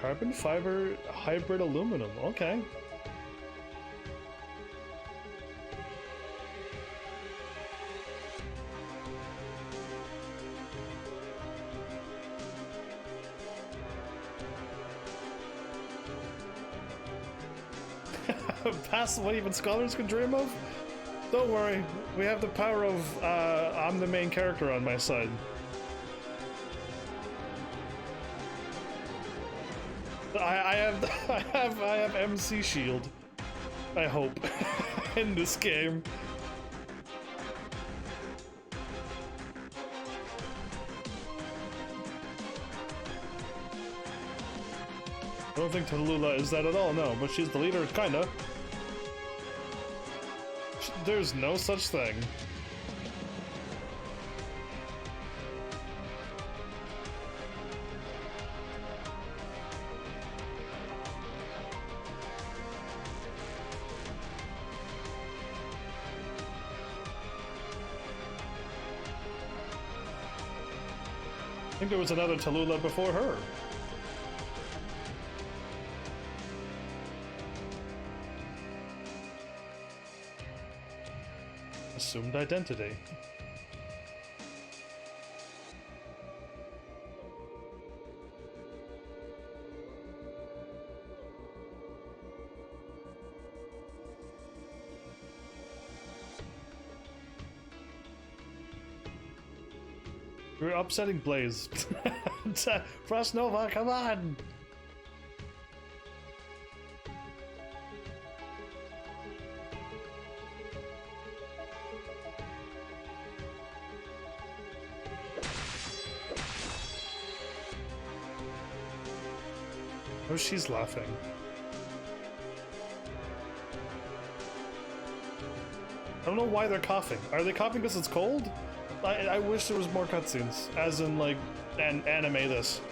Carbon fiber hybrid aluminum, okay. Past what even scholars can dream of? Don't worry, we have the power of I'm the main character on my side. I have I have MC Shield. I hope in this game. I don't think Tallulah is that at all, no, but she's the leader, kinda. There's no such thing. I think there was another Tallulah before her. Assumed identity. You're upsetting Blaze. Frost Nova, come on! Oh, she's laughing. I don't know why they're coughing. Are they coughing because it's cold? I wish there was more cutscenes, as in, like, anime this.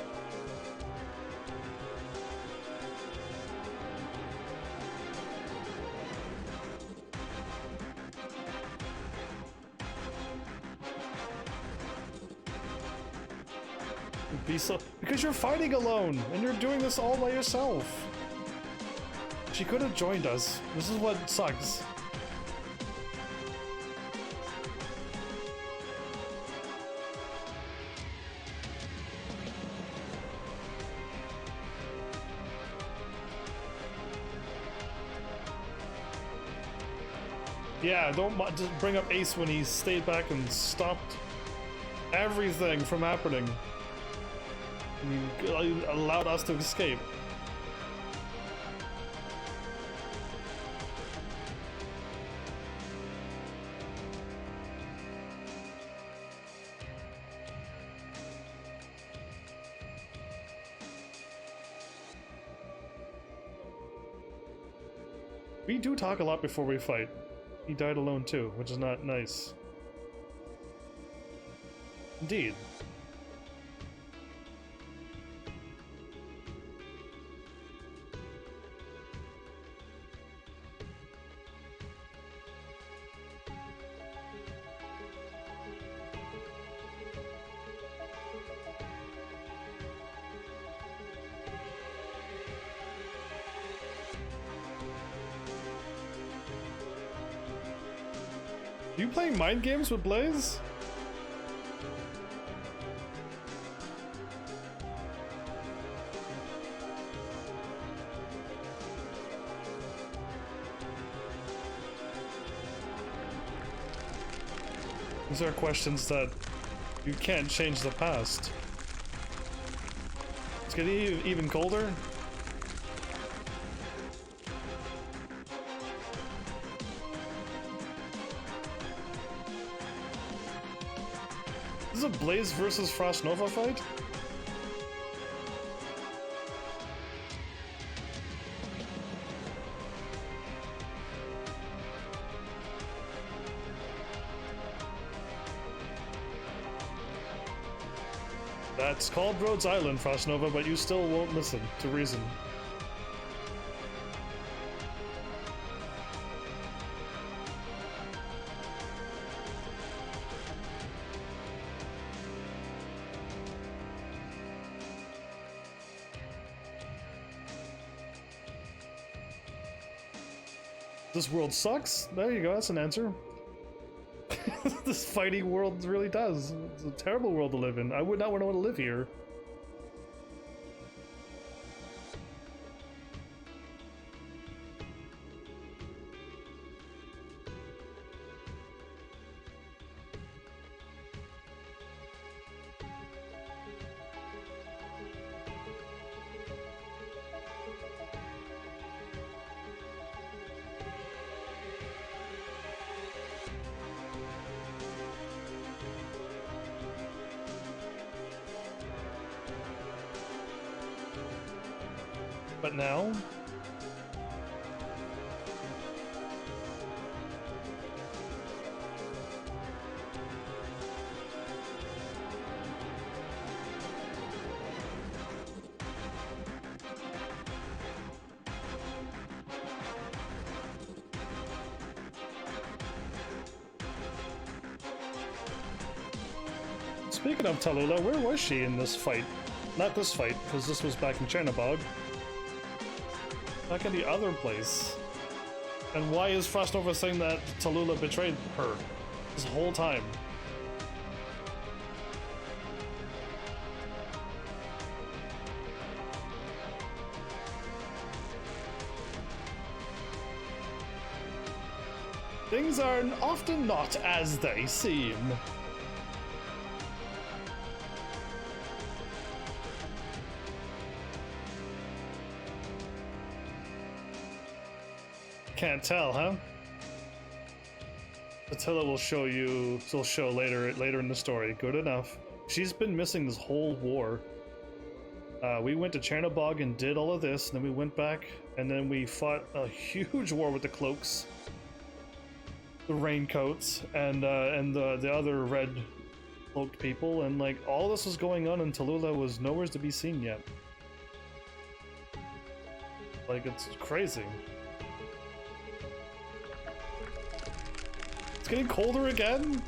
Because you're fighting alone, and you're doing this all by yourself. She could have joined us. This is what sucks. Yeah, don't just bring up Ace when he stayed back and stopped everything from happening. He allowed us to escape. We do talk a lot before we fight. He died alone too, which is not nice. Indeed. Are you playing mind games with Blaze? These are questions that you can't change the past. It's getting even colder. This is a Blaze versus Frost Nova fight? That's called Rhodes Island, Frost Nova, but you still won't listen to reason. This world sucks? There you go, that's an answer. This fighting world really does. It's a terrible world to live in. I would not want to live here. But now? Speaking of Tallulah, where was she in this fight? Not this fight, because this was back in Chernobog. Back in the other place. And why is Frostnova saying that Tallulah betrayed her this whole time? Things are often not as they seem. Can't tell, huh? Attila will show you. She'll show later in the story. Good enough. She's been missing this whole war. We went to Chernobog and did all of this, and then we went back, and then we fought a huge war with the cloaks, the raincoats, and the other red cloaked people, and like all this was going on, and Tallulah was nowhere to be seen yet. Like, it's crazy. It's getting colder again?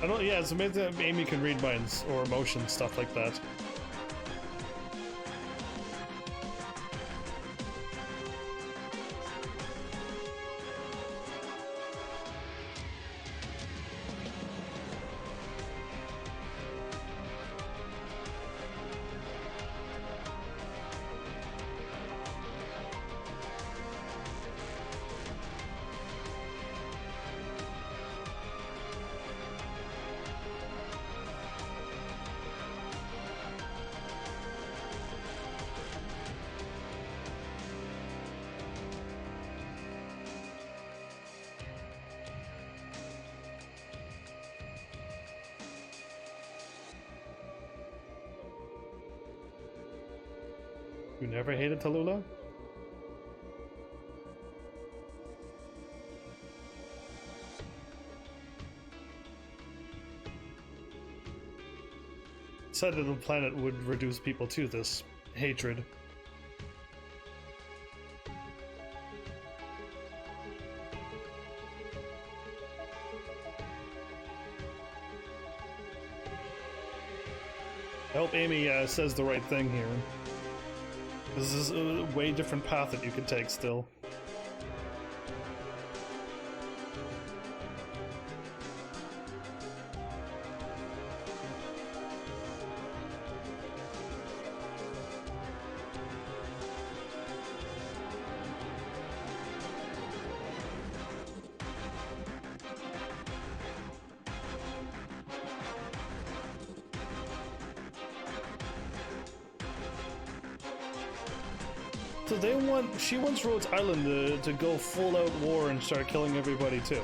I don't, yeah, it's amazing that Amy can read minds or emotions, stuff like that. You never hated Tallulah? Said that the planet would reduce people to this hatred. I hope Amy says the right thing here. This is a way different path that you could take still. So she wants Rhodes Island to go full out war and start killing everybody too.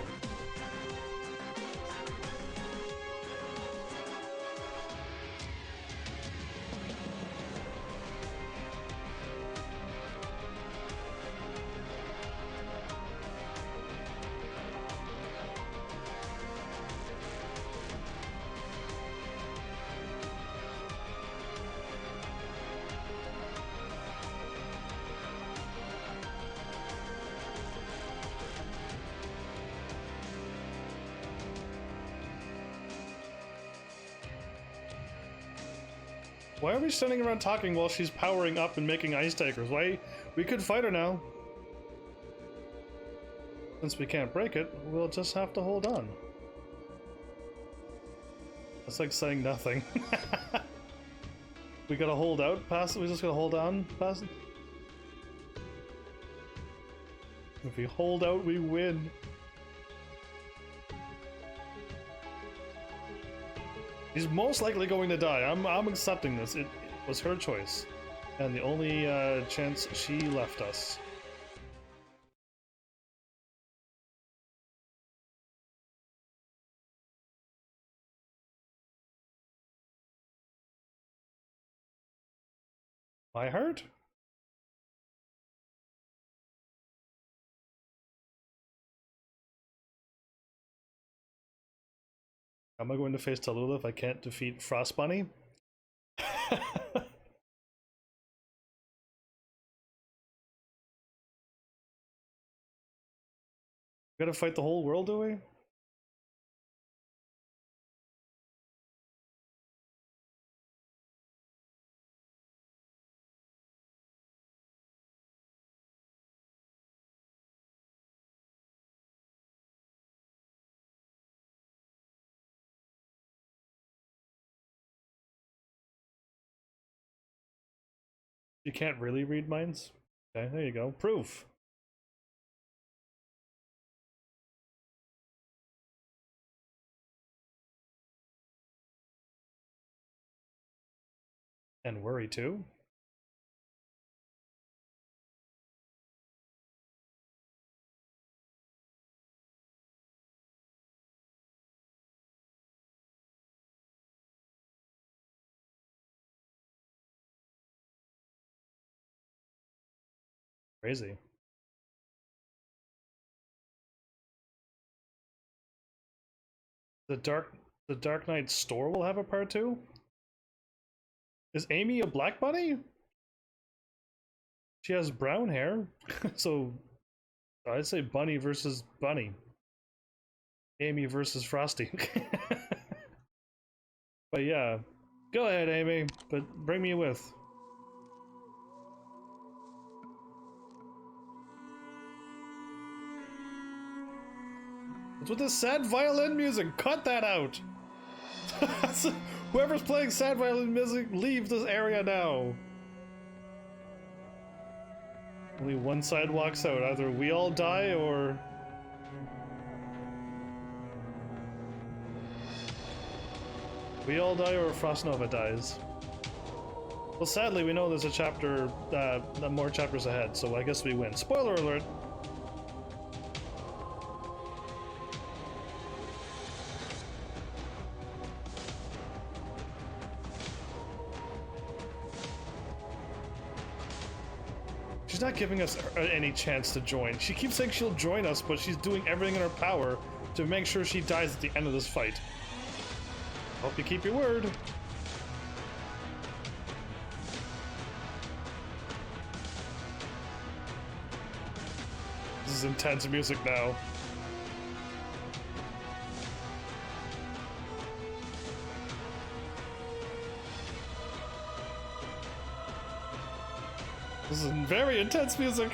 Why are we standing around talking while she's powering up and making ice takers? Why? We could fight her now. Since we can't break it, we'll just have to hold on. That's like saying nothing. We gotta hold out past it? We just gotta hold on past it? If we hold out, we win. He's most likely going to die. I'm accepting this. It was her choice. And the only chance she left us. My heart? Am I going to face Tallulah if I can't defeat Frost Bunny? We gotta fight the whole world, do we? You can't really read minds? Okay, there you go. Proof. And worry too. Crazy. The Dark Knight store will have a part 2? Is Amy a black bunny? She has brown hair, so I'd say bunny versus bunny. Amy versus Frosty. But yeah, go ahead, Amy, but bring me with. What's with this sad violin music? Cut that out! Whoever's playing sad violin music, leave this area now. Only one side walks out. Either we all die or... we all die or Frost Nova dies. Well, sadly, we know there's a chapter, more chapters ahead, so I guess we win. Spoiler alert! She's not giving us any chance to join. She keeps saying she'll join us, but she's doing everything in her power to make sure she dies at the end of this fight. Hope you keep your word. This is intense music now. This is very intense music.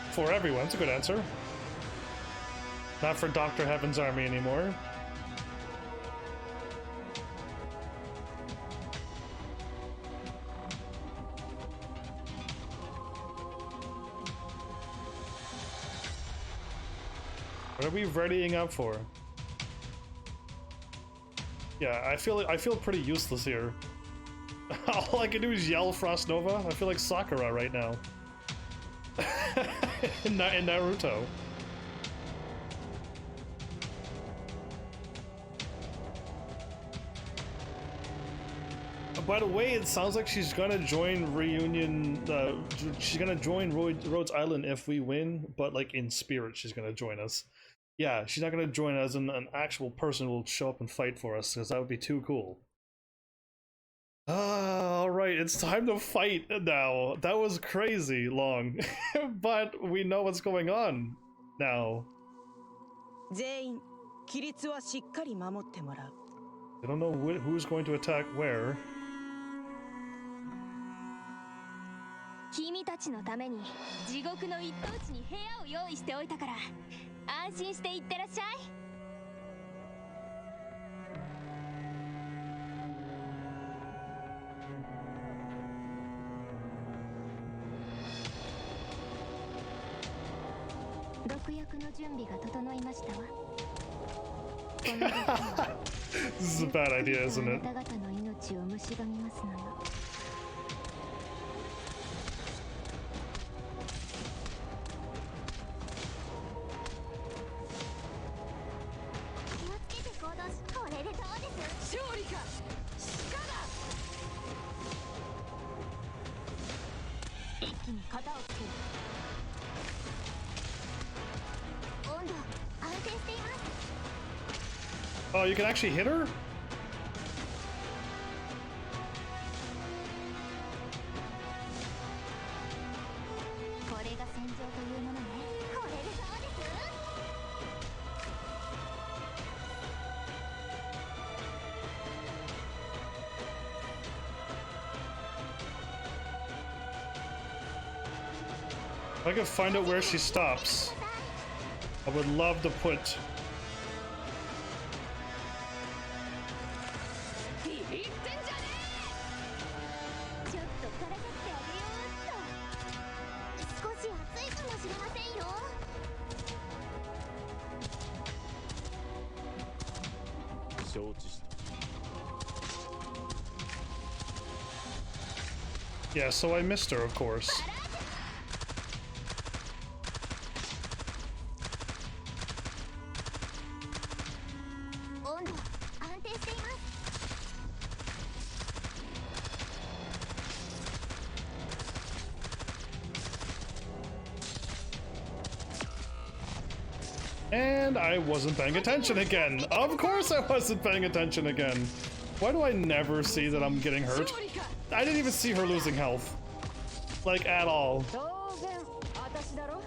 For everyone, it's a good answer. Not for Dr. Heaven's Army anymore. What are we readying up for? Yeah, I feel pretty useless here. All I can do is yell Frost Nova. I feel like Sakura right now. in Naruto. By the way, it sounds like she's gonna join Reunion. She's gonna join Rhodes Island if we win, but like in spirit, she's gonna join us. Yeah, she's not gonna join as an actual person who will show up and fight for us, because that would be too cool. Alright, it's time to fight now. That was crazy long, but we know what's going on now. 全員規律はしっかり守ってもらう。I don't know who's going to attack where. 君たちのために地獄の一等地に部屋を用意しておいたから安心して行ってらっしゃい。毒薬の準備が整いましたわ。この毒は This is a bad idea, isn't あ it? なた方の命を蝕みますのよ。気をつけて行動し、これでどうです？勝利か死かだ。一気に型をつける。温度安定しています。 Oh, you can actually hit her? これが戦場というものね。これでどうです？ If I could find out where she stops, I would love to put. ビビってんじゃねちょっとからかってあげようっと。少し暑いかもしれませんよ。 Yeah, so I missed her, of course. 温度安定しています。 And I wasn't paying attention again. Of course I wasn't paying attention again. Why do I never see that I'm getting え。 hurt? 勝利か。 I didn't even see her losing health. Like, at all. 当然私だろ。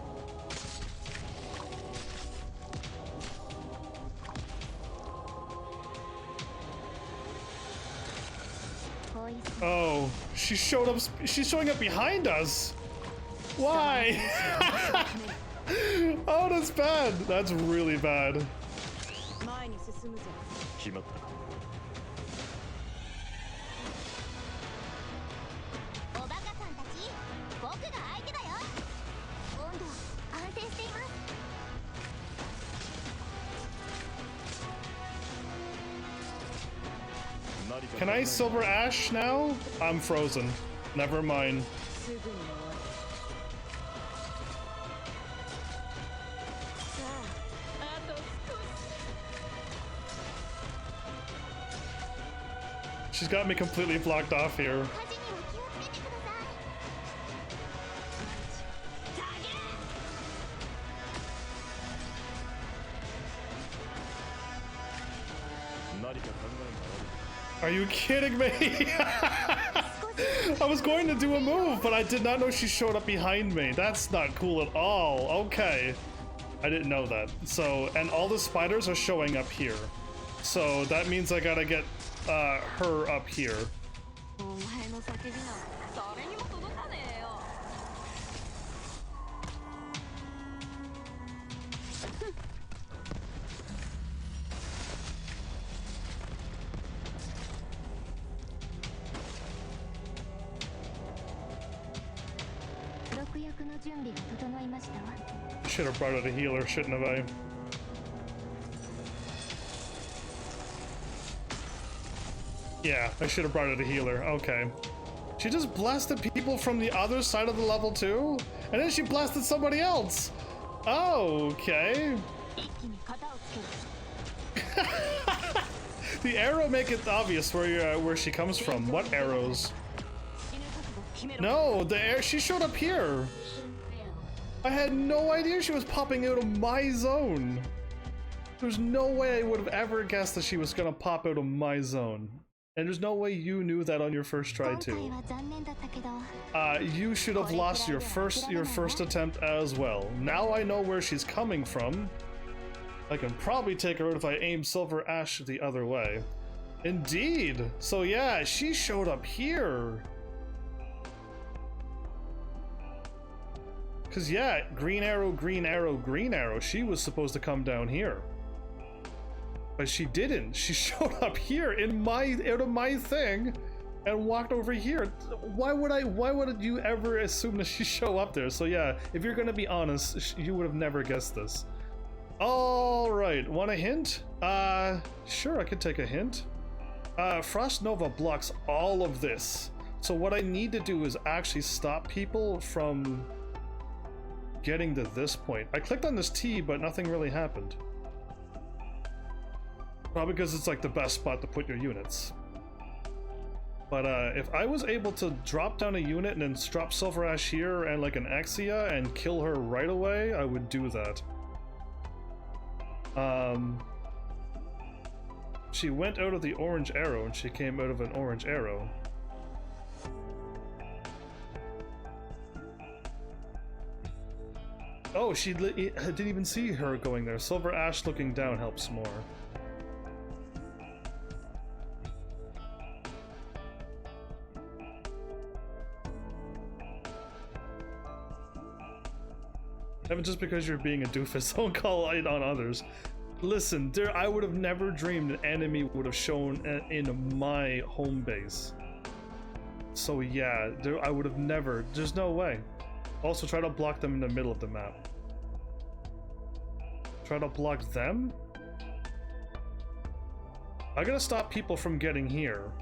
ポイズン Oh, she showed up. She's showing up behind us. Why? Oh, that's bad. That's really bad. 前に進むぞ。決まった。おバカさんたち、僕が相手だよ。温度安定しています。 Can I silver ash now? I'm frozen. Never mind. すぐに終わる。さあ、あと少し。 She's got me completely blocked off here. 火事には気をつけてください。何か考えがある。 Are you kidding me? I was going to do a move, but I did not know she showed up behind me. That's not cool at all. Okay. I didn't know that. So, and all the spiders are showing up here. So that means I gotta get her up here. お前の叫びなんか誰にも届かねえよ。 毒薬の準備が整いましたわ。 Should have brought out a healer, shouldn't have I? Yeah, I should have brought out a healer. Okay. She just blasted people from the other side of the level too? And then she blasted somebody else! Okay. 一気に型をつける。 The arrow make it obvious where she comes from. What arrows? 死ぬ覚悟決めろ。 No, she showed up here. I had no idea she was popping out of my zone. There's no way I would have ever guessed that she was gonna pop out of my zone. And there's no way you knew that on your first try 今回 too. は残念だったけど。 You should have lost your first attempt as well. Now I know where she's coming from. I can probably take her out if I aim Silver Ash the other way. Indeed. So yeah, she showed up here. Cause yeah, green arrow, green arrow, green arrow. She was supposed to come down here. But she didn't. She showed up here in out of my thing and walked over here. Why would you ever assume that she show up there? So yeah, if you're gonna be honest, you would have never guessed this. All right, want a hint? Sure, I could take a hint. Frost Nova blocks all of this. So what I need to do is actually stop people from getting to this point. I clicked on this T, but nothing really happened. Probably because it's like the best spot to put your units. But if I was able to drop down a unit and then drop Silver Ash here and like an Exia and kill her right away, I would do that. She went out of the orange arrow and she came out of an orange arrow. Oh, I didn't even see her going there. Silver Ash looking down helps more. Evan, just because you're being a doofus, don't call it on others. Listen, I would have never dreamed an enemy would have shown in my home base. So yeah, I would have never. There's no way. Also, try to block them in the middle of the map. Try to block them? I gotta stop people from getting here.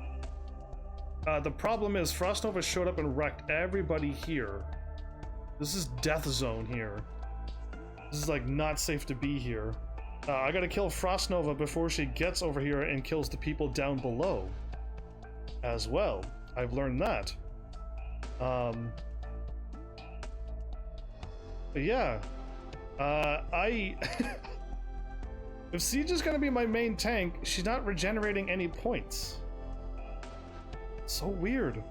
The problem is Frost Nova showed up and wrecked everybody here. This is death zone here. This is like not safe to be here. I gotta kill Frost Nova before she gets over here and kills the people down below. As well. I've learned that. But yeah, if Siege is gonna be my main tank, she's not regenerating any points. So weird.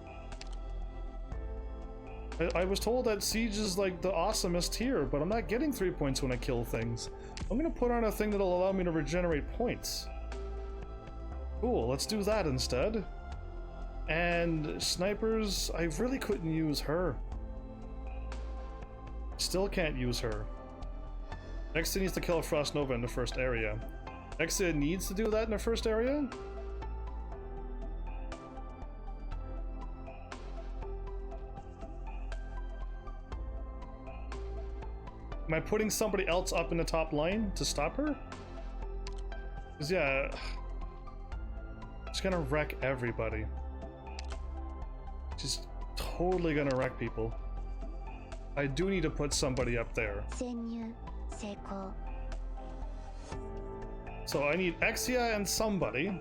I was told that Siege is like the awesomest here, but I'm not getting 3 points when I kill things. I'm gonna put on a thing that'll allow me to regenerate points. Cool, let's do that instead. And snipers, I really couldn't use her. Still can't use her. Exia needs to kill Frost Nova in the first area. Exia needs to do that in the first area? Am I putting somebody else up in the top line to stop her? Because yeah, she's gonna wreck everybody. She's totally gonna wreck people. I do need to put somebody up there. So I need Exia and somebody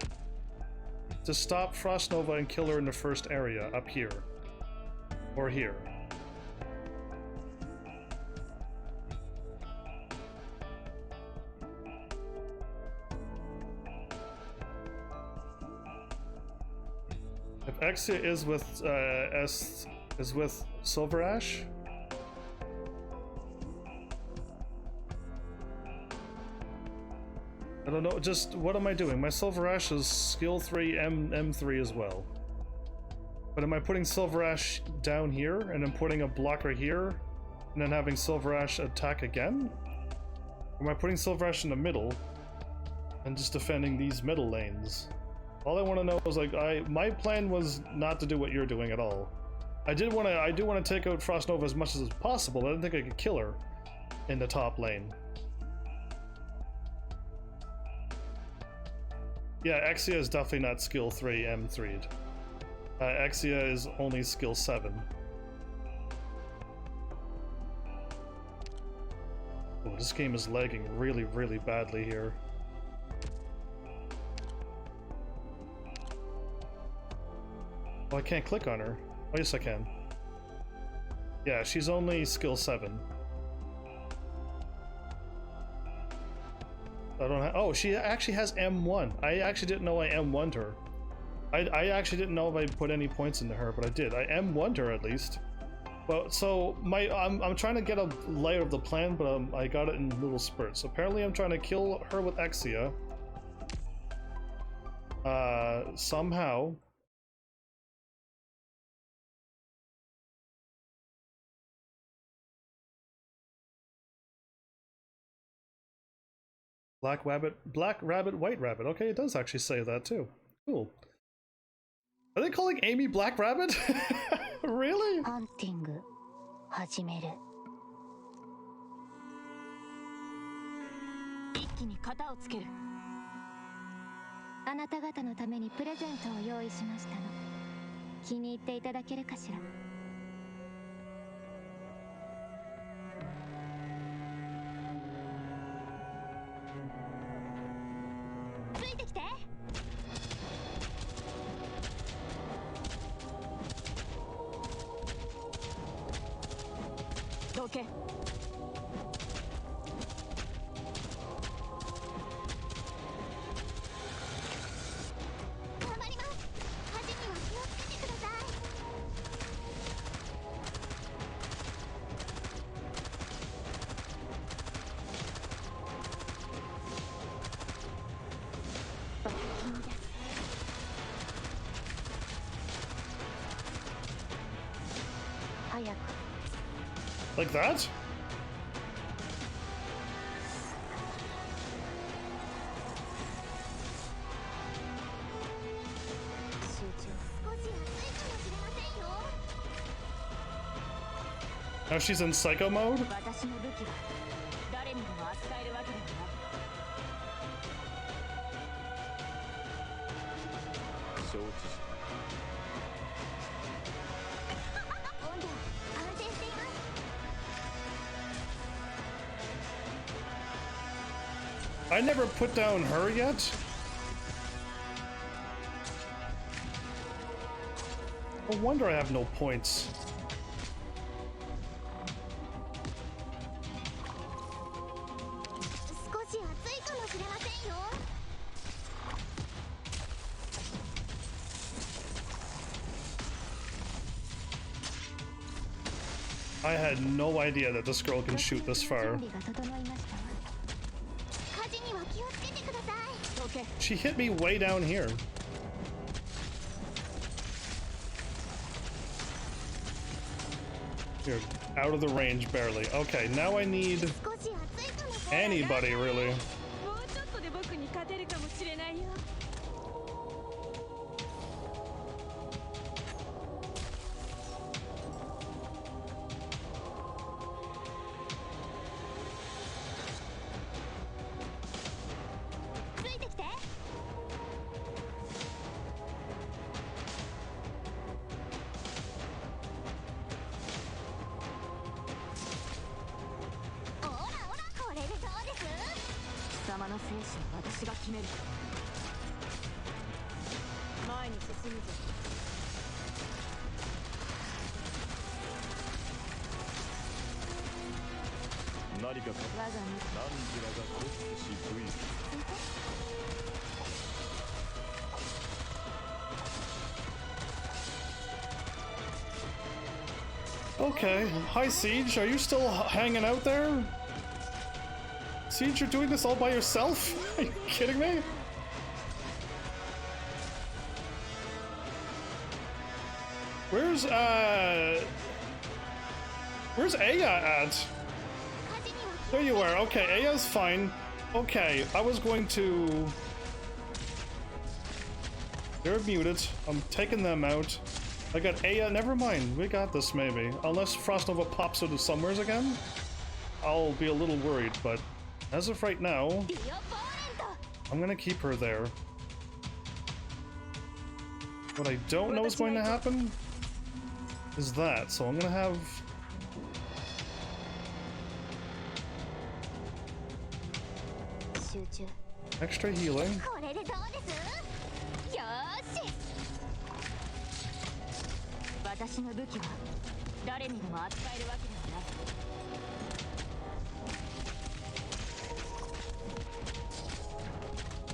to stop Frost Nova and kill her in the first area up here. Or here. If Exia is with Silver Ash, I don't know, just what am I doing? My Silver Ash is skill 3, M3 as well. But am I putting Silver Ash down here and then putting a blocker here and then having Silver Ash attack again? Or am I putting Silver Ash in the middle and just defending these middle lanes? All I want to know is like my plan was not to do what you're doing at all. I do want to take out Frost Nova as much as possible. I didn't think I could kill her in the top lane. Yeah, Exia is definitely not skill 3 M3'd. Exia is only skill 7. Oh, this game is lagging really, really badly here. Oh, I can't click on her. Oh, yes I can. Yeah, she's only skill 7. I don't have. Oh, she actually has M1. I actually didn't know I M1'd her. I actually didn't know if I put any points into her, but I did. I M1'd her at least. But so I'm trying to get a layer of the plan, but I got it in little spurts. So apparently I'm trying to kill her with Exia. Somehow. Black rabbit, white rabbit. Okay, it does actually say that too. Cool. Are they calling Amy Black Rabbit? Really? ハンティング始める。一気に型をつける。あなた方のためにプレゼントを用意しましたの。気に入っていただけるかしら。ついてきて。どけ。頑張ります。端には気をつけてください。バッキンです。早く。Like that? 少し暑いかもしれませんよ。 Now she's in psycho mode? 私の武器は誰にでも扱えるわけではない。承知した。温度安定しています。 I never put down her yet? No wonder I have no points. 少し暑いかもしれませんよ。 I had no idea that this girl can shoot this far. 準備が整いましたわ。火事には気をつけてください。どけ。 She hit me way down here. Here, out of the range barely. Okay, now I need 少し暑いかもしれない。 anybody really. もうちょっとで僕に勝てるかもしれないよ。 ついてきて。 オラオラ、これでどうです？ 貴様の生死は私が決める。前に進むぞ。何かか我が身何時らがコステし V Okay, hi Siege, are you still hanging out there? Siege, you're doing this all by yourself? Are you kidding me? Where's Aya at? 火事には気を There you are. Okay, Aya's fine. Okay, I was going to... They're muted. I'm taking them out. I got Aya. Never mind. We got this, maybe. Unless Frost Nova pops out of somewheres again, I'll be a little worried, but as of right now, ディオポーレント。 I'm gonna keep her there. What I don't know is going to happen is that, so I'm gonna have... extra healing. これでどうです？よーし。 私の武器は誰にでも扱えるわけではない。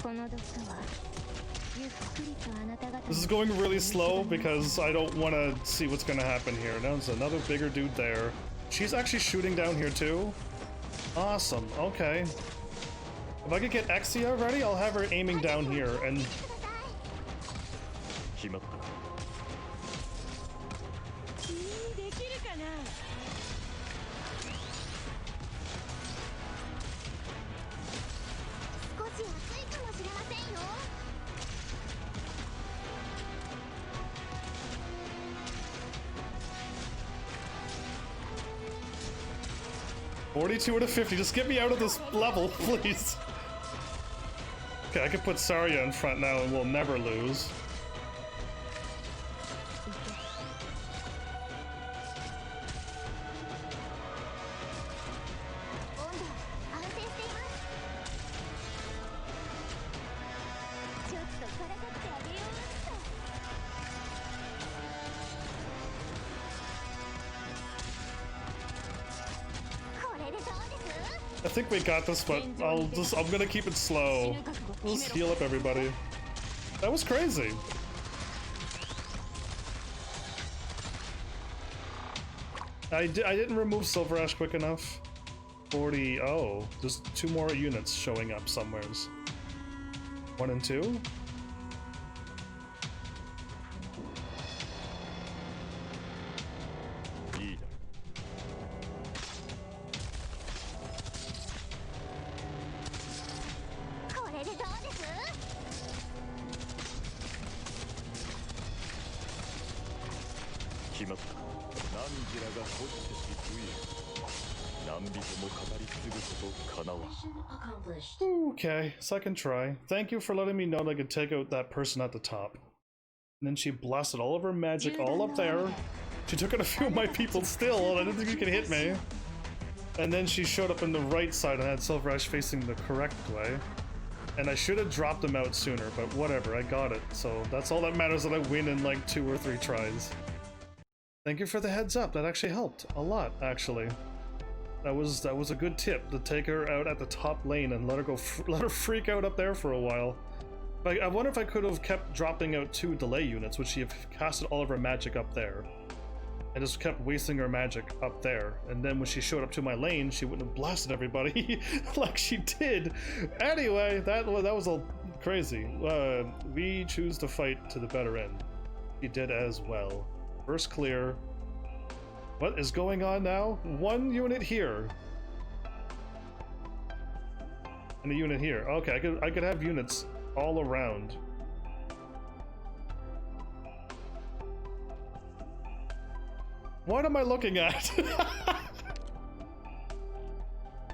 この毒はゆっくりとあなた方 This is going really slow because I don't want to see what's going to happen here. Now there's another bigger dude there. She's actually shooting down here too. Awesome. Okay. If I could get Exia ready, I'll have her aiming down here, and 決まったか。君にできるかな。少し暑いかもしれませんよ。42 out of 50. Just get me out of this level, please. Okay, I can put Saria in front now and we'll never lose. I think we got this, but I'm gonna keep it slow. Let's heal up everybody. That was crazy. I didn't remove Silver Ash quick enough. 40, oh, there's 2 more units showing up somewheres. 1 and 2? Okay, second try. Thank you for letting me know that I could take out that person at the top. And then she blasted all of her magic all up there. She took out a few of my people still, and I didn't think you could hit me. And then she showed up in the right side and had Silver Ash facing the correct way. And I should have dropped him out sooner, but whatever, I got it. So that's all that matters, that I win in like 2 or 3 tries. Thank you for the heads up, that actually helped a lot, actually. That was a good tip, to take her out at the top lane and let her freak out up there for a while. But I wonder if I could have kept dropping out 2 delay units, would she have casted all of her magic up there? And just kept wasting her magic up there. And then when she showed up to my lane, she wouldn't have blasted everybody like she did. Anyway, that was all crazy. We choose to fight to the better end. She did as well. First clear. What is going on now? 1 unit here. And a unit here. Okay, I could have units all around. What am I looking at?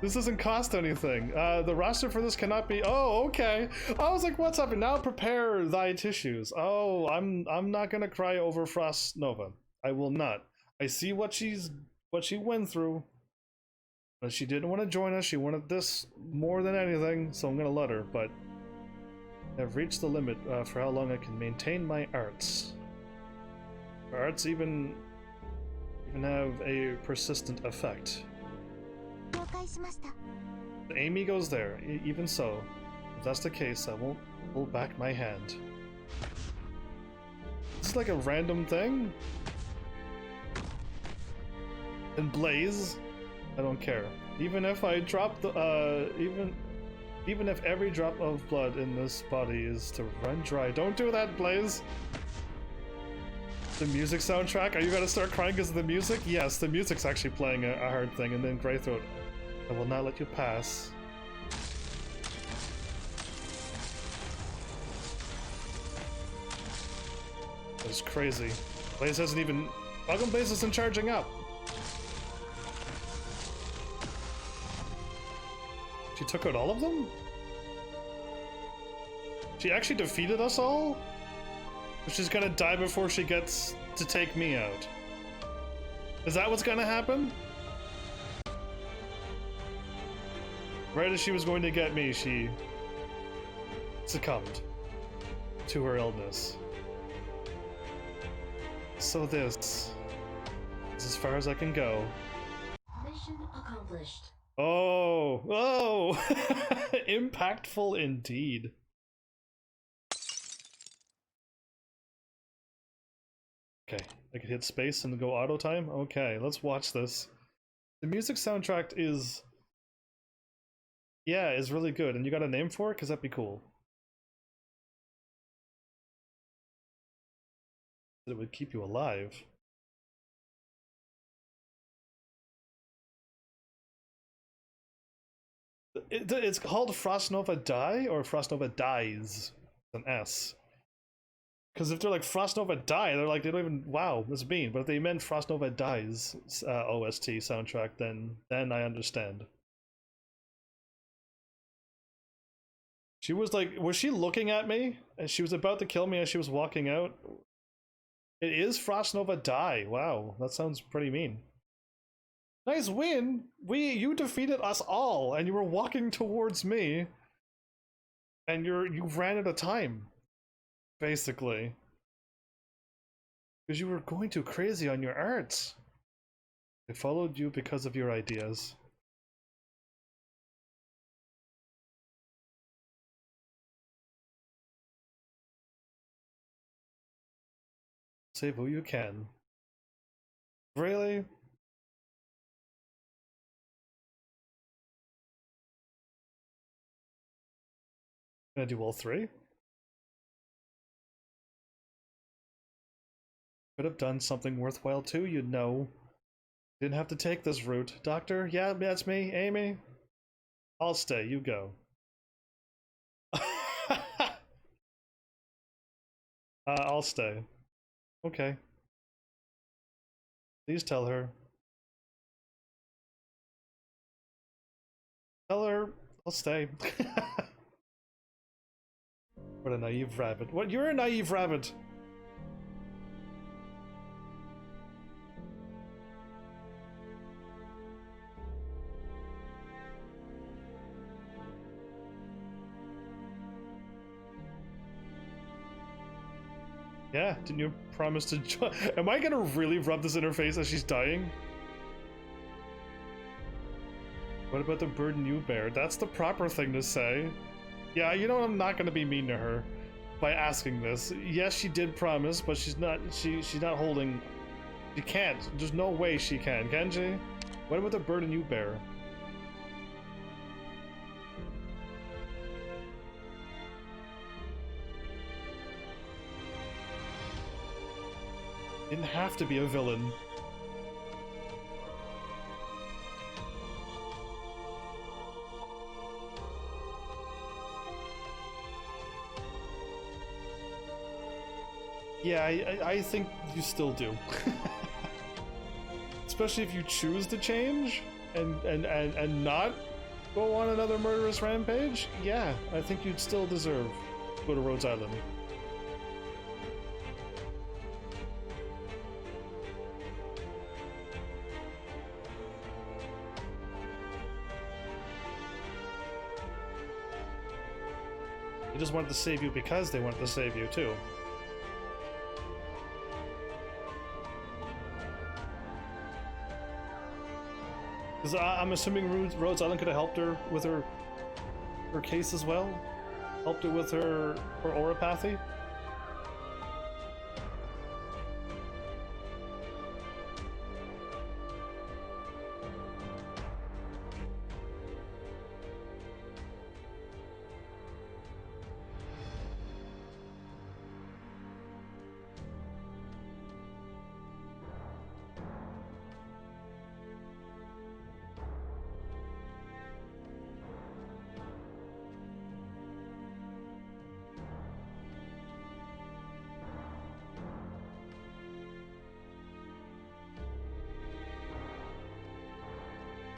This doesn't cost anything. The roster for this cannot be. Oh, okay. I was like, what's up? And now prepare thy tissues. Oh, I'm not gonna cry over Frost Nova. I will not. I see what she went through. But she didn't want to join us. She wanted this more than anything, so I'm gonna let her. But I've reached the limit for how long I can maintain my arts. Our arts even have a persistent effect. Amy goes there. Even so, if that's the case, I won't pull back my hand. This is like a random thing. And Blaze, I don't care. Even if I drop the even if every drop of blood in this body is to run dry, don't do that, Blaze. The music soundtrack? Are you gonna start crying because of the music? Yes, the music's actually playing a hard thing. And then Greythroat, I will not let you pass. That's crazy. Blaze hasn't even. Welcome, Blaze isn't charging up. She took out all of them? She actually defeated us all? She's gonna die before she gets to take me out. Is that what's gonna happen? Right as she was going to get me, she succumbed to her illness. So this is as far as I can go. Mission accomplished. Oh, impactful indeed. Okay, I could hit space and go auto time. Okay, let's watch this. The music soundtrack is, yeah, is really good. And you got a name for it? Because that'd be cool. That it would keep you alive. It's called Frost Nova Die or Frost Nova Dies. An S. Because if they're like Frost Nova Die, they're like, they don't even, wow, that's mean. But if they meant Frost Nova Dies OST soundtrack, then I understand. She was like, was she looking at me? And she was about to kill me as she was walking out? It is Frost Nova Die. Wow, that sounds pretty mean. Nice win! You defeated us all, and you were walking towards me. And you ran out of time. Basically. Because you were going too crazy on your arts. I followed you because of your ideas. Save who you can. Really? Gonna do all three? Could have done something worthwhile too, you know. Didn't have to take this route. Doctor? Yeah, that's me. Amy? I'll stay, you go. I'll stay. Okay. Please tell her. Tell her I'll stay. What a naive rabbit. What? You're a naive rabbit! Yeah, didn't you promise to join? Am I gonna really rub this in her face as she's dying? What about the burden you bear? That's the proper thing to say. Yeah, you know I'm not gonna be mean to her by asking this. Yes, she did promise, but she's not holding. She can't. There's no way she can she? What about the burden you bear? Didn't have to be a villain. Yeah, I think you still do. Especially if you choose to change and not go on another murderous rampage. Yeah, I think you'd still deserve to go to Rhodes Island. They just wanted to save you because they wanted to save you too. Because I'm assuming Rhodes Island could have helped her with her case as well? Helped her with her oropathy?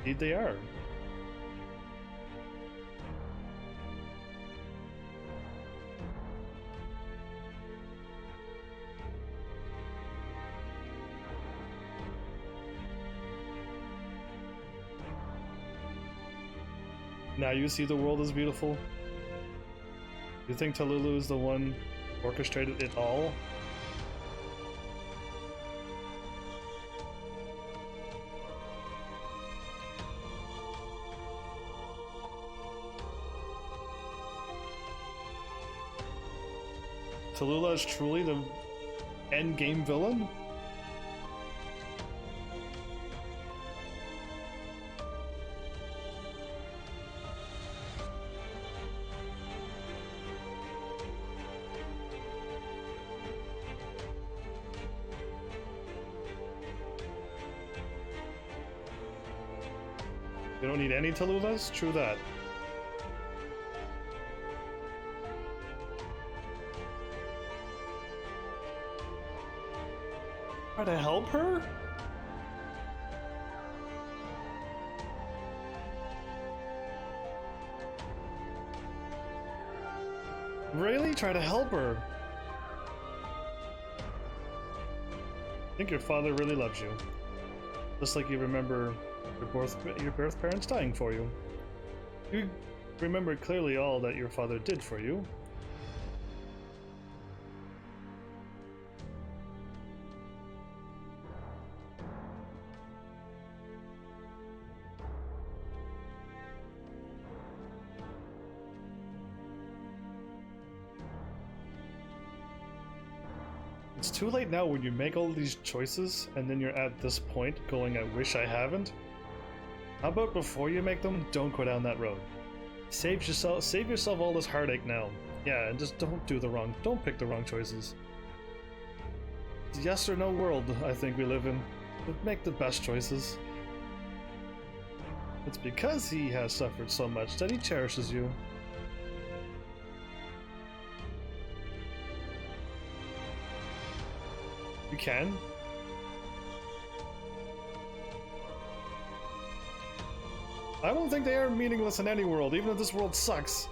Indeed they are. Now you see the world as beautiful? You think Talulu is the one orchestrated it all? Tallulah is truly the endgame villain? You don't need any Tallulahs? True that. Try to help her? Really? Try to help her? I think your father really loves you. Just like you remember your birth parents dying for you. You remember clearly all that your father did for you. It's too late now when you make all these choices and then you're at this point going, I wish I haven't. How about before you make them, don't go down that road. Save yourself all this heartache now. Yeah, and just don't pick the wrong choices. It's a yes or no world, I think we live in. But make the best choices. It's because he has suffered so much that he cherishes you. You can. I don't think they are meaningless in any world, even if this world sucks.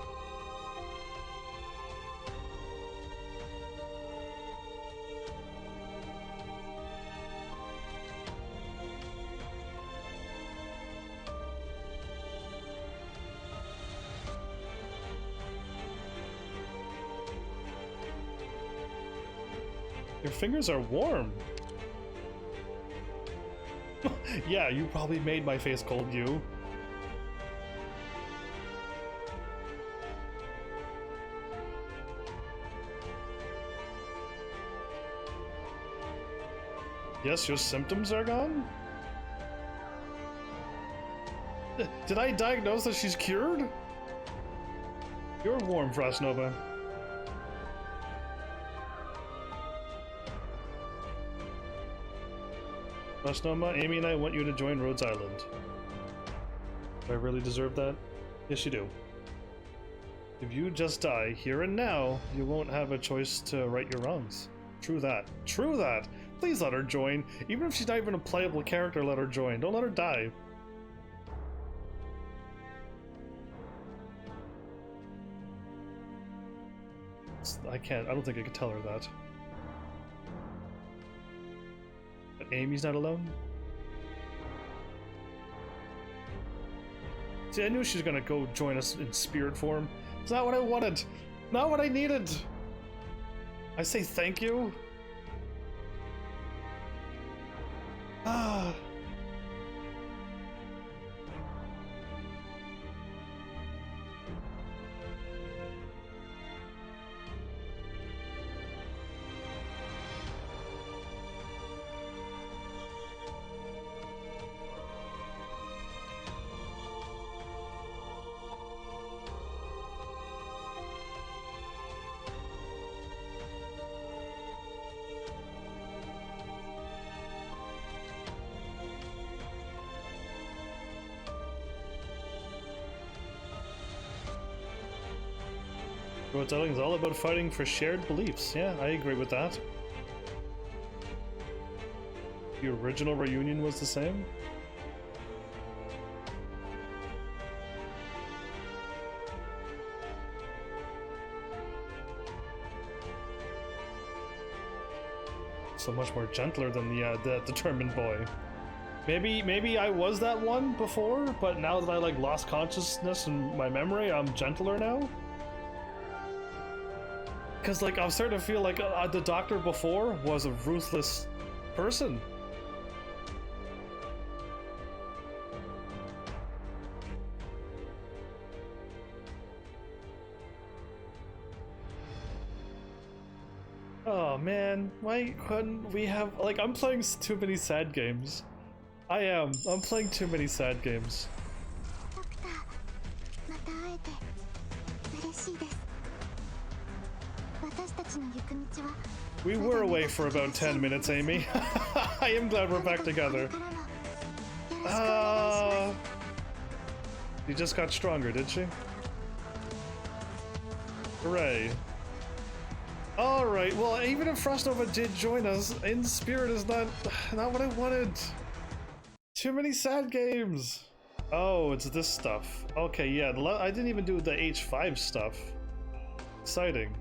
Your fingers are warm. Yeah, you probably made my face cold, you. Yes, your symptoms are gone? Did I diagnose that she's cured? You're warm, Frostnova. Frostnova, Amy and I want you to join Rhodes Island. Do I really deserve that? Yes, you do. If you just die here and now, you won't have a choice to right your wrongs. True that. True that! Please let her join. Even if she's not even a playable character, let her join. Don't let her die. I don't think I could tell her that. But Amy's not alone? See, I knew she was gonna go join us in spirit form. It's not what I wanted. Not what I needed. I say thank you. Ah. Rhodes Island is all about fighting for shared beliefs. Yeah, I agree with that. The original reunion was the same. So much more gentler than the determined boy. Maybe I was that one before, but now that I like lost consciousness and my memory, I'm gentler now. Because like I'm starting to feel like the doctor before was a ruthless person. Oh man, why couldn't we have like I'm playing too many sad games. I'm playing too many sad games. We were away for about 10 minutes, Amy. I am glad we're back together. She just got stronger, did she? Hooray. Alright, well, even if Frostnova did join us, in spirit is not what I wanted. Too many sad games. Oh, it's this stuff. Okay, yeah, I didn't even do the H5 stuff. Exciting.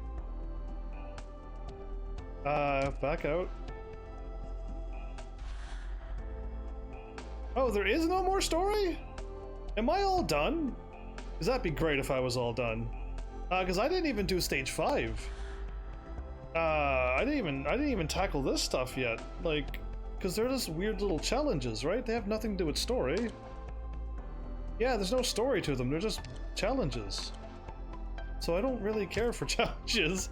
Back out. Oh, there is no more story? Am I all done? Because that'd be great if I was all done. Because I didn't even do stage 5. I didn't even tackle this stuff yet. Like, because they're just weird little challenges, right? They have nothing to do with story. Yeah, there's no story to them. They're just challenges. So I don't really care for challenges.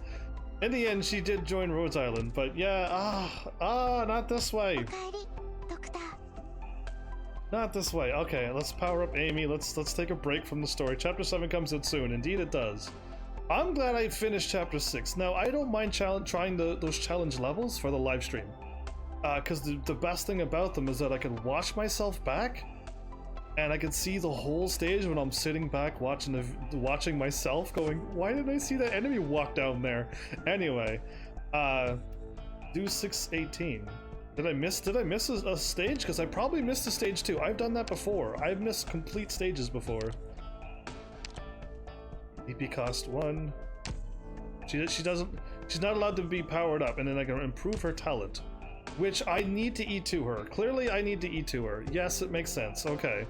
In the end, she did join Rhodes Island, but yeah, not this way. Not this way. Okay, let's power up Amy. Let's take a break from the story. Chapter 7 comes out soon. Indeed, it does. I'm glad I finished Chapter 6. Now, I don't mind trying those challenge levels for the live stream. Because the best thing about them is that I can watch myself back, and I can see the whole stage when I'm sitting back watching myself going, why did I see that enemy walk down there? Anyway, do 618. Did I miss a stage? Because I probably missed a stage too. I've done that before. I've missed complete stages before. EP cost 1. She's not allowed to be powered up, and then I can improve her talent, which I need to E2 her. Clearly I need to E2 her. Yes, it makes sense. Okay.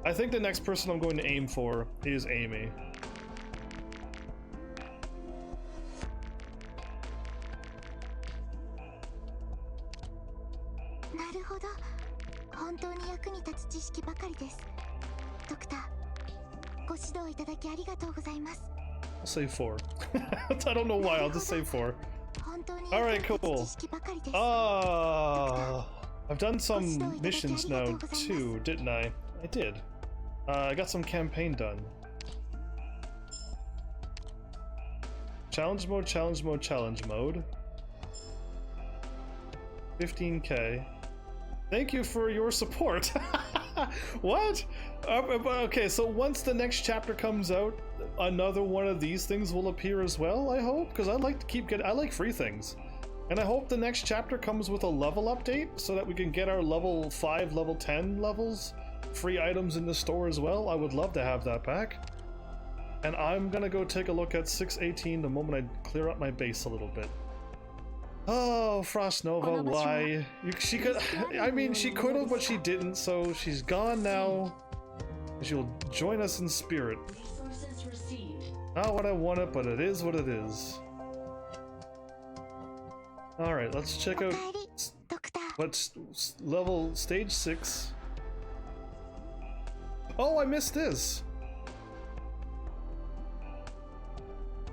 I think the next person I'm going to aim for is Amy. I'll say 4. I don't know why, I'll just say 4. Alright, cool. I've done some missions now too, didn't I? I did. I got some campaign done. Challenge mode, challenge mode, challenge mode. 15k. Thank you for your support. What? Okay, so once the next chapter comes out, another one of these things will appear as well, I hope? Because I like to keep getting, I like free things. And I hope the next chapter comes with a level update so that we can get our level 5, level 10 levels, free items in the store as well. I would love to have that back. And I'm gonna go take a look at 618 the moment I clear up my base a little bit. Oh, Frostnova, why? She could, I mean, she could have, but she didn't, so she's gone now. She'll join us in spirit. Not what I wanted, but it is what it is. Alright, let's check out what's level stage 6. Oh, I missed this.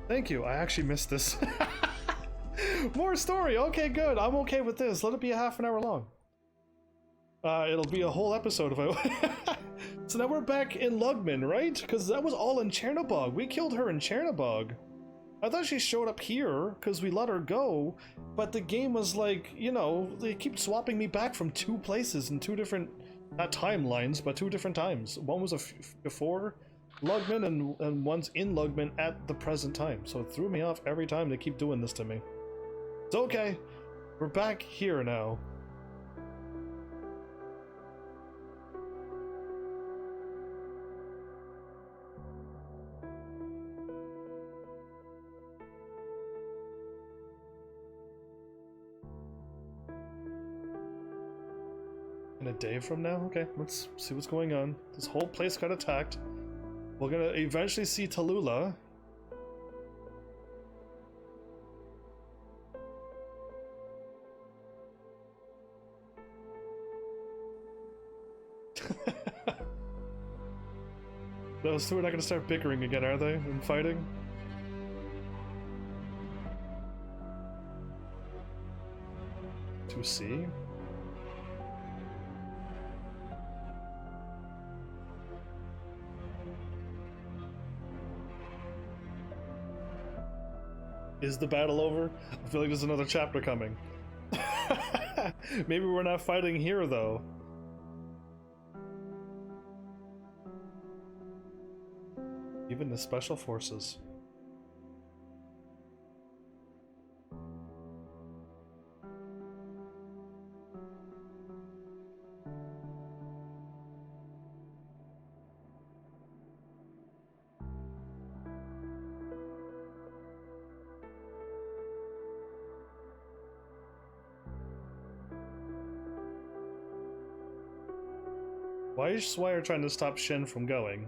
Thank you, I actually missed this. More story, okay, good. I'm okay with this. Let it be a half an hour long. It'll be a whole episode if I... So now we're back in Lugman, right? Because that was all in Chernobog. We killed her in Chernobog. I thought she showed up here because we let her go, but the game was like, you know, they keep swapping me back from 2 places in 2 different, not timelines, but 2 different times. One was before Lugman and one's in Lugman at the present time. So it threw me off every time they keep doing this to me. It's okay. We're back here now. In a day from now? Okay, let's see what's going on. This whole place got attacked. We're gonna eventually see Tallulah. Those two are not gonna start bickering again, are they? And fighting? To see? Is the battle over? I feel like there's another chapter coming. Maybe we're not fighting here, though. Even the special forces. Why is Swire trying to stop Shin from going?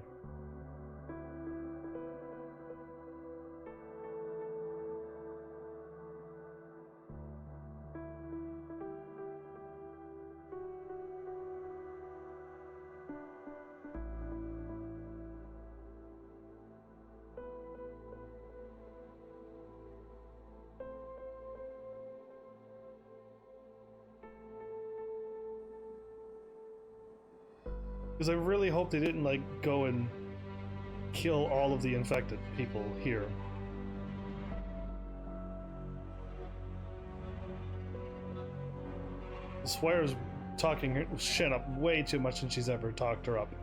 Because I really hope they didn't, like, go and kill all of the infected people here. Swire's talking Shin up way too much than she's ever talked her up.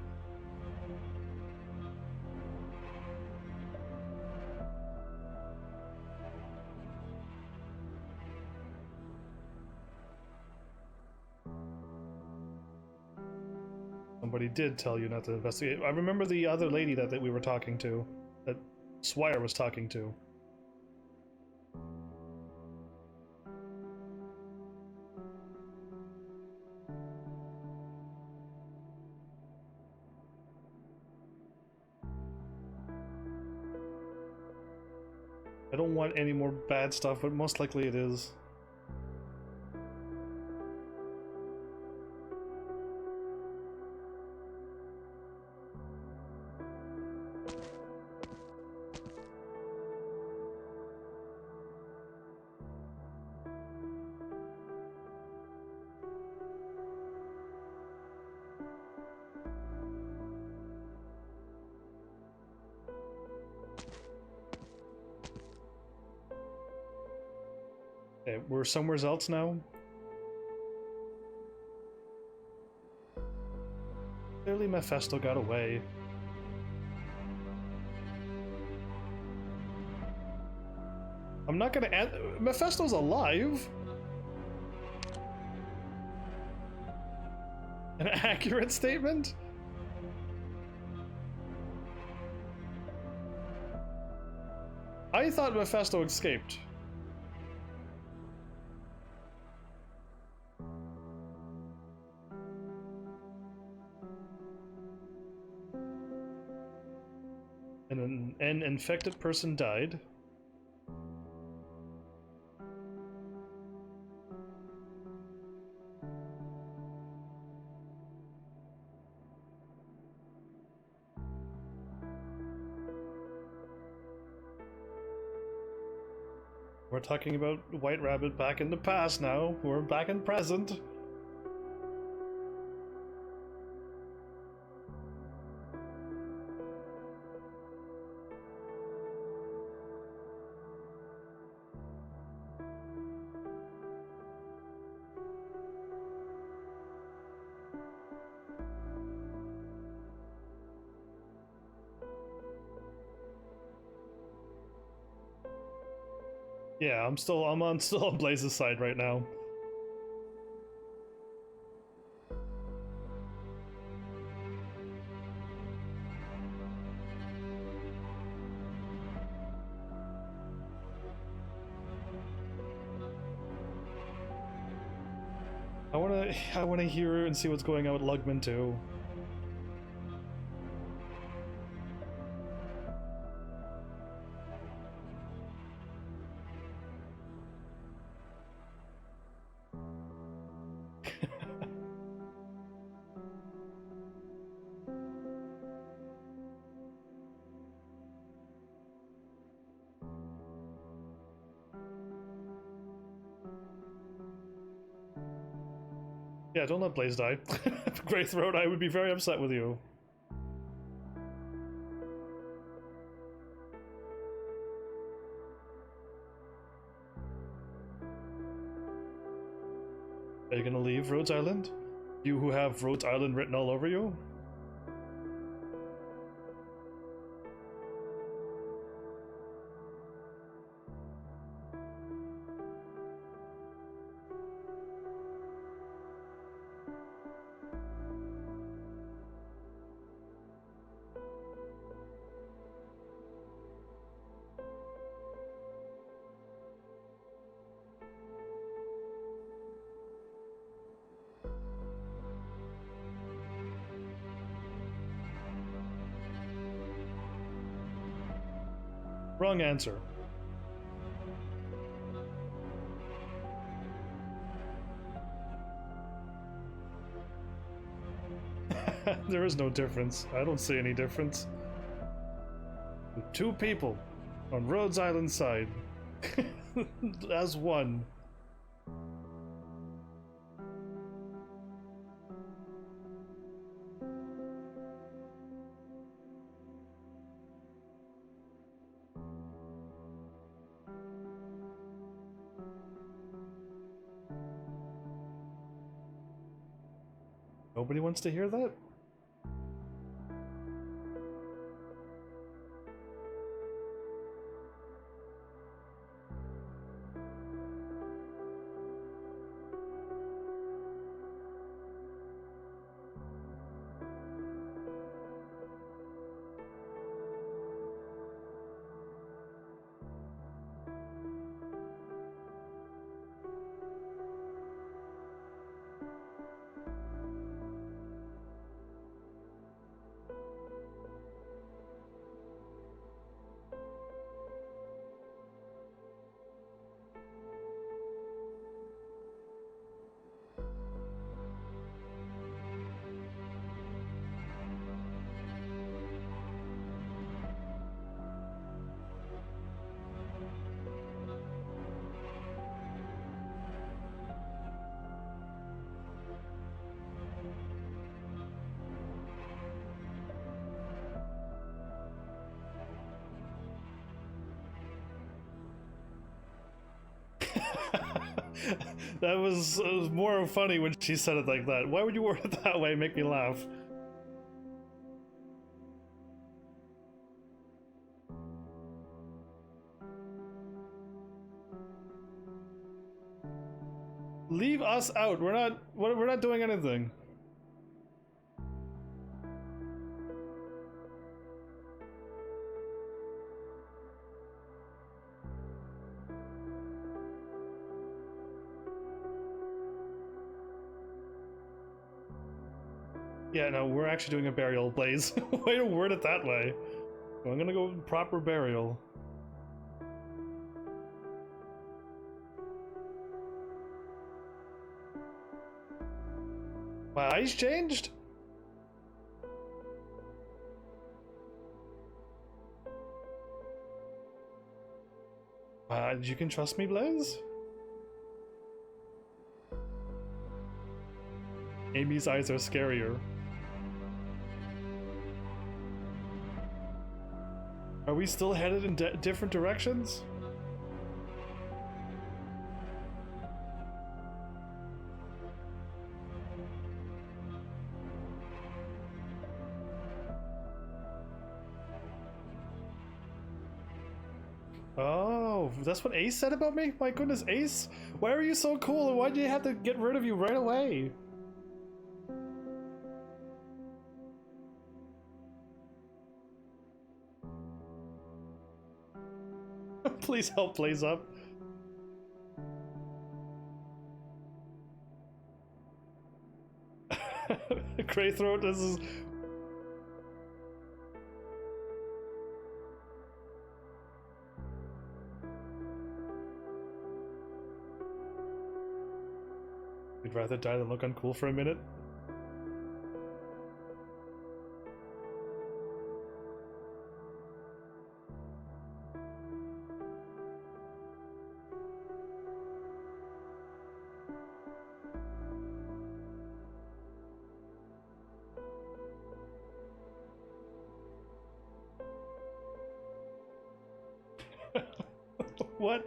Somebody did tell you not to investigate. I remember the other lady that we were talking to, that Swire was talking to. I don't want any more bad stuff, but most likely it is. Okay, we're somewhere else now. Clearly Mephisto got away. I'm not gonna add... Mephisto's alive! An accurate statement? I thought Mephisto escaped. And an infected person died. We're talking about White Rabbit back in the past now. We're back in present. Yeah, I'm still on Blaze's side right now. I wanna hear and see what's going on with Lugman too. Yeah, don't let Blaze die. Grey Throat, I would be very upset with you. Are you gonna leave Rhodes Island? You who have Rhodes Island written all over you? Wrong answer. There is no difference. I don't see any difference. Two people on Rhodes Island side as one. Nobody wants to hear that? That was more funny when she said it like that. Why would you word it that way? Make me laugh. Leave us out. We're not doing anything. Yeah, no, we're actually doing a burial, Blaze. Way to word it that way. I'm gonna go proper burial. My eyes changed? You can trust me, Blaze? Amy's eyes are scarier. Are we still headed in different directions? Oh, that's what Ace said about me? My goodness, Ace! Why are you so cool and why do you have to get rid of you right away? Please help Blaze up. Greythroat, this is... You'd rather die than look uncool for a minute? What?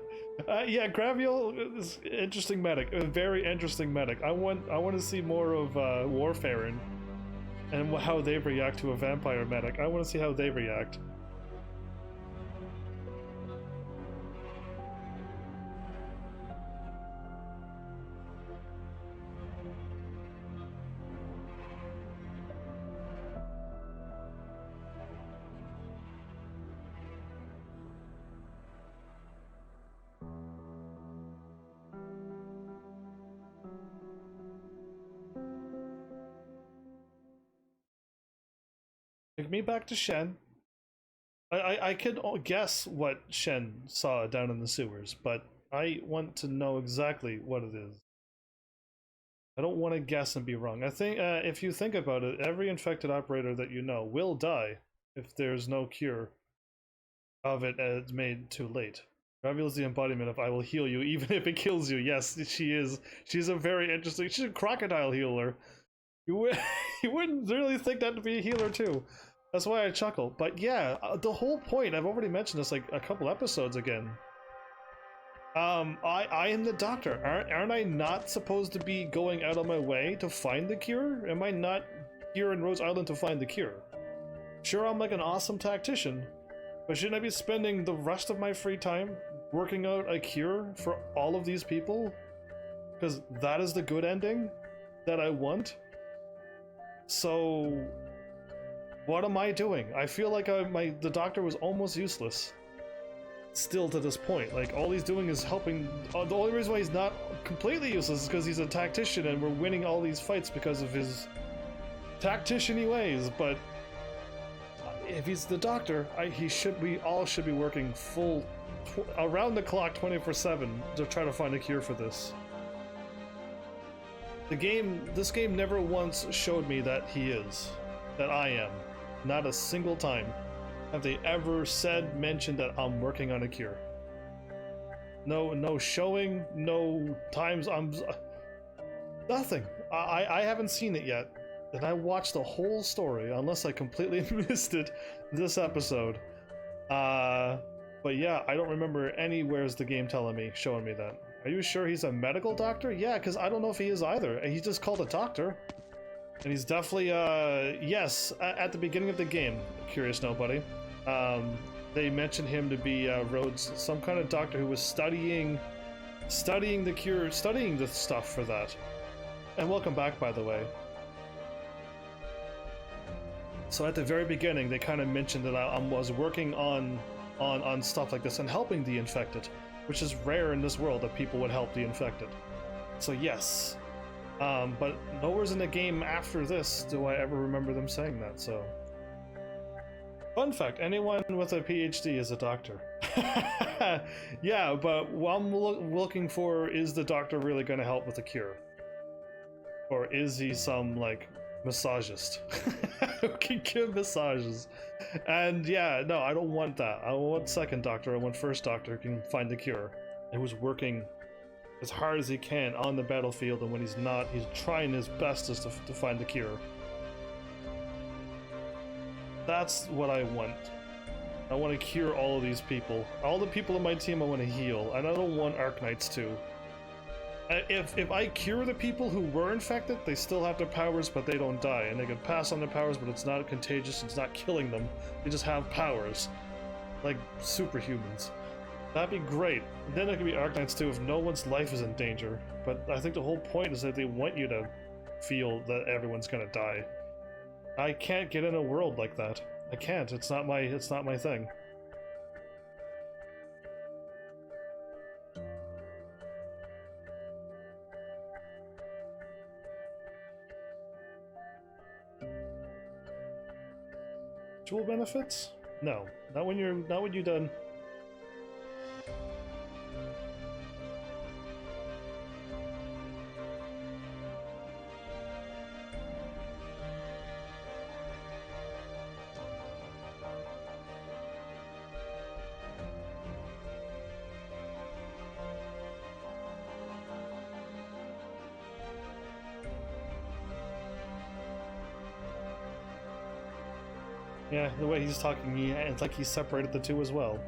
Yeah, Graviel is interesting medic. A very interesting medic. I want to see more of Warfarin and how they react to a vampire medic. I want to see how they react. Take me back to Shen. I could guess what Shen saw down in the sewers, but I want to know exactly what it is. I don't want to guess and be wrong. I think if you think about it, every infected operator that you know will die if there's no cure of it and it's made too late. Raviel is the embodiment of "I will heal you even if it kills you." Yes, she is. She's a very interesting. She's a crocodile healer. You wouldn't really think that to be a healer too. That's why I chuckle. But yeah, the whole point. I've already mentioned this like a couple episodes again. I am the doctor. Aren't I not supposed to be going out of my way to find the cure? Am I not here in Rose Island to find the cure? Sure, I'm like an awesome tactician, but shouldn't I be spending the rest of my free time working out a cure for all of these people? Because that is the good ending that I want. So, what am I doing? I feel like the doctor was almost useless. Still to this point, like all he's doing is helping. The only reason why he's not completely useless is because he's a tactician and we're winning all these fights because of his tactician-y ways. But if he's the doctor, we all should be working full, around the clock, 24/7 to try to find a cure for this. This game never once showed me that that I am, not a single time. Have they ever mentioned that I'm working on a cure? No showing, no times. Nothing. I haven't seen it yet, and I watched the whole story, unless I completely missed it this episode. But yeah, I don't remember anywhere's the game showing me that. Are you sure he's a medical doctor? Yeah, because I don't know if he is either. He's just called a doctor. And he's definitely, yes, at the beginning of the game, Curious Nobody, they mentioned him to be Rhodes, some kind of doctor who was studying the cure, studying the stuff for that. And welcome back, by the way. So at the very beginning, they kind of mentioned that I was working on stuff like this and helping the infected, which is rare in this world that people would help the infected. So yes. But nowhere's in the game after this do I ever remember them saying that, so... Fun fact, anyone with a PhD is a doctor. Yeah, but what I'm looking for is the doctor really going to help with the cure? Or is he some, like, massagist who can give massages? And yeah, no, I don't want that. I don't want second doctor, I want first doctor who can find the cure. And who's working as hard as he can on the battlefield, and when he's not, he's trying his bestest to find the cure. That's what I want. I want to cure all of these people. All the people in my team I want to heal, and I don't want Arknights too. If I cure the people who were infected, they still have their powers, but they don't die, and they can pass on their powers, but it's not contagious, it's not killing them. They just have powers. Like superhumans. That'd be great. Then there could be Arknights too if no one's life is in danger. But I think the whole point is that they want you to feel that everyone's gonna die. I can't get in a world like that. I can't. It's not my thing. Jewel benefits? No. Not when you're done. Yeah, the way he's talking, it's like he separated the two as well.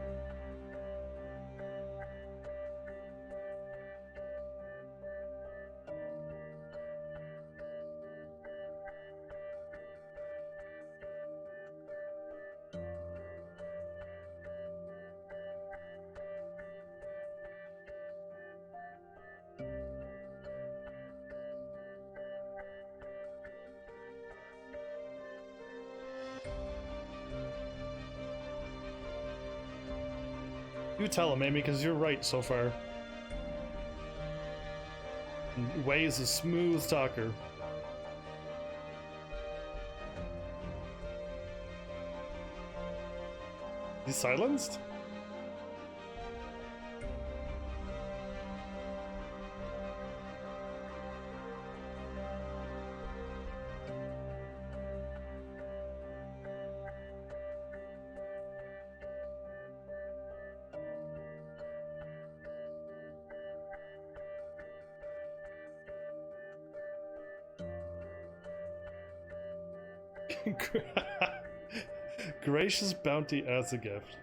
You tell him, Amy, because you're right so far. Wei is a smooth talker. He's silenced? Gracious bounty as a gift.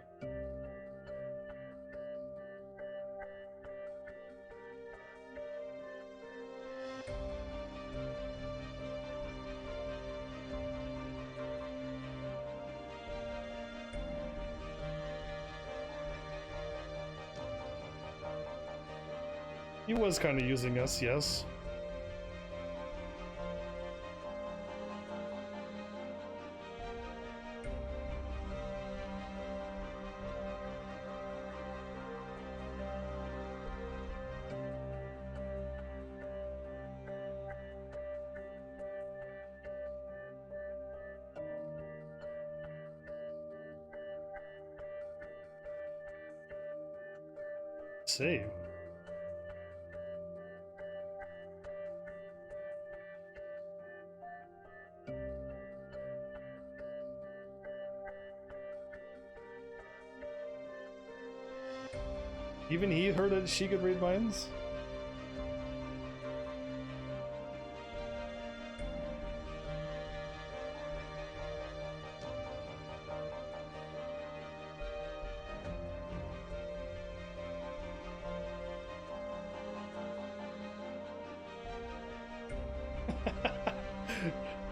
He was kind of using us, yes. Save. Even he heard that she could read minds?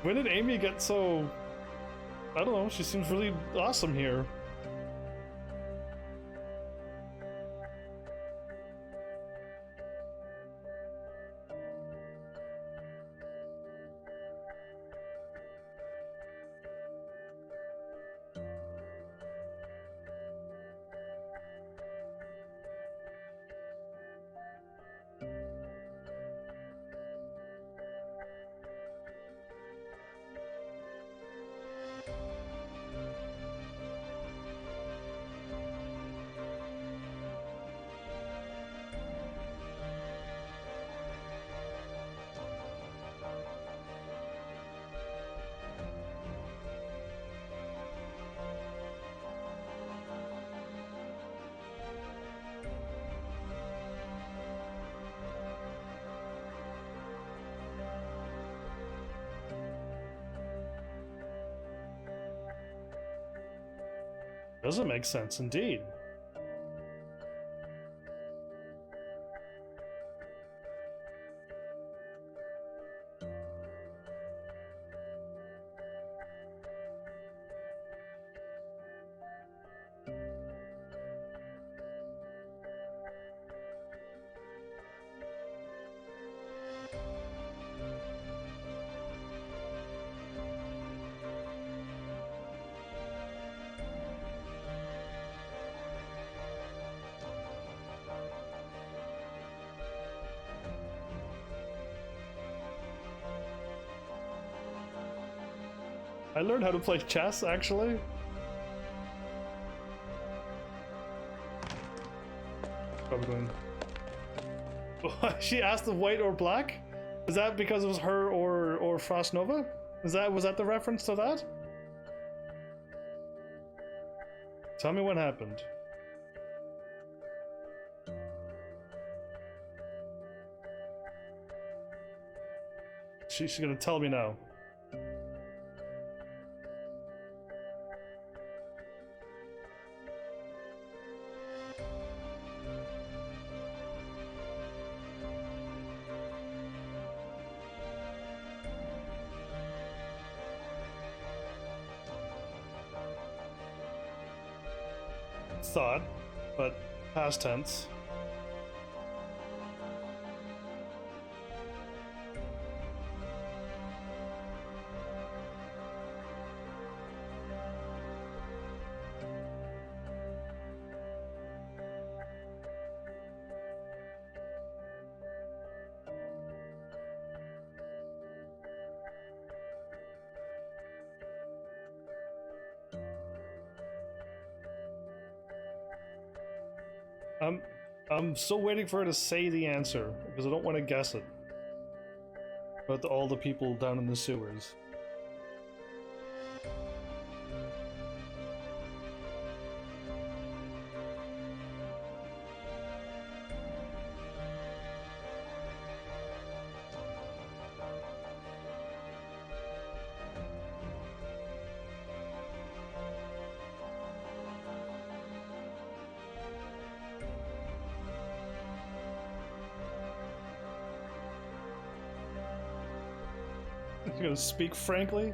When did Amy get so... I don't know, she seems really awesome here. Doesn't make sense indeed. I learned how to play chess, actually. Probably going... She asked if white or black? Is that because it was her or Frost Nova? Was that the reference to that? Tell me what happened. She's gonna tell me now. Thought, but past tense. I'm I'm still waiting for her to say the answer because I don't want to guess it. About all the people down in the sewers. You're gonna speak frankly?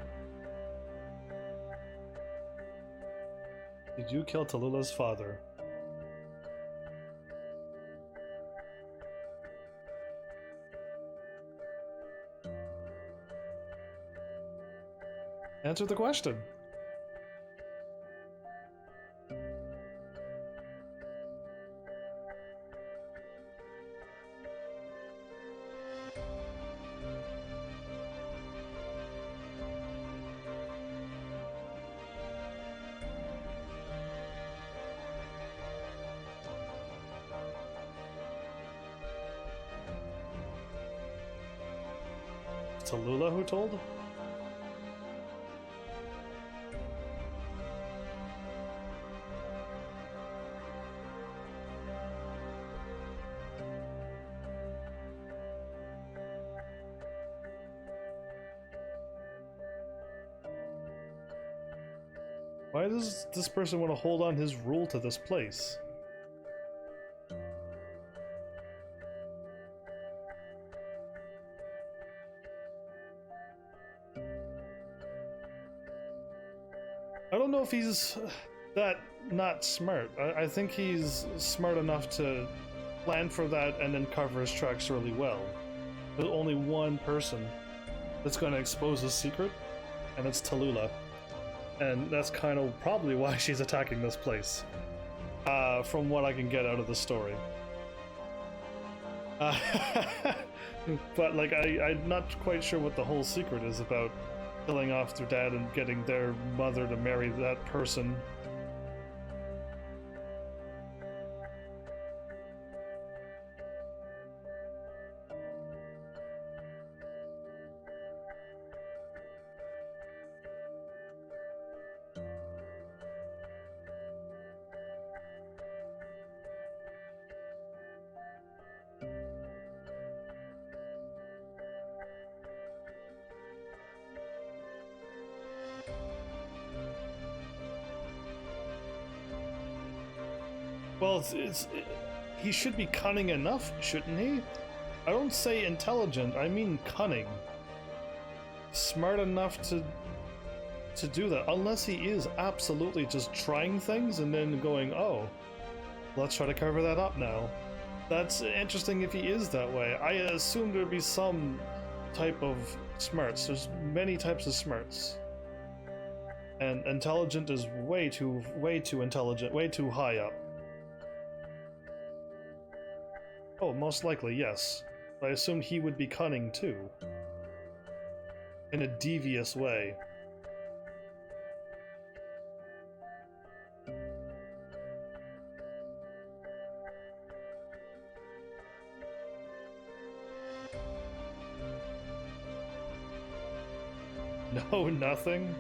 Did you kill Tallulah's father? Answer the question. Tallulah who told? Why does this person want to hold on his rule to this place? I don't know if he's that not smart. I think he's smart enough to plan for that and then cover his tracks really well. There's only one person that's going to expose his secret, and it's Tallulah. And that's kind of probably why she's attacking this place, from what I can get out of the story. But like, I'm not quite sure what the whole secret is about killing off their dad and getting their mother to marry that person. Well, he should be cunning enough, shouldn't he? I don't say intelligent, I mean cunning. Smart enough to do that, unless he is absolutely just trying things and then going, oh, let's try to cover that up now. That's interesting if he is that way. I assume there'd be some type of smarts. There's many types of smarts. And intelligent is way too intelligent, way too high up. Oh, most likely, yes. I assumed he would be cunning too. In a devious way. No, nothing?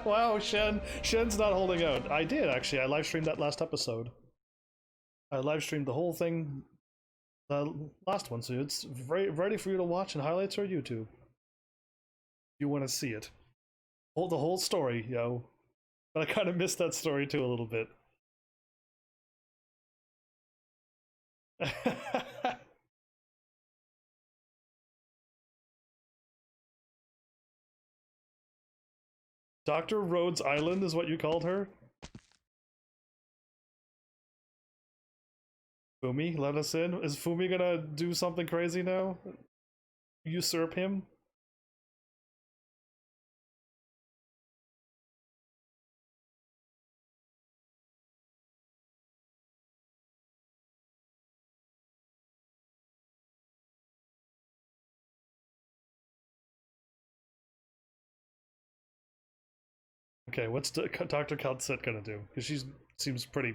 Wow, Shen's not holding out. I did, actually. I live streamed that last episode. I live streamed the whole thing, the last one, so it's ready for you to watch in highlights or YouTube. You want to see it. The whole story, yo. But I kind of missed that story too a little bit. Dr. Rhodes Island is what you called her? Fumi, let us in? Is Fumi gonna do something crazy now? Usurp him? Okay, what's Dr. Kaltset gonna do? Because she seems pretty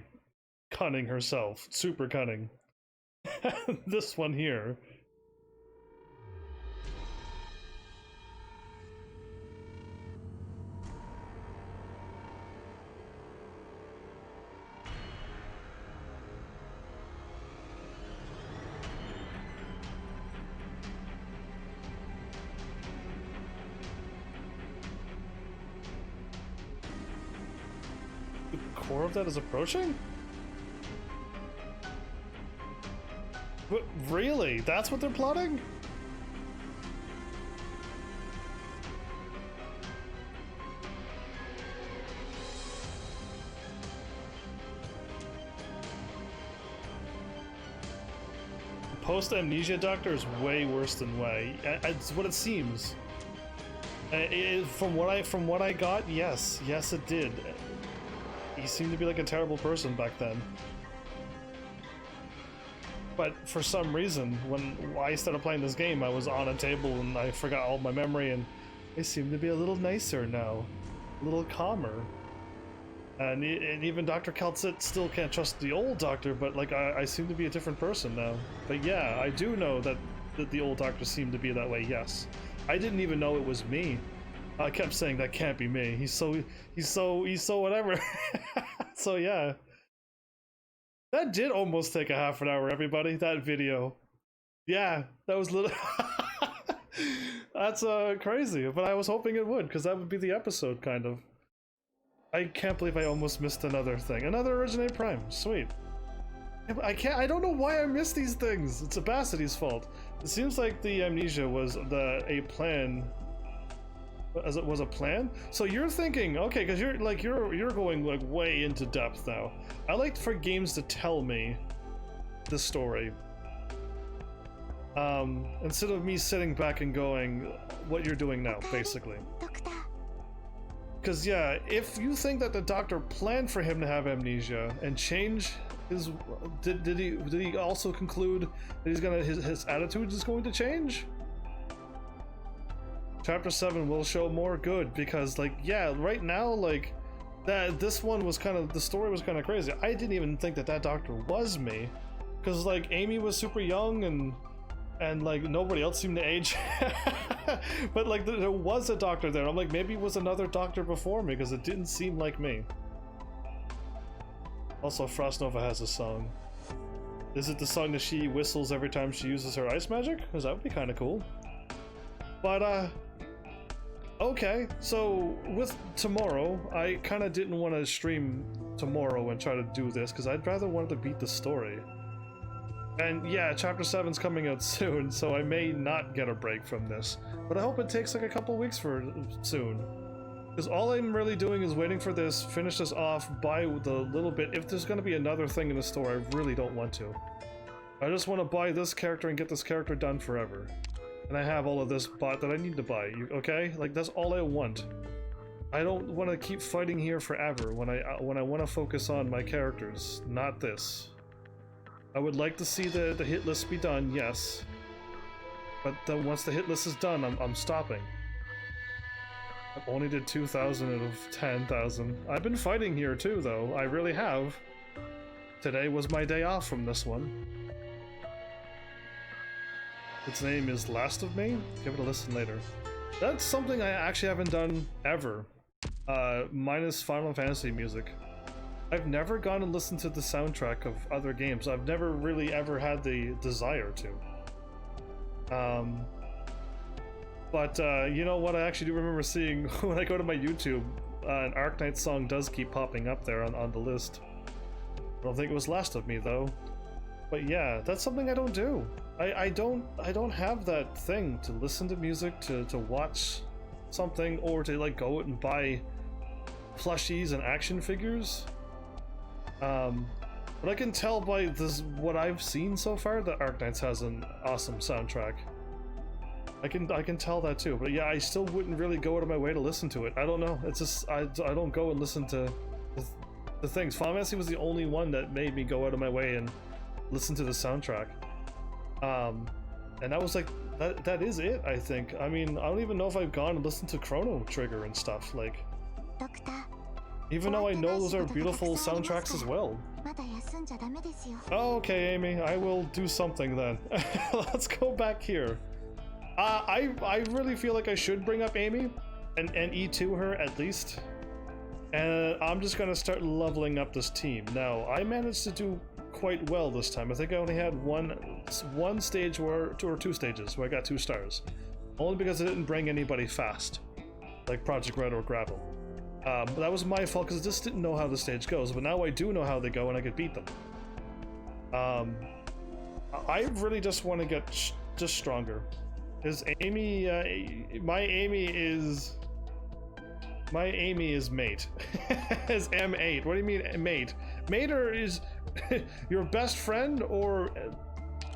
cunning herself. Super cunning. This one here. The core of that is approaching? But really? That's what they're plotting? Post-amnesia doctor is way worse than Wei. It's what it seems. From what I got, yes, it did. He seemed to be like a terrible person back then. But for some reason, when I started playing this game, I was on a table and I forgot all my memory, and they seem to be a little nicer now, a little calmer. And even Dr. Kaltsit still can't trust the old doctor, but like I seem to be a different person now. But yeah, I do know that the old doctor seemed to be that way. Yes, I didn't even know it was me. I kept saying that can't be me. He's so whatever. So yeah. That did almost take a half an hour, everybody, that video. Yeah, that was little. That's crazy, but I was hoping it would, because that would be the episode, kind of. I can't believe I almost missed another thing. Another Originate Prime, sweet. I don't know why I missed these things. It's Abacity's fault. It seems like the amnesia was a plan. As it was a plan? So you're thinking, okay, because you're going like way into depth now. I like for games to tell me the story. Instead of me sitting back and going, what you're doing now, basically. Because yeah, if you think that the doctor planned for him to have amnesia and change his, did he also conclude that he's gonna his attitude is going to change? Chapter 7 will show more good, because like yeah, right now like this one was kind of, the story was kind of crazy. I didn't even think that doctor was me, because like Amy was super young and like nobody else seemed to age. But like there was a doctor there. I'm like, maybe it was another doctor before me, because it didn't seem like me. Also, Frost Nova has a song. Is it the song that she whistles every time she uses her ice magic? Because that would be kind of cool. But okay, so with tomorrow, I kind of didn't want to stream tomorrow and try to do this, because I'd rather wanted to beat the story. And yeah, Chapter 7's coming out soon, so I may not get a break from this. But I hope it takes like a couple weeks for soon. Because all I'm really doing is waiting for this, finish this off, buy the little bit. If there's going to be another thing in the store, I really don't want to. I just want to buy this character and get this character done forever. And I have all of this bought that I need to buy, okay? Like, that's all I want. I don't want to keep fighting here forever when I want to focus on my characters, not this. I would like to see the hit list be done, yes. But then once the hit list is done, I'm stopping. I only did 2,000 out of 10,000. I've been fighting here too, though. I really have. Today was my day off from this one. Its name is Last of Me? Give it a listen later. That's something I actually haven't done ever. Minus Final Fantasy music. I've never gone and listened to the soundtrack of other games. I've never really ever had the desire to. But you know what I actually do remember seeing when I go to my YouTube, an Arknights song does keep popping up there on the list. I don't think it was Last of Me though. But yeah, that's something I don't do. I don't have that thing to listen to music, to watch something, or to like go out and buy plushies and action figures. But I can tell by what I've seen so far that Arknights has an awesome soundtrack. I can tell that too, but yeah, I still wouldn't really go out of my way to listen to it. I don't know. It's just I don't go and listen to the things. Final Fantasy was the only one that made me go out of my way and listen to the soundtrack. And that was like that is it, I think. I mean, I don't even know if I've gone and listened to Chrono Trigger and stuff. Like, ドクター。 Even though I know those are beautiful soundtracks as well. まだ休んじゃダメですよ。 Okay, Amy, I will do something then. Let's go back here. I really feel like I should bring up Amy and E2 her at least. And I'm just gonna start leveling up this team. Now, I managed to do quite well this time. I think I only had one stage or two stages where I got 2 stars. Only because I didn't bring anybody fast, like Project Red or Gravel. But that was my fault because I just didn't know how the stage goes, but now I do know how they go and I could beat them. I really just want to get just stronger. Is Amy, my Amy is mate. Is M8. What do you mean mate? Mate or is your best friend or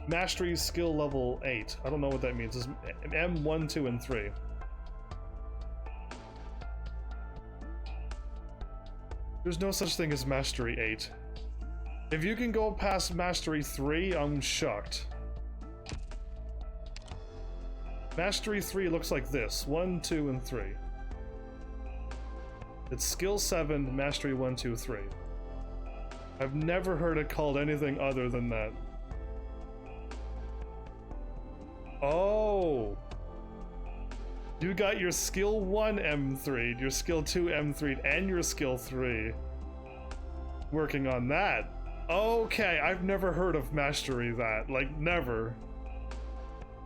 mastery skill level 8? I don't know what that means. It's M1, 2, and 3. There's no such thing as mastery 8. If you can go past mastery 3, I'm shocked. Mastery 3 looks like this. 1, 2, and 3. It's skill 7, mastery 1, 2, 3. I've never heard it called anything other than that. Oh! You got your skill 1 M3, your skill 2 M3, and your skill 3. Working on that. Okay, I've never heard of mastery that. Like, never.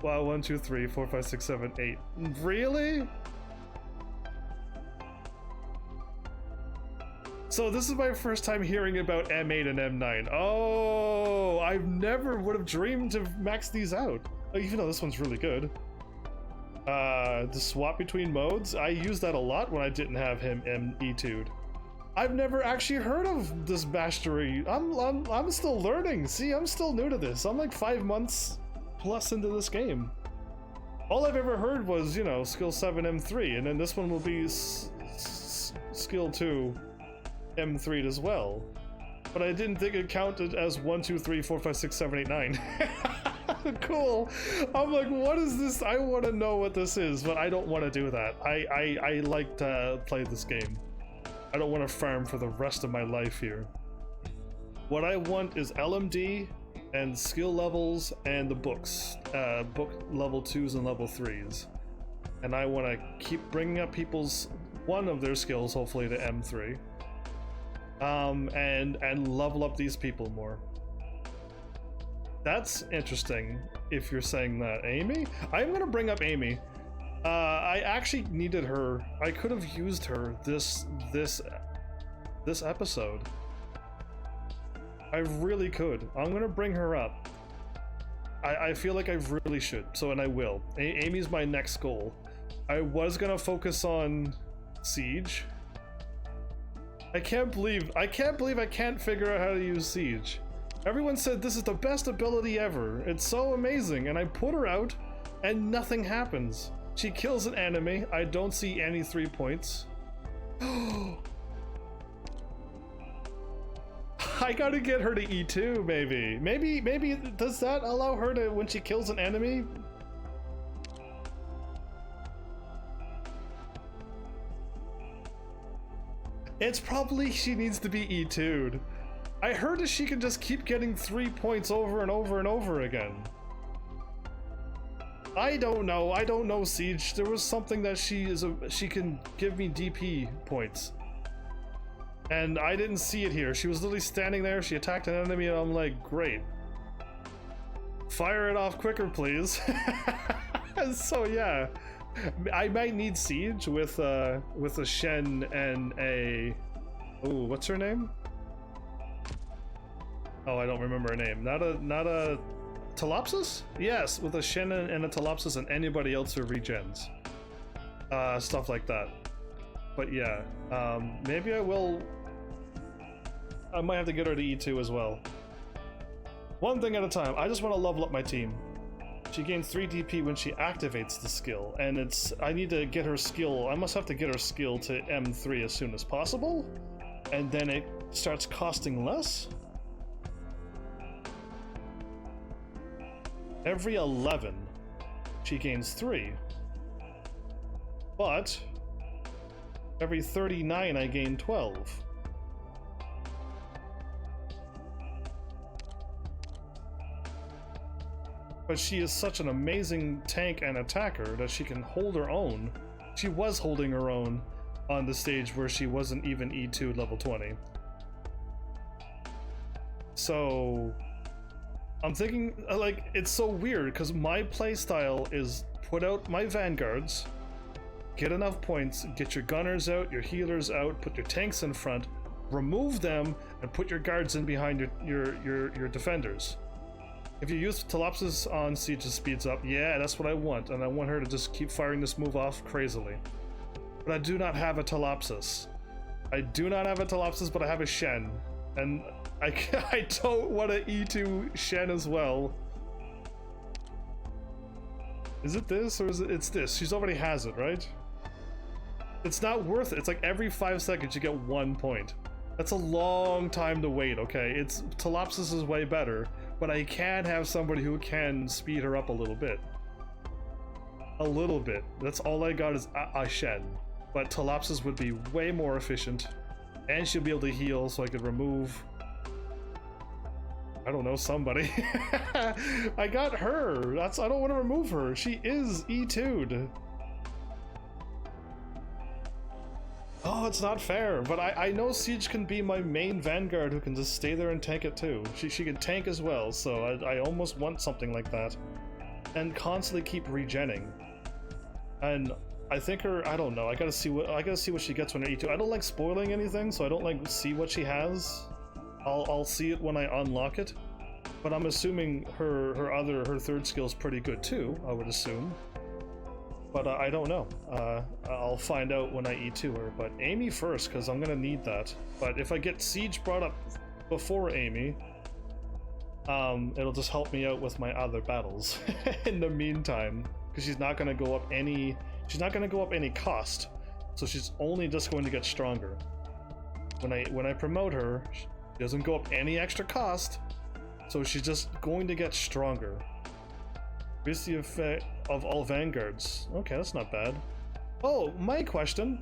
Wow, 1, 2, 3, 4, 5, 6, 7, 8. Really? So this is my first time hearing about M8 and M9. Oh, I never would have dreamed to max these out. Even though this one's really good. The swap between modes, I used that a lot when I didn't have him E2'd. I've never actually heard of this mastery. I'm still learning. See, I'm still new to this. I'm like 5 months plus into this game. All I've ever heard was, you know, skill 7 M3, and then this one will be skill 2 M3'd as well. But I didn't think it counted as 1, 2, 3, 4, 5, 6, 7, 8, 9. Cool. I'm like, what is this? I want to know what this is, but I don't want to do that. I like to play this game. I don't want to farm for the rest of my life here. What I want is LMD and skill levels and the books. Book level 2s and level 3s. And I want to keep bringing up people's one of their skills, hopefully to M3. And level up these people more. That's interesting if you're saying that. Amy? I'm gonna bring up Amy. I actually needed her. I could have used her this episode. I really could. I'm gonna bring her up. I feel like I really should, so, and I will. Amy's my next goal. I was gonna focus on Siege. I can't believe I can't figure out how to use Siege. Everyone said this is the best ability ever. It's so amazing, and I put her out, and nothing happens. She kills an enemy. I don't see any 3 points. I gotta get her to E2, maybe. Maybe does that allow her to, when she kills an enemy? It's probably she needs to be E2'd. I heard that she can just keep getting 3 points over and over and over again. I don't know Siege. There was something that she can give me DP points. And I didn't see it here. She was literally standing there, she attacked an enemy, and I'm like, great. Fire it off quicker, please. So yeah. I might need Siege with a Shen and a... Ooh, what's her name? Oh, I don't remember her name. Not a Telopsis? Yes, with a Shen and a Telopsis and anybody else who regens. Stuff like that. But yeah, maybe I might have to get her to E2 as well. One thing at a time. I just want to level up my team. She gains 3 DP when she activates the skill, and I need to get her skill. I must have to get her skill to M3 as soon as possible, and then it starts costing less. Every 11, she gains 3. But Every 39, I gain 12. But she is such an amazing tank and attacker that she can hold her own. She was holding her own on the stage where she wasn't even E2 level 20. So I'm thinking, like, it's so weird because my playstyle is put out my vanguards, get enough points, get your gunners out, your healers out, put your tanks in front, remove them, and put your guards in behind your defenders. If you use Talopsis on Siege, it speeds up. Yeah, that's what I want, and I want her to just keep firing this move off crazily. But I do not have a Talopsis. I do not have a Talopsis, but I have a Shen. And I don't want an E2 Shen as well. Is it this, or is it? It's this. She's already has it, right? It's not worth it. It's like every 5 seconds you get 1 point. That's a long time to wait, okay? It's Talopsis is way better, but I can have somebody who can speed her up a little bit. A little bit. That's all I got is a Shen. But Talopsis would be way more efficient, and she'll be able to heal, so I could remove, I don't know, somebody. I got her. I don't want to remove her. She is E2'd. Oh, it's not fair, but I know Siege can be my main vanguard who can just stay there and tank it too. She can tank as well, so I almost want something like that. And constantly keep regenning. And I think her, I don't know, I gotta see what she gets when her E2. I don't like spoiling anything, so I don't like see what she has. I'll see it when I unlock it. But I'm assuming her third skill is pretty good too, I would assume. But I don't know. I'll find out when I E2 her. But Amy first, because I'm gonna need that. But if I get Siege brought up before Amy, it'll just help me out with my other battles in the meantime. Because she's not gonna go up any. She's not gonna go up any cost. So she's only just going to get stronger. When I promote her, she doesn't go up any extra cost. So she's just going to get stronger. Here's the effect of all vanguards. Okay, that's not bad. Oh, my question.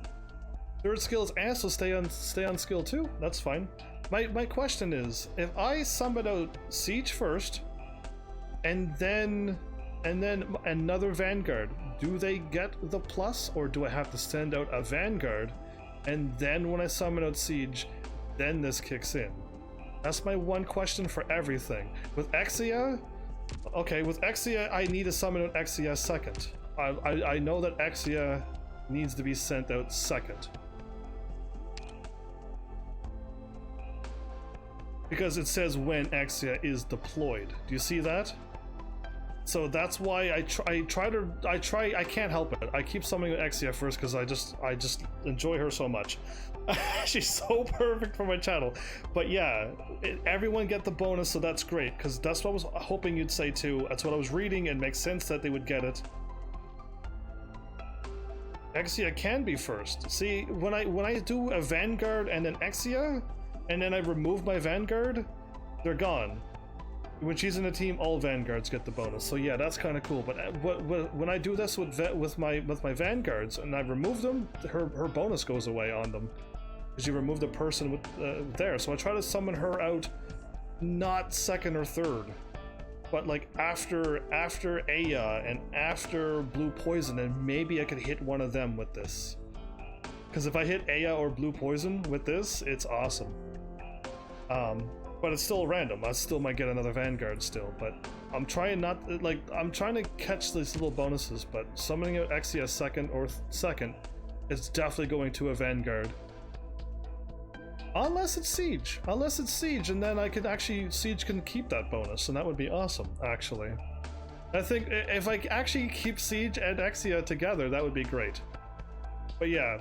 Third skill is ass, so stay on skill 2. That's fine. My question is, if I summon out Siege first, and then another vanguard, do they get the plus, or do I have to send out a vanguard, and then when I summon out Siege, then this kicks in? That's my one question for everything. With Exia. Okay, with Exia, I need to summon out Exia second. I know that Exia needs to be sent out second. Because it says when Exia is deployed. Do you see that? So that's why I can't help it. I keep summoning Exia first because I just enjoy her so much. She's so perfect for my channel. But yeah, everyone get the bonus, so that's great, because that's what I was hoping you'd say too. That's what I was reading, and it makes sense that they would get it. Exia can be first. See, when I do a Vanguard and an Exia, and then I remove my Vanguard, they're gone. When she's in a team, all Vanguards get the bonus. So yeah, that's kind of cool. But when I do this with my Vanguards and I remove them, her bonus goes away on them, because you remove the person with there. So I try to summon her out, not second or third, but like after Aya and after Blue Poison, and maybe I could hit one of them with this. Because if I hit Aya or Blue Poison with this, it's awesome. But it's still random. I still might get another Vanguard still, but I'm trying I'm trying to catch these little bonuses, but summoning out Exia second, it's definitely going to a Vanguard. Unless it's Siege. Unless it's Siege, and then I can actually, Siege can keep that bonus, and that would be awesome, actually. I think if I actually keep Siege and Exia together, that would be great. But yeah,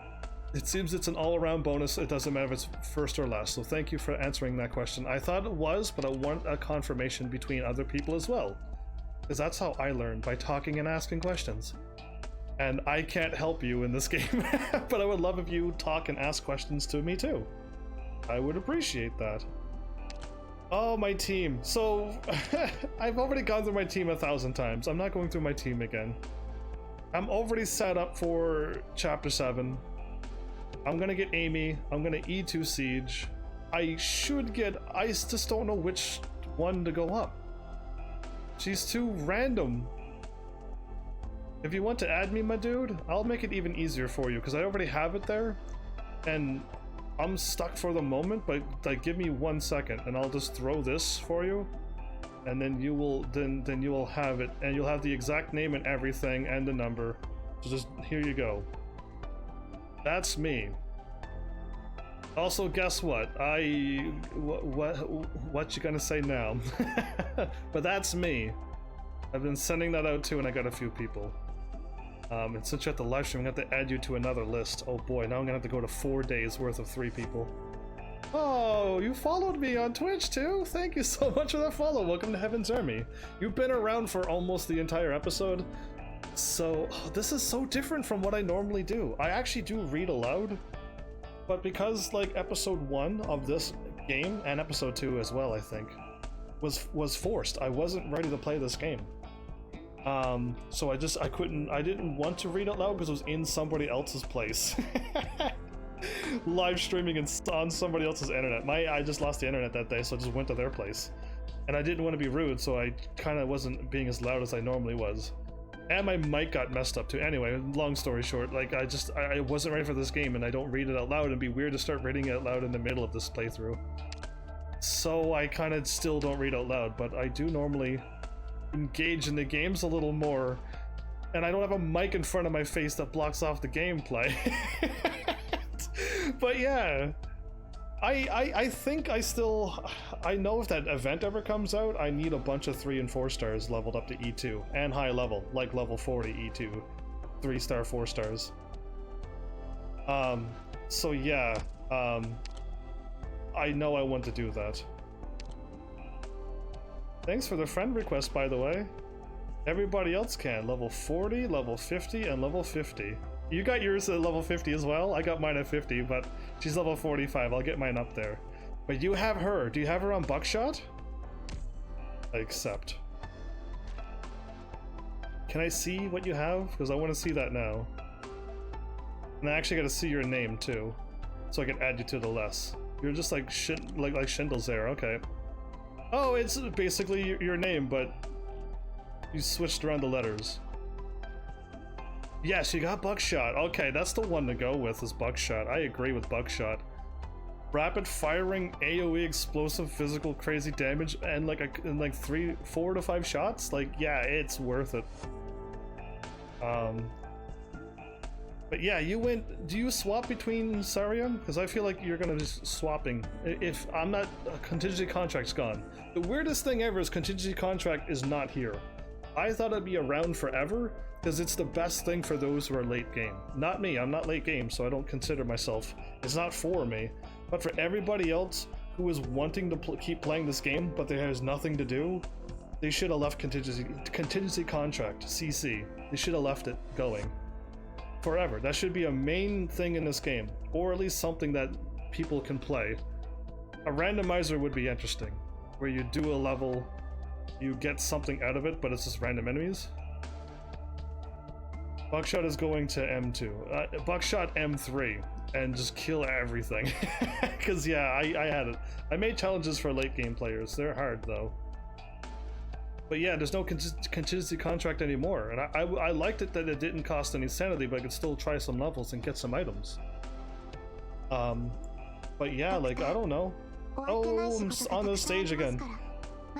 it seems it's an all-around bonus. It doesn't matter if it's first or last, so thank you for answering that question. I thought it was, but I want a confirmation between other people as well. Because that's how I learn, by talking and asking questions. And I can't help you in this game, but I would love if you talk and ask questions to me too. I would appreciate that. Oh, my team. So, I've already gone through my team 1,000 times. I'm not going through my team again. I'm already set up for Chapter 7. I'm gonna get Amy. I'm gonna E2 Siege. I should get Ice, just don't know which one to go up. She's too random. If you want to add me, my dude, I'll make it even easier for you because I already have it there, and I'm stuck for the moment. But like, give me 1 second, and I'll just throw this for you, and then you will then you will have it, and you'll have the exact name and everything, and the number. So just here you go. That's me. Also, guess what? What you gonna say now? But that's me. I've been sending that out too, and I got a few people. And since you're at the live stream, I'm gonna have to add you to another list. Oh boy, now I'm gonna have to go to 4 days worth of 3 people. Oh, you followed me on Twitch too? Thank you so much for that follow. Welcome to Heaven's Army. You've been around for almost the entire episode. So, this is so different from what I normally do. I actually do read aloud, but because like episode 1 of this game, and episode 2 as well, I think, was forced. I wasn't ready to play this game. So I didn't want to read it loud because it was in somebody else's place. Live streaming on somebody else's internet. I just lost the internet that day, so I just went to their place. And I didn't want to be rude, so I kind of wasn't being as loud as I normally was. And my mic got messed up too. Anyway, long story short, like I wasn't ready for this game, and I don't read it out loud. It'd be weird to start reading it out loud in the middle of this playthrough. So I kind of still don't read out loud, but I do normally engage in the games a little more, and I don't have a mic in front of my face that blocks off the gameplay. But yeah, I think I know if that event ever comes out, I need a bunch of 3 and 4 stars leveled up to E2 and high level, like level 40 E2, 3-star, 4 stars. So yeah, I know I want to do that. Thanks for the friend request, by the way. Everybody else can. Level 40, level 50, and level 50. You got yours at level 50 as well? I got mine at 50, but she's level 45. I'll get mine up there. But you have her. Do you have her on Buckshot? I accept. Can I see what you have? Because I want to see that now. And I actually got to see your name too, so I can add you to the list. You're just like Schindler's there. Okay. Oh, it's basically your name, but you switched around the letters. Yes, you got Buckshot. Okay, that's the one to go with, is Buckshot. I agree with Buckshot. Rapid firing, AoE, explosive, physical, crazy damage, and like 4 to 5 shots. Like, yeah, it's worth it. But yeah, you went. Do you swap between Sarium? Because I feel like you're gonna just swapping. If I'm not, contingency contract's gone. The weirdest thing ever is contingency contract is not here. I thought it'd be around forever because it's the best thing for those who are late game. Not me. I'm not late game, so I don't consider myself. It's not for me. But for everybody else who is wanting to keep playing this game, but there has nothing to do, they should have left contingency contract, CC. They should have left it going forever. That should be a main thing in this game, or at least something that people can play. A randomizer would be interesting, where you do a level, you get something out of it, but it's just random enemies. Buckshot is going to M2. Buckshot M3, and just kill everything. Because yeah, I had it. I made challenges for late game players. They're hard though. But yeah, there's no contingency contract anymore, and I liked it that it didn't cost any sanity, but I could still try some levels and get some items. But yeah, like, I don't know. Oh, I'm on the stage again.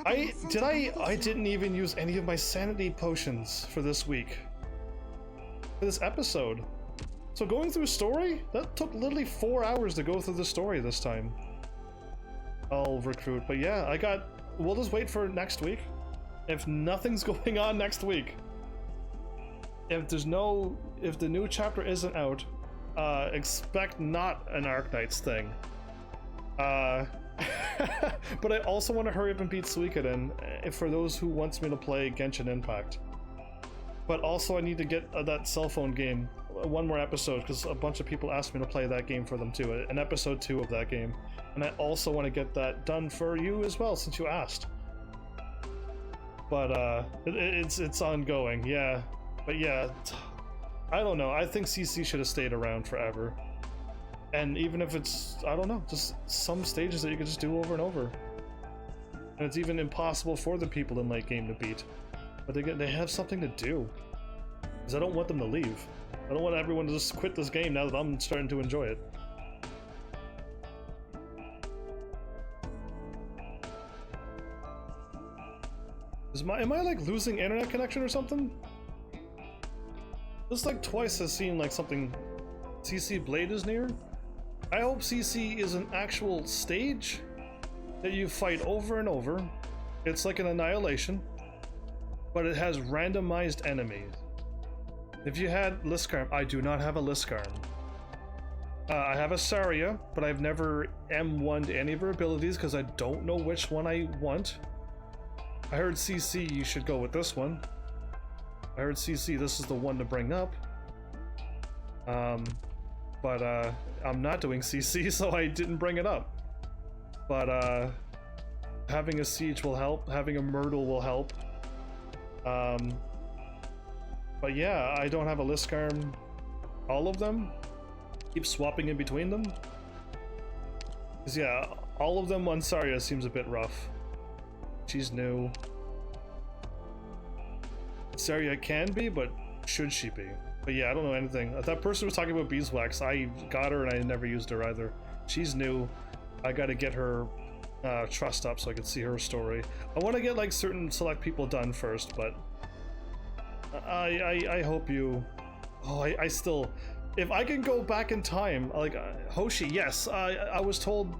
I didn't even use any of my sanity potions for this week. For this episode. So going through story? That took literally 4 hours to go through the story this time. I'll recruit, but yeah, we'll just wait for next week. If nothing's going on next week, if the new chapter isn't out, expect not an Arknights thing. But I also want to hurry up and beat Suikoden for those who wants me to play Genshin Impact. But also I need to get that cell phone game, one more episode, because a bunch of people asked me to play that game for them too, an episode 2 of that game. And I also want to get that done for you as well, since you asked. But it's ongoing, yeah. But yeah, I don't know. I think CC should have stayed around forever. And even if it's, I don't know, just some stages that you can just do over and over. And it's even impossible for the people in late game to beat. But they have something to do. Because I don't want them to leave. I don't want everyone to just quit this game now that I'm starting to enjoy it. Am I like losing internet connection or something? This like twice has seemed like something CC Blade is near. I hope CC is an actual stage that you fight over and over. It's like an annihilation, but it has randomized enemies. If you had Liskarm, I do not have a Liskarm. I have a Saria, but I've never M1'd any of her abilities because I don't know which one I want. I heard CC you should go with this one. I heard CC this is the one to bring up. But I'm not doing CC, so I didn't bring it up. But having a Siege will help, having a Myrtle will help. But yeah, I don't have a Liskarm. All of them? Keep swapping in between them? Cause yeah, all of them on Saria seems a bit rough. She's new. Saria can be, but should she be? But yeah, I don't know anything. That person was talking about Beeswax. I got her and I never used her either. She's new. I gotta get her trust up so I can see her story. I want to get like certain select people done first, but I hope you... Oh, I still... If I can go back in time, like Hoshi, yes, I was told...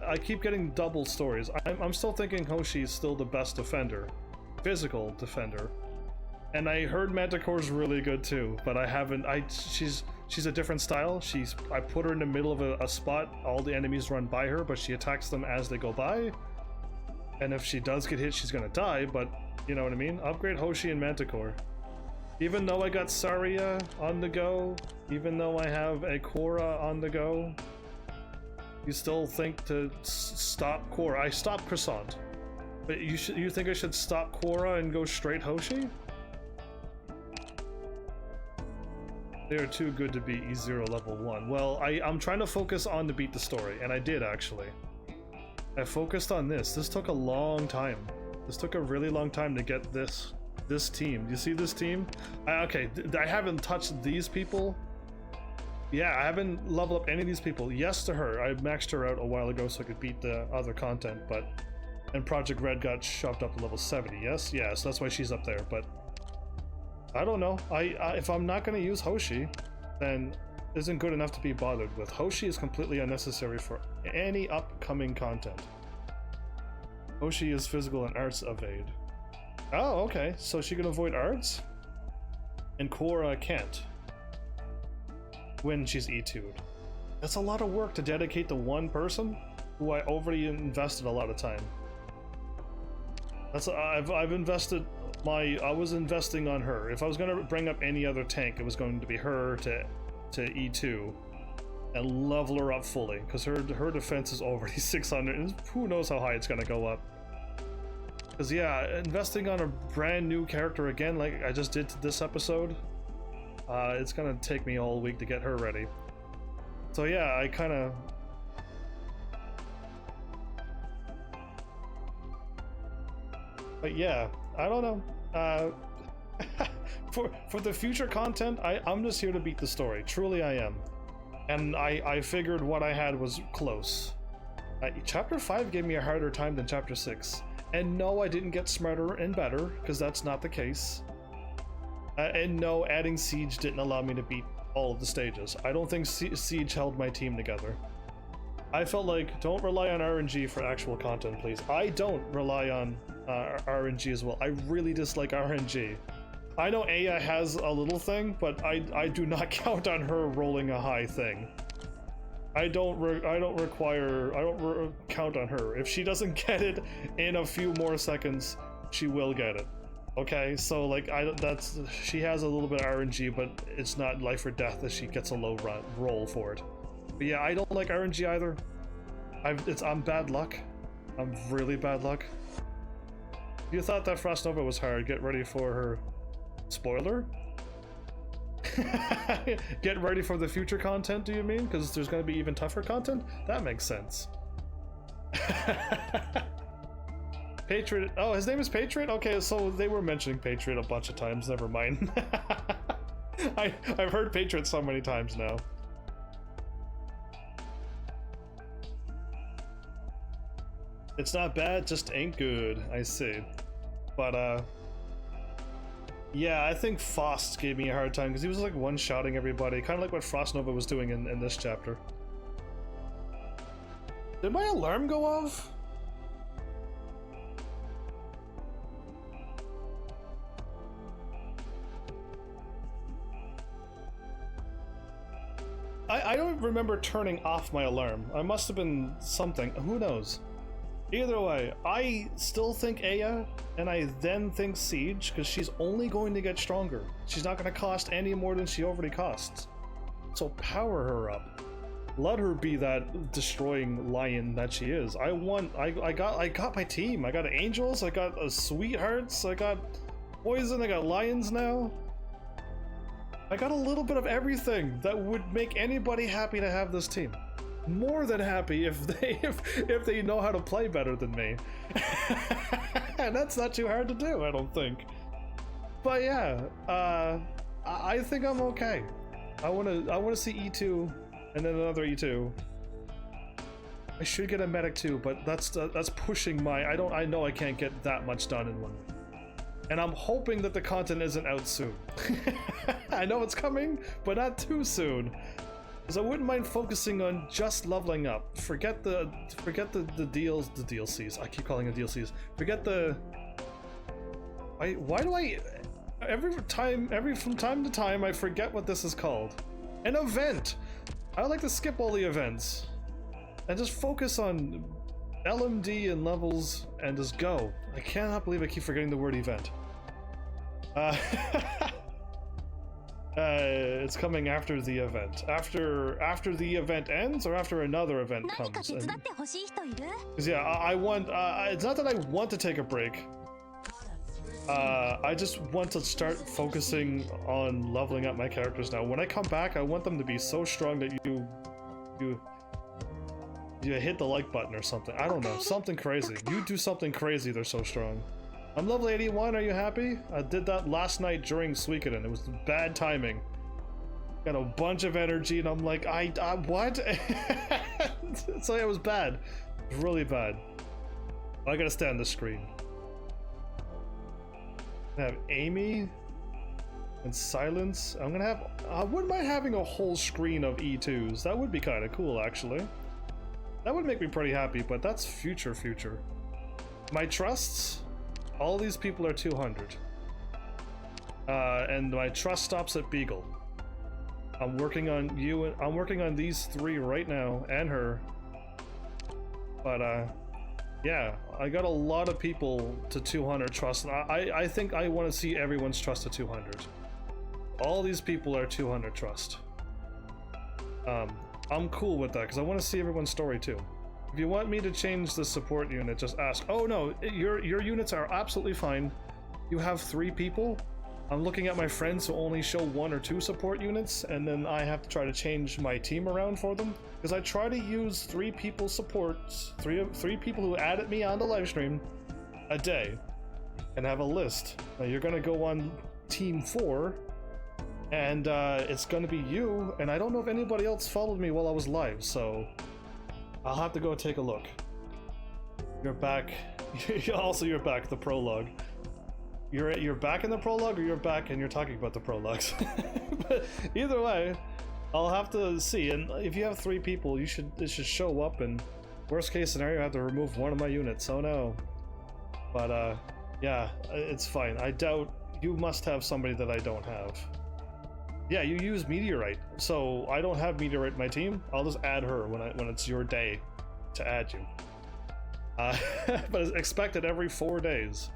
I keep getting double stories. I'm still thinking Hoshi is still the best defender. Physical defender. And I heard Manticore's really good too, but I haven't... She's a different style. I put her in the middle of a spot, all the enemies run by her, but she attacks them as they go by. And if she does get hit, she's gonna die, but you know what I mean? Upgrade Hoshi and Manticore. Even though I got Saria on the go, even though I have a Korra on the go, you still think to stop Korra. I stopped Croissant. But you think I should stop Korra and go straight Hoshi? They are too good to be E0 level 1. Well, I'm trying to focus on to beat the story, and I did actually. I focused on this. This took a long time. This took a really long time to get this team. Do you see this team? Okay, I haven't touched these people. Yeah, I haven't leveled up any of these people. Yes to her. I maxed her out a while ago so I could beat the other content, but... And Project Red got shoved up to level 70, yes? Yeah, so that's why she's up there, but... I don't know. If I'm not going to use Hoshi, then it isn't good enough to be bothered with. Hoshi is completely unnecessary for any upcoming content. Hoshi is physical and arts evade. Oh, okay. So she can avoid arts? And Korra can't. When she's E2'd. That's a lot of work to dedicate to one person who I already invested a lot of time. I've invested I was investing on her. If I was going to bring up any other tank, it was going to be her to E2 and level her up fully, because her defense is already 600 and who knows how high it's going to go up. Because yeah, investing on a brand new character again like I just did this episode, it's going to take me all week to get her ready. So yeah, I kind of... But yeah, I don't know. For the future content, I'm just here to beat the story. Truly I am. And I figured what I had was close. Chapter 5 gave me a harder time than Chapter 6. And no, I didn't get smarter and better, because that's not the case. And no, adding Siege didn't allow me to beat all of the stages. I don't think Siege held my team together. I felt like, don't rely on RNG for actual content, please. I don't rely on RNG as well. I really dislike RNG. I know Aya has a little thing, but I do not count on her rolling a high thing. I don't count on her. If she doesn't get it in a few more seconds, she will get it. Okay, so like she has a little bit of RNG, but it's not life or death that she gets a low roll for it. But yeah, I don't like RNG either. I'm bad luck. I'm really bad luck. If you thought that Frost Nova was hard, get ready for her spoiler. Get ready for the future content, do you mean? Because there's going to be even tougher content? That makes sense. Patriot. Oh, his name is Patriot? Okay, so they were mentioning Patriot a bunch of times. Never mind. I've heard Patriot so many times now. It's not bad, just ain't good. I see. But, yeah, I think Faust gave me a hard time because he was like one-shotting everybody, kind of like what Frost Nova was doing in this chapter. Did my alarm go off? I don't remember turning off my alarm. I must have been something. Who knows? Either way, I still think Aya, and I then think Siege, because she's only going to get stronger. She's not going to cost any more than she already costs. So power her up. Let her be that destroying lion that she is. I got my team. I got angels, I got sweethearts, I got poison, I got lions now. I got a little bit of everything that would make anybody happy to have this team. More than happy if they know how to play better than me. And that's not too hard to do, I don't think. But yeah, I think I'm okay. I wanna see E2 and then another E2. I should get a medic too, but that's pushing my. I know I can't get that much done in one. And I'm hoping that the content isn't out soon. I know it's coming, but not too soon. Because I wouldn't mind focusing on just leveling up. Forget the DLCs. I keep calling them DLCs. Forget the. Why do I? From time to time, I forget what this is called. An event. I like to skip all the events and just focus on LMD and levels and just go. I cannot believe I keep forgetting the word event. It's coming after the event. After the event ends, or after another event comes. Because yeah, I want. It's not that I want to take a break. I just want to start focusing on leveling up my characters now. When I come back, I want them to be so strong that you hit the like button or something. I don't know, something crazy. You do something crazy, they're so strong. I'm level 81, are you happy? I did that last night during Suikoden. It was bad timing. Got a bunch of energy and I'm like, what? So it was bad. It was really bad. I gotta stay on the screen. I have Amy and Silence. I'm gonna have. I wouldn't mind having a whole screen of E2s. That would be kind of cool, actually. That would make me pretty happy, but that's future. My trusts, all these people are 200. And my trust stops at Beagle. I'm working on you, and I'm working on these three right now, and her. But yeah, I got a lot of people to 200 trust. I think I want to see everyone's trust to 200. All these people are 200 trust. I'm cool with that because I want to see everyone's story too. If you want me to change the support unit, just ask. Oh no, your units are absolutely fine. You have 3 people. I'm looking at my friends who only show 1 or 2 support units, and then I have to try to change my team around for them. Because I try to use 3 people supports, three people who added me on the live stream a day, and have a list. Now you're gonna go on team 4, and it's gonna be you, and I don't know if anybody else followed me while I was live, so I'll have to go take a look. You're back. Also, you're back, the prologue. You're back in the prologue, or you're back and you're talking about the prologues. But either way, I'll have to see. And if you have 3 people, it should show up. And worst case scenario, I have to remove 1 of my units. Oh no. But yeah, it's fine. I doubt you must have somebody that I don't have. Yeah, you use Meteorite, so I don't have Meteorite in my team. I'll just add her when it's your day to add you. But expect it every 4 days.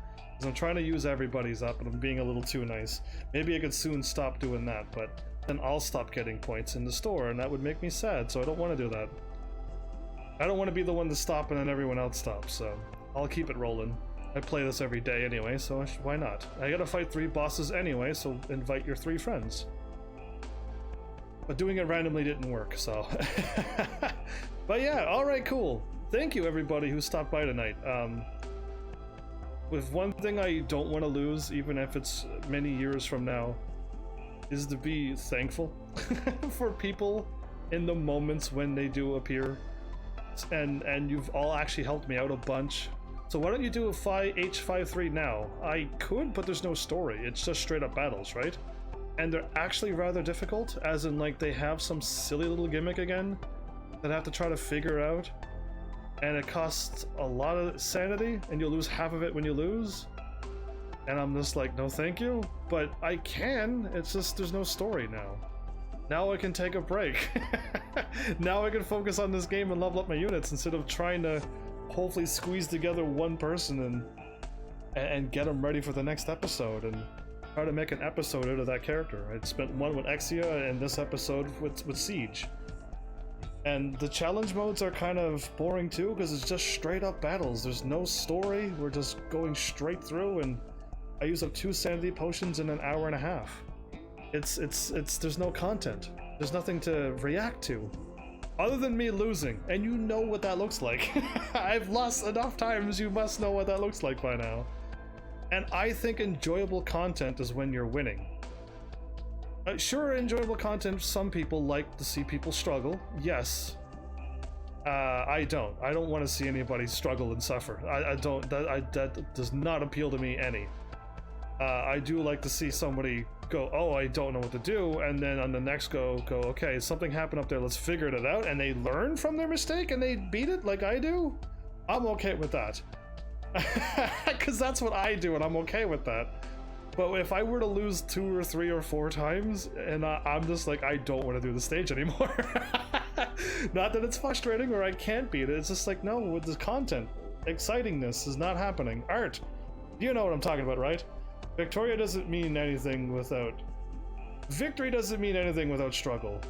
I'm trying to use everybody's up, and I'm being a little too nice. Maybe I could soon stop doing that, but then I'll stop getting points in the store, and that would make me sad, so I don't want to do that. I don't want to be the one to stop and then everyone else stops, so I'll keep it rolling. I play this every day anyway, so why not? I gotta fight 3 bosses anyway, so invite your 3 friends. but doing it randomly didn't work, so. But yeah, alright, cool. Thank you everybody who stopped by tonight. With one thing I don't want to lose, even if it's many years from now, is to be thankful for people in the moments when they do appear. And you've all actually helped me out a bunch. So why don't you do a H53 now? I could, but there's no story. It's just straight up battles, right? And they're actually rather difficult, as in like they have some silly little gimmick again that I have to try to figure out. And it costs a lot of sanity, and you'll lose half of it when you lose. And I'm just like, no thank you. But I can, it's just there's no story now. Now I can take a break. Now I can focus on this game and level up my units instead of trying to hopefully squeeze together one person and get them ready for the next episode and try to make an episode out of that character. I spent one with Exia and this episode with Siege. And the challenge modes are kind of boring too, because it's just straight up battles. There's no story, we're just going straight through, and I use up 2 sanity potions in an hour and a half. There's no content. There's nothing to react to. Other than me losing, and you know what that looks like. I've lost enough times, you must know what that looks like by now. And I think enjoyable content is when you're winning. Sure, enjoyable content, some people like to see people struggle, yes. I don't. I don't want to see anybody struggle and suffer. That does not appeal to me any. I do like to see somebody go, oh, I don't know what to do, and then on the next go, okay, something happened up there, let's figure it out, and they learn from their mistake and they beat it like I do. I'm okay with that. Because that's what I do, and I'm okay with that. But if I were to lose 2 or 3 or 4 times, and I'm just like, I don't want to do the stage anymore. Not that it's frustrating or I can't beat it, it's just like, no, with the content, excitingness is not happening. Art, you know what I'm talking about, right? Victoria doesn't mean anything without... Victory doesn't mean anything without struggle.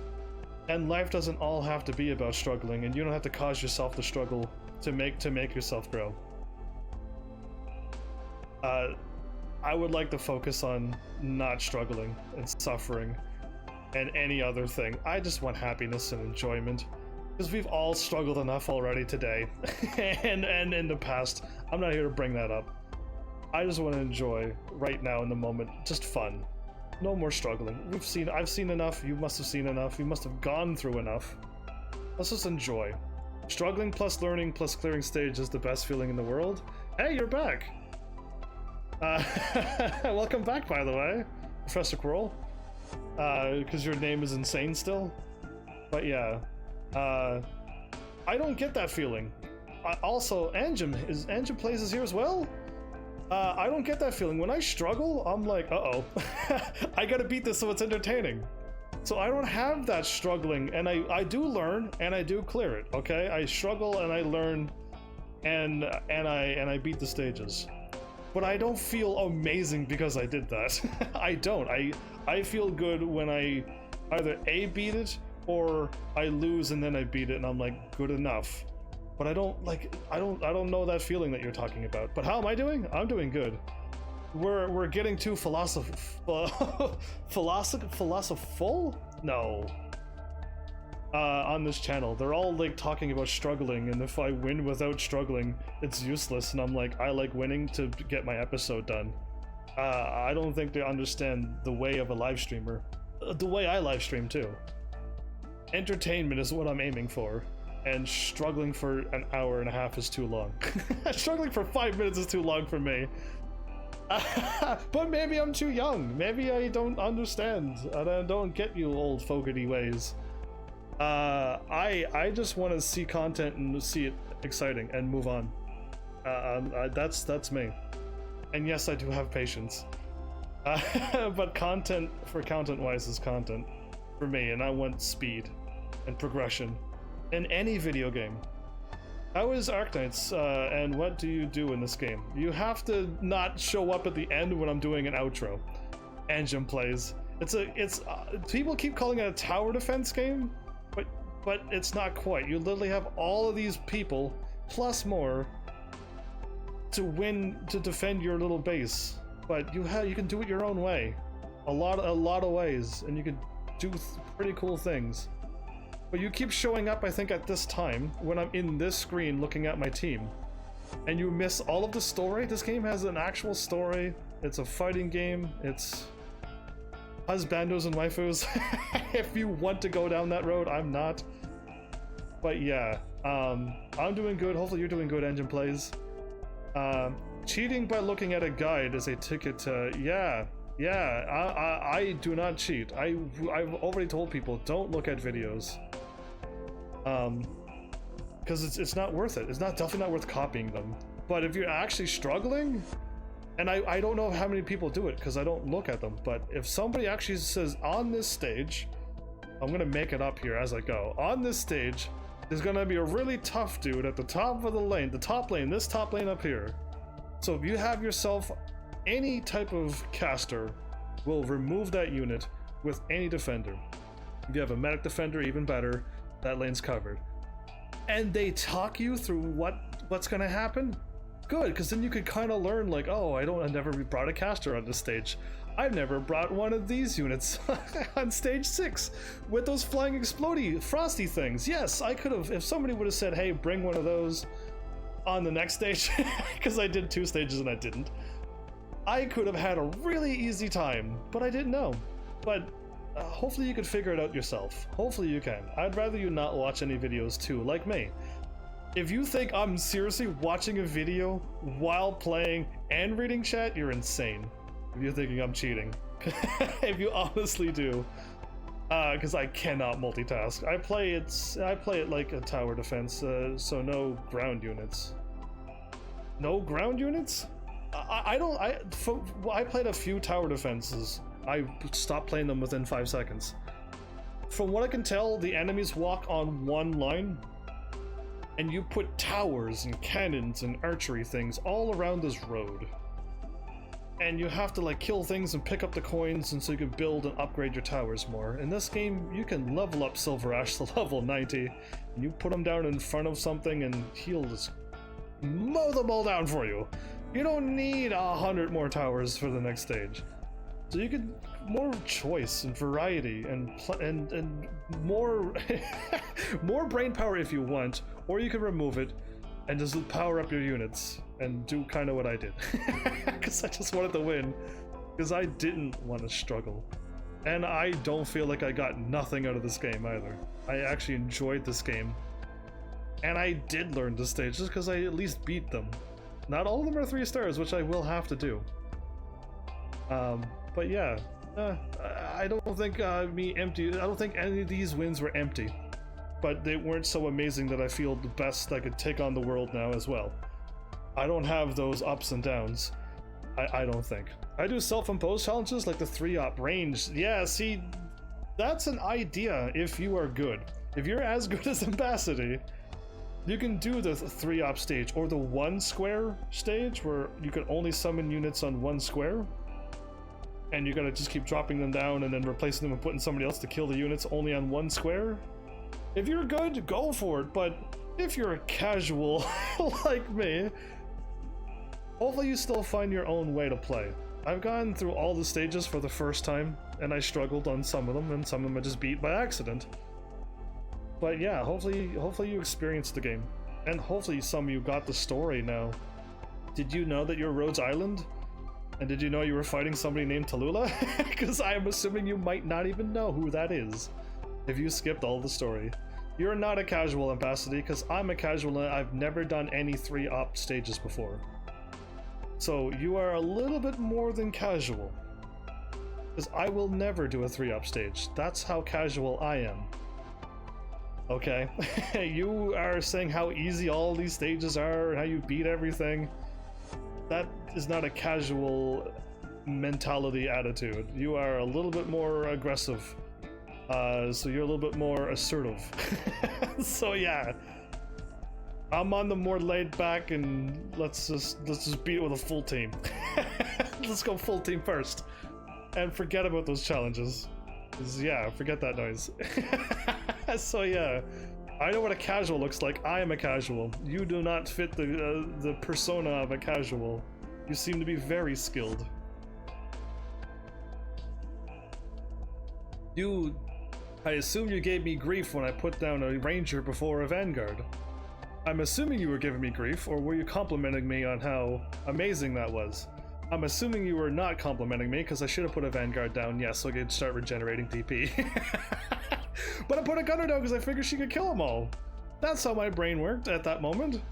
And life doesn't all have to be about struggling, and you don't have to cause yourself to struggle to make yourself grow. I would like to focus on not struggling and suffering and any other thing. I just want happiness and enjoyment, because we've all struggled enough already today and in the past. I'm not here to bring that up. I just want to enjoy right now in the moment, just fun. No more struggling. I've seen enough, you must have seen enough, you must have gone through enough. Let's just enjoy. Struggling plus learning plus clearing stage is the best feeling in the world. Hey, you're back! Welcome back, by the way, Professor Quirrell. Because your name is insane still. But yeah, I don't get that feeling. Also, Anjum plays here as well? I don't get that feeling. When I struggle, I'm like, uh-oh. I gotta beat this so it's entertaining. So I don't have that struggling, and I do learn, and I do clear it, okay? I struggle, and I learn, and I beat the stages. But I don't feel amazing because I did that. I don't. I feel good when I either A, beat it, or I lose and then I beat it and I'm like, good enough. But I don't know that feeling that you're talking about. But how am I doing? I'm doing good. We're getting too philosophical? No. On this channel. They're all like talking about struggling, and if I win without struggling, it's useless, and I'm like, I like winning to get my episode done. I don't think they understand the way of a live streamer. The way I live stream too. Entertainment is what I'm aiming for, and struggling for an hour and a half is too long. Struggling for 5 minutes is too long for me. But maybe I'm too young. Maybe I don't understand, and I don't get you old fogarty ways. I just want to see content and see it exciting and move on. That's me. And yes, I do have patience. But content wise is content for me, and I want speed and progression in any video game. How is Arknights, and what do you do in this game? You have to not show up at the end when I'm doing an outro. Anjum plays. People keep calling it a tower defense game, but it's not quite. You literally have all of these people, plus more, to defend your little base. But you can do it your own way. A lot of ways, and you can do pretty cool things. But you keep showing up, I think, at this time, when I'm in this screen looking at my team. And you miss all of the story. This game has an actual story. It's a fighting game. It's husbandos and waifus. If you want to go down that road, I'm not. But yeah, I'm doing good. Hopefully you're doing good, Engine Plays. Cheating by looking at a guide is a ticket to, yeah, I do not cheat. I've already told people, don't look at videos. Because it's not worth it. It's definitely not worth copying them. But if you're actually struggling, and I don't know how many people do it because I don't look at them, but if somebody actually says on this stage, I'm gonna make it up here as I go, on this stage there's gonna be a really tough dude at the top of the lane, this top lane up here. So if you have yourself any type of caster, will remove that unit with any defender. If you have a medic defender, even better, that lane's covered. And they talk you through what's gonna happen, good, because then you could kind of learn, like, oh, I've never brought a caster on this stage. I've never brought one of these units on stage 6 with those flying explodey frosty things. Yes, I could have, if somebody would have said, hey, bring one of those on the next stage, because I did 2 stages and I didn't, I could have had a really easy time, but I didn't know. But hopefully you could figure it out yourself. Hopefully you can. I'd rather you not watch any videos too, like me. If you think I'm seriously watching a video while playing and reading chat, you're insane. If you're thinking I'm cheating. If you honestly do. Because I cannot multitask. I play it like a tower defense, so no ground units. No ground units? I played a few tower defenses. I stopped playing them within 5 seconds. From what I can tell, the enemies walk on one line, and you put towers and cannons and archery things all around this road. And you have to like kill things and pick up the coins, and so you can build and upgrade your towers more. In this game, you can level up Silver Ash to level 90, and you put them down in front of something and he'll just mow them all down for you. You don't need 100 more towers for the next stage. So you get more choice and variety and more more brain power if you want, or you can remove it and just power up your units and do kind of what I did. Because I just wanted to win, because I didn't want to struggle. And I don't feel like I got nothing out of this game either. I actually enjoyed this game. And I did learn the stages because I at least beat them. Not all of them are 3 stars, which I will have to do. But yeah, I don't think I don't think any of these wins were empty. But they weren't so amazing that I feel the best I could take on the world now as well. I don't have those ups and downs. I don't think. I do self-imposed challenges like the 3-op range. Yeah, see, that's an idea if you are good. If you're as good as Ambassador, you can do the 3-op stage or the 1 square stage where you can only summon units on 1 square. And you gotta just keep dropping them down and then replacing them and putting somebody else to kill the units only on 1 square. If you're good, go for it, but if you're a casual like me, hopefully you still find your own way to play. I've gone through all the stages for the first time, and I struggled on some of them, and some of them I just beat by accident. But yeah, hopefully you experienced the game, and hopefully some of you got the story now. Did you know that you're Rhodes Island? And did you know you were fighting somebody named Tallulah? Because I'm assuming you might not even know who that is if you skipped all the story. You're not a casual, Ambassador, because I'm a casual and I've never done any 3-op stages before. So you are a little bit more than casual. Because I will never do a 3-op stage. That's how casual I am. Okay? You are saying how easy all these stages are and how you beat everything. That is not a casual mentality attitude. You are a little bit more aggressive. So you're a little bit more assertive. So yeah, I'm on the more laid back, and let's just beat it with a full team. Let's go full team first, and forget about those challenges. 'Cause, yeah, forget that noise. So yeah, I know what a casual looks like. I am a casual. You do not fit the persona of a casual. You seem to be very skilled. You I assume you gave me grief when I put down a ranger before a vanguard. I'm assuming you were giving me grief, or were you complimenting me on how amazing that was? I'm assuming you were not complimenting me, because I should have put a vanguard down, yes, so I could start regenerating TP. But I put a gunner down because I figured she could kill them all. That's how my brain worked at that moment.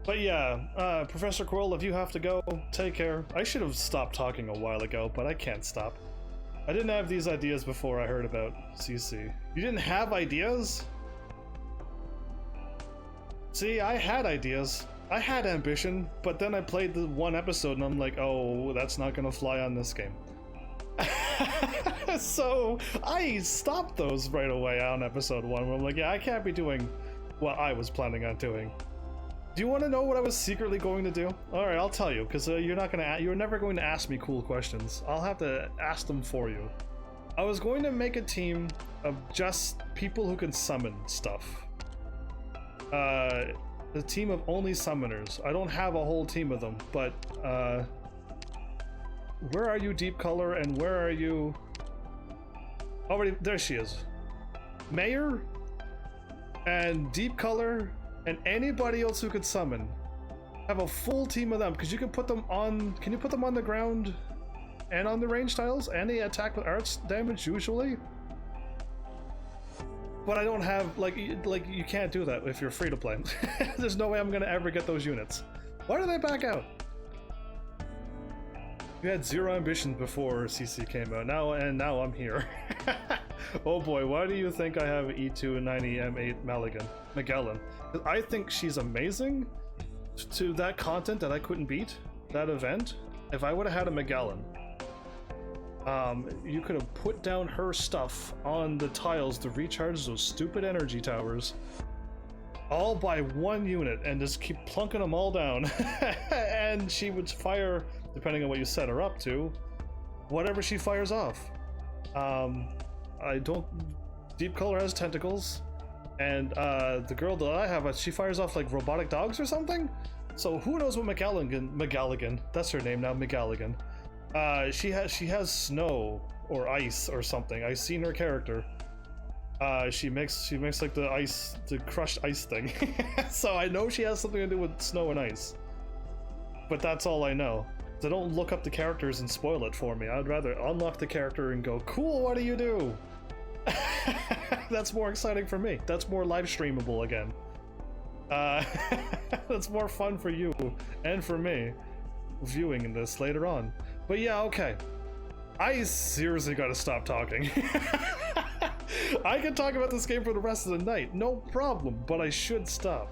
But yeah, Professor Quill, if you have to go, take care. I should have stopped talking a while ago, but I can't stop. I didn't have these ideas before I heard about CC. You didn't have ideas? See, I had ideas. I had ambition, but then I played the one episode and I'm like, oh, that's not gonna fly on this game. So I stopped those right away on episode 1 where I'm like, yeah, I can't be doing what I was planning on doing. Do you want to know what I was secretly going to do? All right, I'll tell you, because you're never going to ask me cool questions. I'll have to ask them for you. I was going to make a team of just people who can summon stuff. A team of only summoners. I don't have a whole team of them, but where are you, Deep Color, and where are you? Already, there she is. Mayor and Deep Color and anybody else who could summon. Have a full team of them, because you can put them on. Can you put them on the ground and on the range tiles? And they attack with arts damage usually. But I don't have like you can't do that if you're free to play. There's no way I'm gonna ever get those units. Why do they back out? You had zero ambition before CC came out. Now I'm here. Oh boy, why do you think I have E290 M8 Magellan? Because I think she's amazing to that content that I couldn't beat, that event. If I would have had a Magellan, you could have put down her stuff on the tiles to recharge those stupid energy towers, all by one unit, and just keep plunking them all down. And she would fire, depending on what you set her up to, whatever she fires off. Deep Color has tentacles, and the girl that I have, she fires off like robotic dogs or something. So who knows what McGalligan, that's her name now, McGalligan. She has snow or ice or something. I've seen her character. She makes like the crushed ice thing. So I know she has something to do with snow and ice. But that's all I know. So don't look up the characters and spoil it for me. I'd rather unlock the character and go, cool, what do you do? That's more exciting for me. That's more live streamable again. That's more fun for you and for me viewing this later on. But yeah, okay. I seriously gotta stop talking. I can talk about this game for the rest of the night, no problem, but I should stop.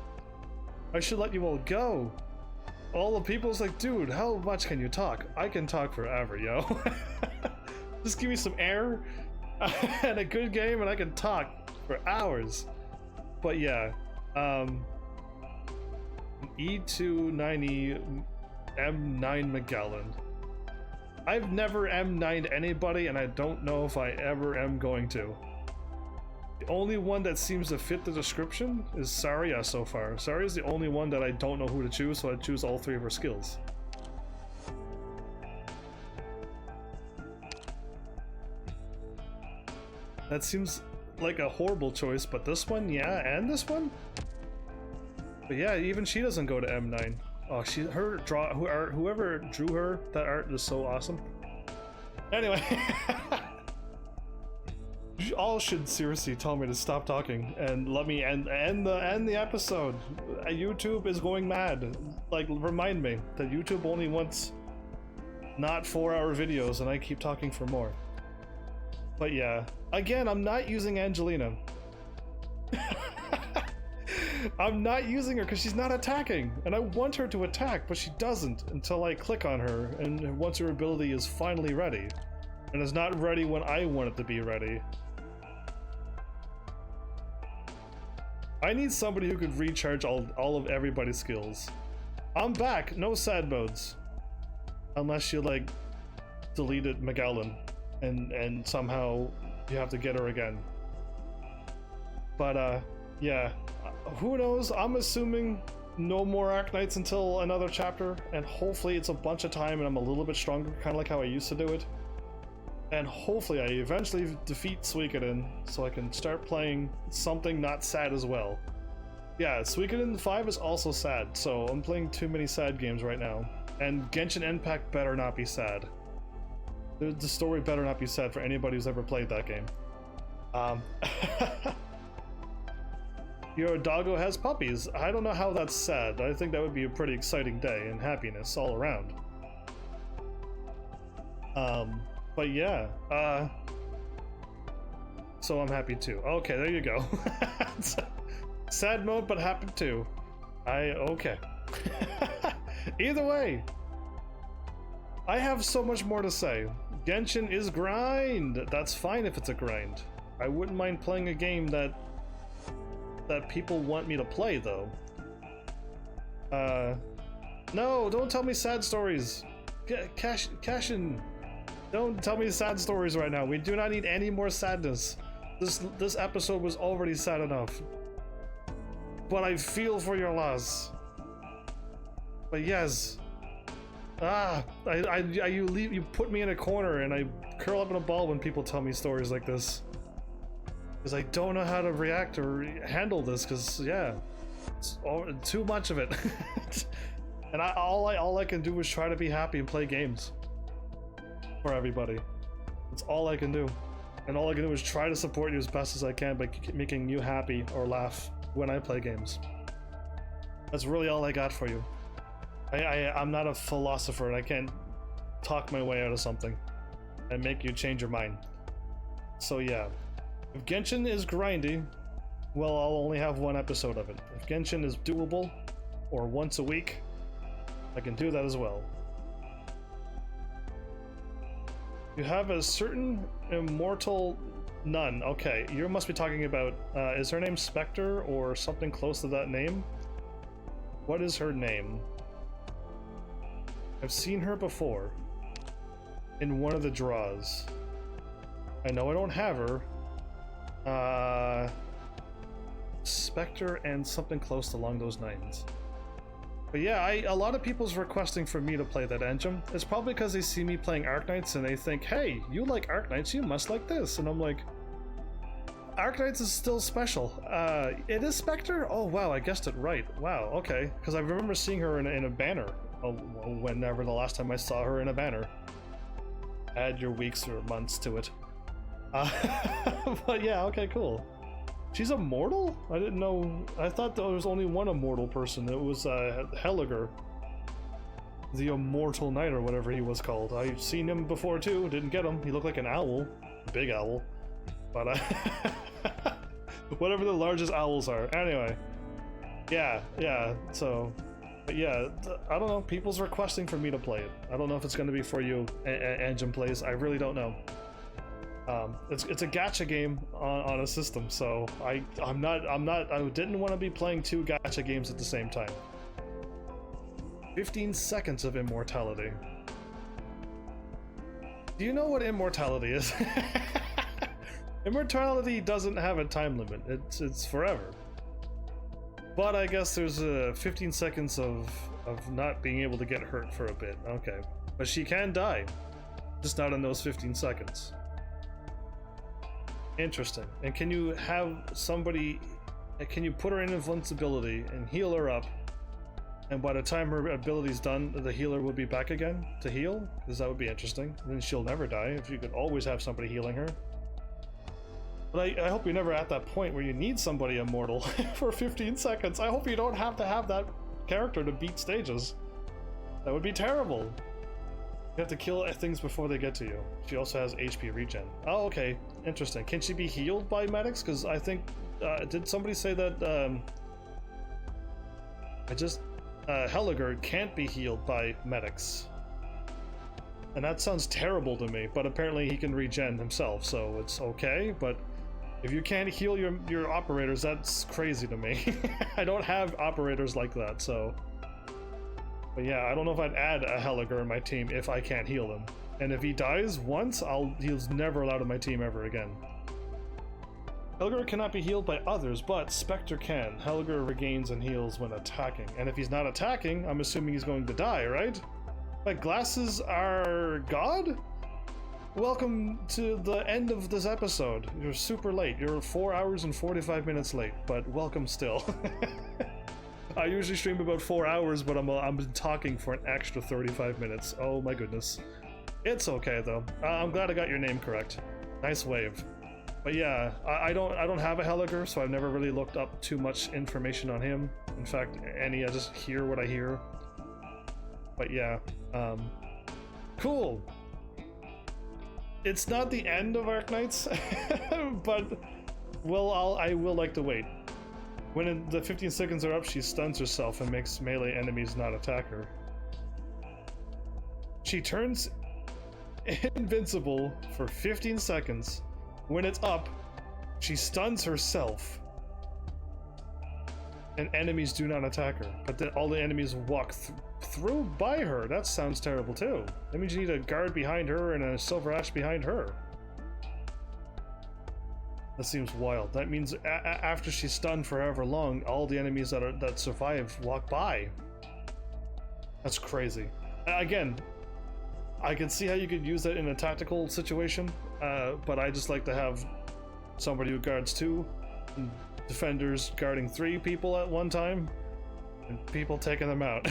I should let you all go. All the people's like, dude, how much can you talk? I can talk forever, yo. Just give me some air and a good game and I can talk for hours. But yeah, E290 M9 Magellan. I've never M9'd anybody, and I don't know if I ever am going to. The only one that seems to fit the description is Saria so far. Saria is the only one that I don't know who to choose, so I choose all 3 of her skills. That seems like a horrible choice, but this one, yeah, and this one? But yeah, even she doesn't go to M9. Oh, whoever drew her, that art is so awesome. Anyway, you all should seriously tell me to stop talking and let me end the episode. YouTube is going mad. Like, remind me that YouTube only wants not 4-hour videos, and I keep talking for more. But yeah, again, I'm not using Angelina. I'm not using her because she's not attacking, and I want her to attack, but she doesn't until I click on her, and once her ability is finally ready, and it's not ready when I want it to be ready. I need somebody who could recharge all of everybody's skills. I'm back, no sad modes. Unless you like deleted Magellan and somehow you have to get her again. But yeah, who knows? I'm assuming no more Arknights until another chapter, and hopefully it's a bunch of time and I'm a little bit stronger, kind of like how I used to do it. And hopefully I eventually defeat Suikoden so I can start playing something not sad as well. Yeah, Suikoden 5 is also sad, so I'm playing too many sad games right now. And Genshin Impact better not be sad. The story better not be sad for anybody who's ever played that game. Your doggo has puppies. I don't know how that's sad. I think that would be a pretty exciting day and happiness all around. But yeah, so I'm happy too. Okay, there you go. Sad mode, but happy too. Okay. Either way, I have so much more to say. Genshin is grind. That's fine if it's a grind. I wouldn't mind playing a game that people want me to play though. No, don't tell me sad stories. Cash in. Don't tell me sad stories right now. We do not need any more sadness. This episode was already sad enough. But I feel for your loss. But yes. You put me in a corner and I curl up in a ball when people tell me stories like this. Because I don't know how to react or handle this, because yeah, it's too much of it. And all I can do is try to be happy and play games for everybody. That's all I can do. And all I can do is try to support you as best as I can by making you happy or laugh when I play games. That's really all I got for you. I'm not a philosopher and I can't talk my way out of something and make you change your mind. So yeah, if Genshin is grindy, well, I'll only have one episode of it. If Genshin is doable, or once a week, I can do that as well. You have a certain immortal nun. Okay, you must be talking about, is her name Spectre or something close to that name? What is her name? I've seen her before in one of the draws. I know I don't have her. Spectre and something close along those lines. But yeah, a lot of people's requesting for me to play that engine. It's probably because they see me playing Arknights and they think, hey, you like Arknights, you must like this. And I'm like, Arknights is still special. It is Spectre? Oh wow, I guessed it right. Wow, okay. Because I remember seeing her in a banner whenever the last time I saw her in a banner. Add your weeks or months to it. But yeah, okay, cool. She's immortal? I didn't know. I thought there was only one immortal person. It was Helliger, the Immortal Knight or whatever he was called. I've seen him before too. Didn't get him. He looked like an owl, a big owl. But whatever the largest owls are. Anyway, yeah. So, but yeah, I don't know. People's requesting for me to play it. I don't know if it's going to be for you, Engine Plays. I really don't know. It's a gacha game on a system, so I didn't want to be playing two gacha games at the same time. 15 seconds of immortality. Do you know what immortality is? Immortality doesn't have a time limit. It's forever. But I guess there's 15 seconds of not being able to get hurt for a bit. Okay, but she can die, just not in those 15 seconds. Interesting. And can you have somebody, can you put her in invincibility and heal her up, and by the time her ability's done, the healer will be back again to heal? Because that would be interesting. And then she'll never die if you could always have somebody healing her. But I hope you're never at that point where you need somebody immortal for 15 seconds. I hope you don't have to have that character to beat stages. That would be terrible. You have to kill things before they get to you. She also has HP regen. Oh, okay. Interesting. Can she be healed by medics? Because I think, did somebody say that, Helliger can't be healed by medics. And that sounds terrible to me, but apparently he can regen himself, so it's okay, but if you can't heal your operators, that's crazy to me. I don't have operators like that, so... But yeah, I don't know if I'd add a Helliger in my team if I can't heal him. And if he dies once, he's never allowed in my team ever again. Helliger cannot be healed by others, but Spectre can. Helliger regains and heals when attacking. And if he's not attacking, I'm assuming he's going to die, right? Like, glasses are God? welcome to the end of this episode. You're super late. You're 4 hours and 45 minutes late, but welcome still. I usually stream about 4 hours, but I'm talking for an extra 35 minutes. Oh my goodness. It's okay though. I'm glad I got your name correct. Nice wave. But yeah, I don't have a Helliger, so I've never really looked up too much information on him. In fact, I just hear what I hear. But yeah, cool. It's not the end of Arknights, but I will like to wait. When the 15 seconds are up, she stuns herself and makes melee enemies not attack her. She turns invincible for 15 seconds. When it's up, she stuns herself and enemies do not attack her, but then all the enemies walk through by her. That sounds terrible too. That means you need a guard behind her and a silver ash behind her. That seems wild. That means after she's stunned for however long, all the enemies that survive walk by. That's crazy. Again, I can see how you could use that in a tactical situation, but I just like to have somebody who guards 2, and defenders guarding 3 people at one time, and people taking them out.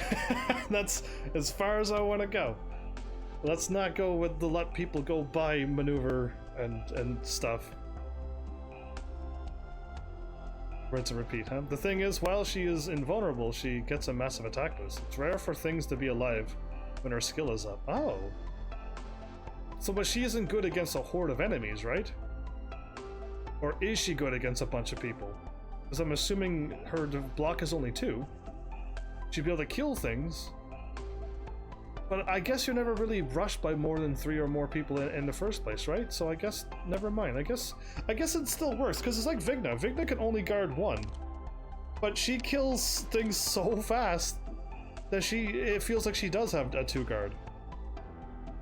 That's as far as I want to go. Let's not go with the let people go by maneuver and stuff. Rinse and repeat, huh? The thing is, while she is invulnerable, she gets a massive attack boost. It's rare for things to be alive when her skill is up. Oh. So, but she isn't good against a horde of enemies, right? Or is she good against a bunch of people? Because I'm assuming her block is only 2. She'd be able to kill things. But I guess you're never really rushed by more than 3 or more people in the first place, right? So I guess, never mind. I guess it still works, because it's like Vigna. Vigna can only guard 1. But she kills things so fast that it feels like she does have a 2 guard.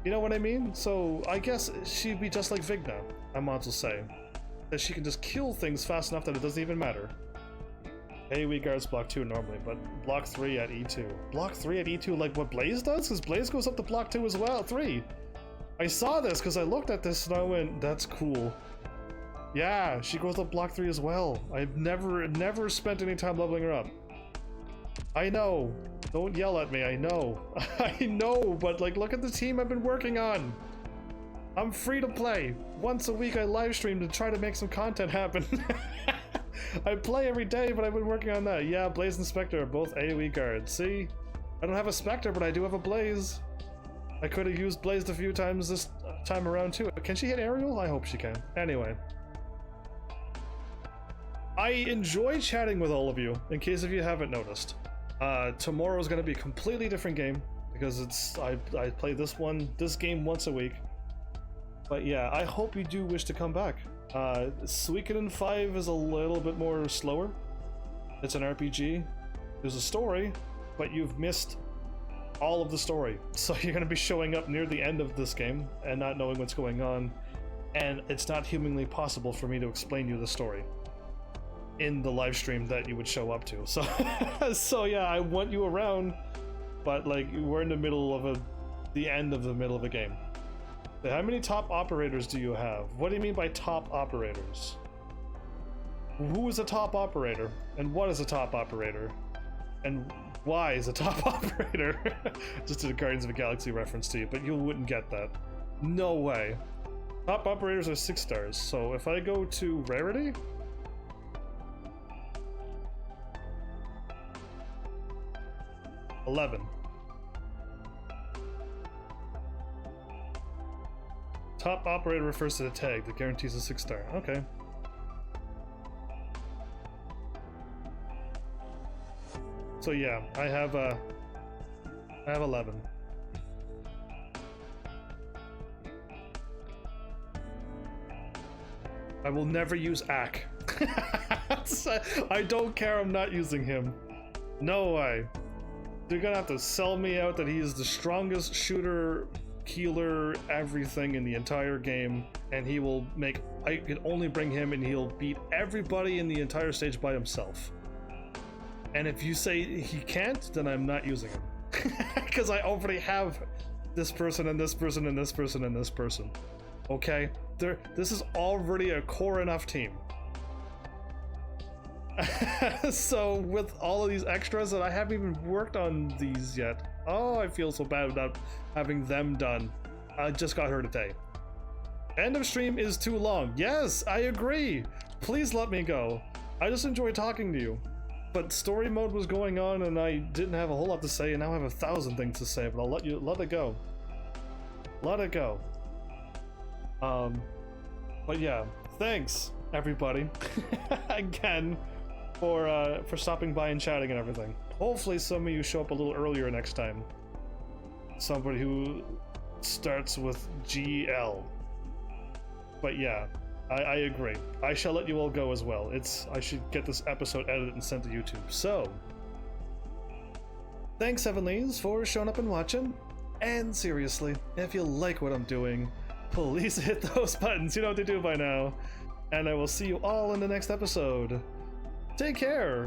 You know what I mean? So I guess she'd be just like Vigna, I might as well say. That she can just kill things fast enough that it doesn't even matter. AoE guards block 2 normally, but block 3 at E2. Block 3 at E2 like what Blaze does? Because Blaze goes up to block 2 as well, 3. I saw this because I looked at this and I went, that's cool. Yeah, she goes up block 3 as well. I've never spent any time leveling her up. I know. Don't yell at me, I know. I know, but like, look at the team I've been working on. I'm free to play. Once a week I live stream to try to make some content happen. I play every day, but I've been working on that. Yeah, Blaze and Spectre are both AoE guards. See? I don't have a Spectre, but I do have a Blaze. I could have used Blaze a few times this time around too. Can she hit aerial? I hope she can. Anyway. I enjoy chatting with all of you, in case if you haven't noticed. Tomorrow is going to be a completely different game, because I play this game once a week. But yeah, I hope you do wish to come back. Suikoden 5 is a little bit more slower. It's an RPG. There's a story, but you've missed all of the story. So you're going to be showing up near the end of this game and not knowing what's going on. And it's not humanly possible for me to explain you the story in the live stream that you would show up to. So, so yeah, I want you around, but like we're in the middle of the end of the middle of a game. How many top operators do you have? What do you mean by top operators? Who is a top operator? And what is a top operator? And why is a top operator? Just a Guardians of the Galaxy reference to you, but you wouldn't get that. No way. Top operators are 6 stars, so if I go to rarity, $11. Top operator refers to the tag that guarantees a 6-star. Okay. So yeah, I have 11. I will never use Ak. I don't care, I'm not using him. No way. They're gonna have to sell me out that he is the strongest shooter, healer, everything in the entire game, and he will make, I can only bring him and he'll beat everybody in the entire stage by himself. And if you say he can't, then I'm not using him. Because I already have this person and this person and this person and this person. Okay? This is already a core enough team. So with all of these extras that I haven't even worked on these yet. Oh, I feel so bad about having them done. I just got her today. End of stream is too long. Yes, I agree. Please let me go. I just enjoy talking to you. But story mode was going on and I didn't have a whole lot to say, and now I have 1,000 things to say, but I'll let it go. Let it go. But yeah, thanks everybody again for stopping by and chatting and everything. Hopefully some of you show up a little earlier next time. Somebody who starts with GL. But yeah, I agree. I shall let you all go as well. I should get this episode edited and sent to YouTube. So, thanks Heavenlies for showing up and watching. And seriously, if you like what I'm doing, please hit those buttons. You know what to do by now. And I will see you all in the next episode. Take care.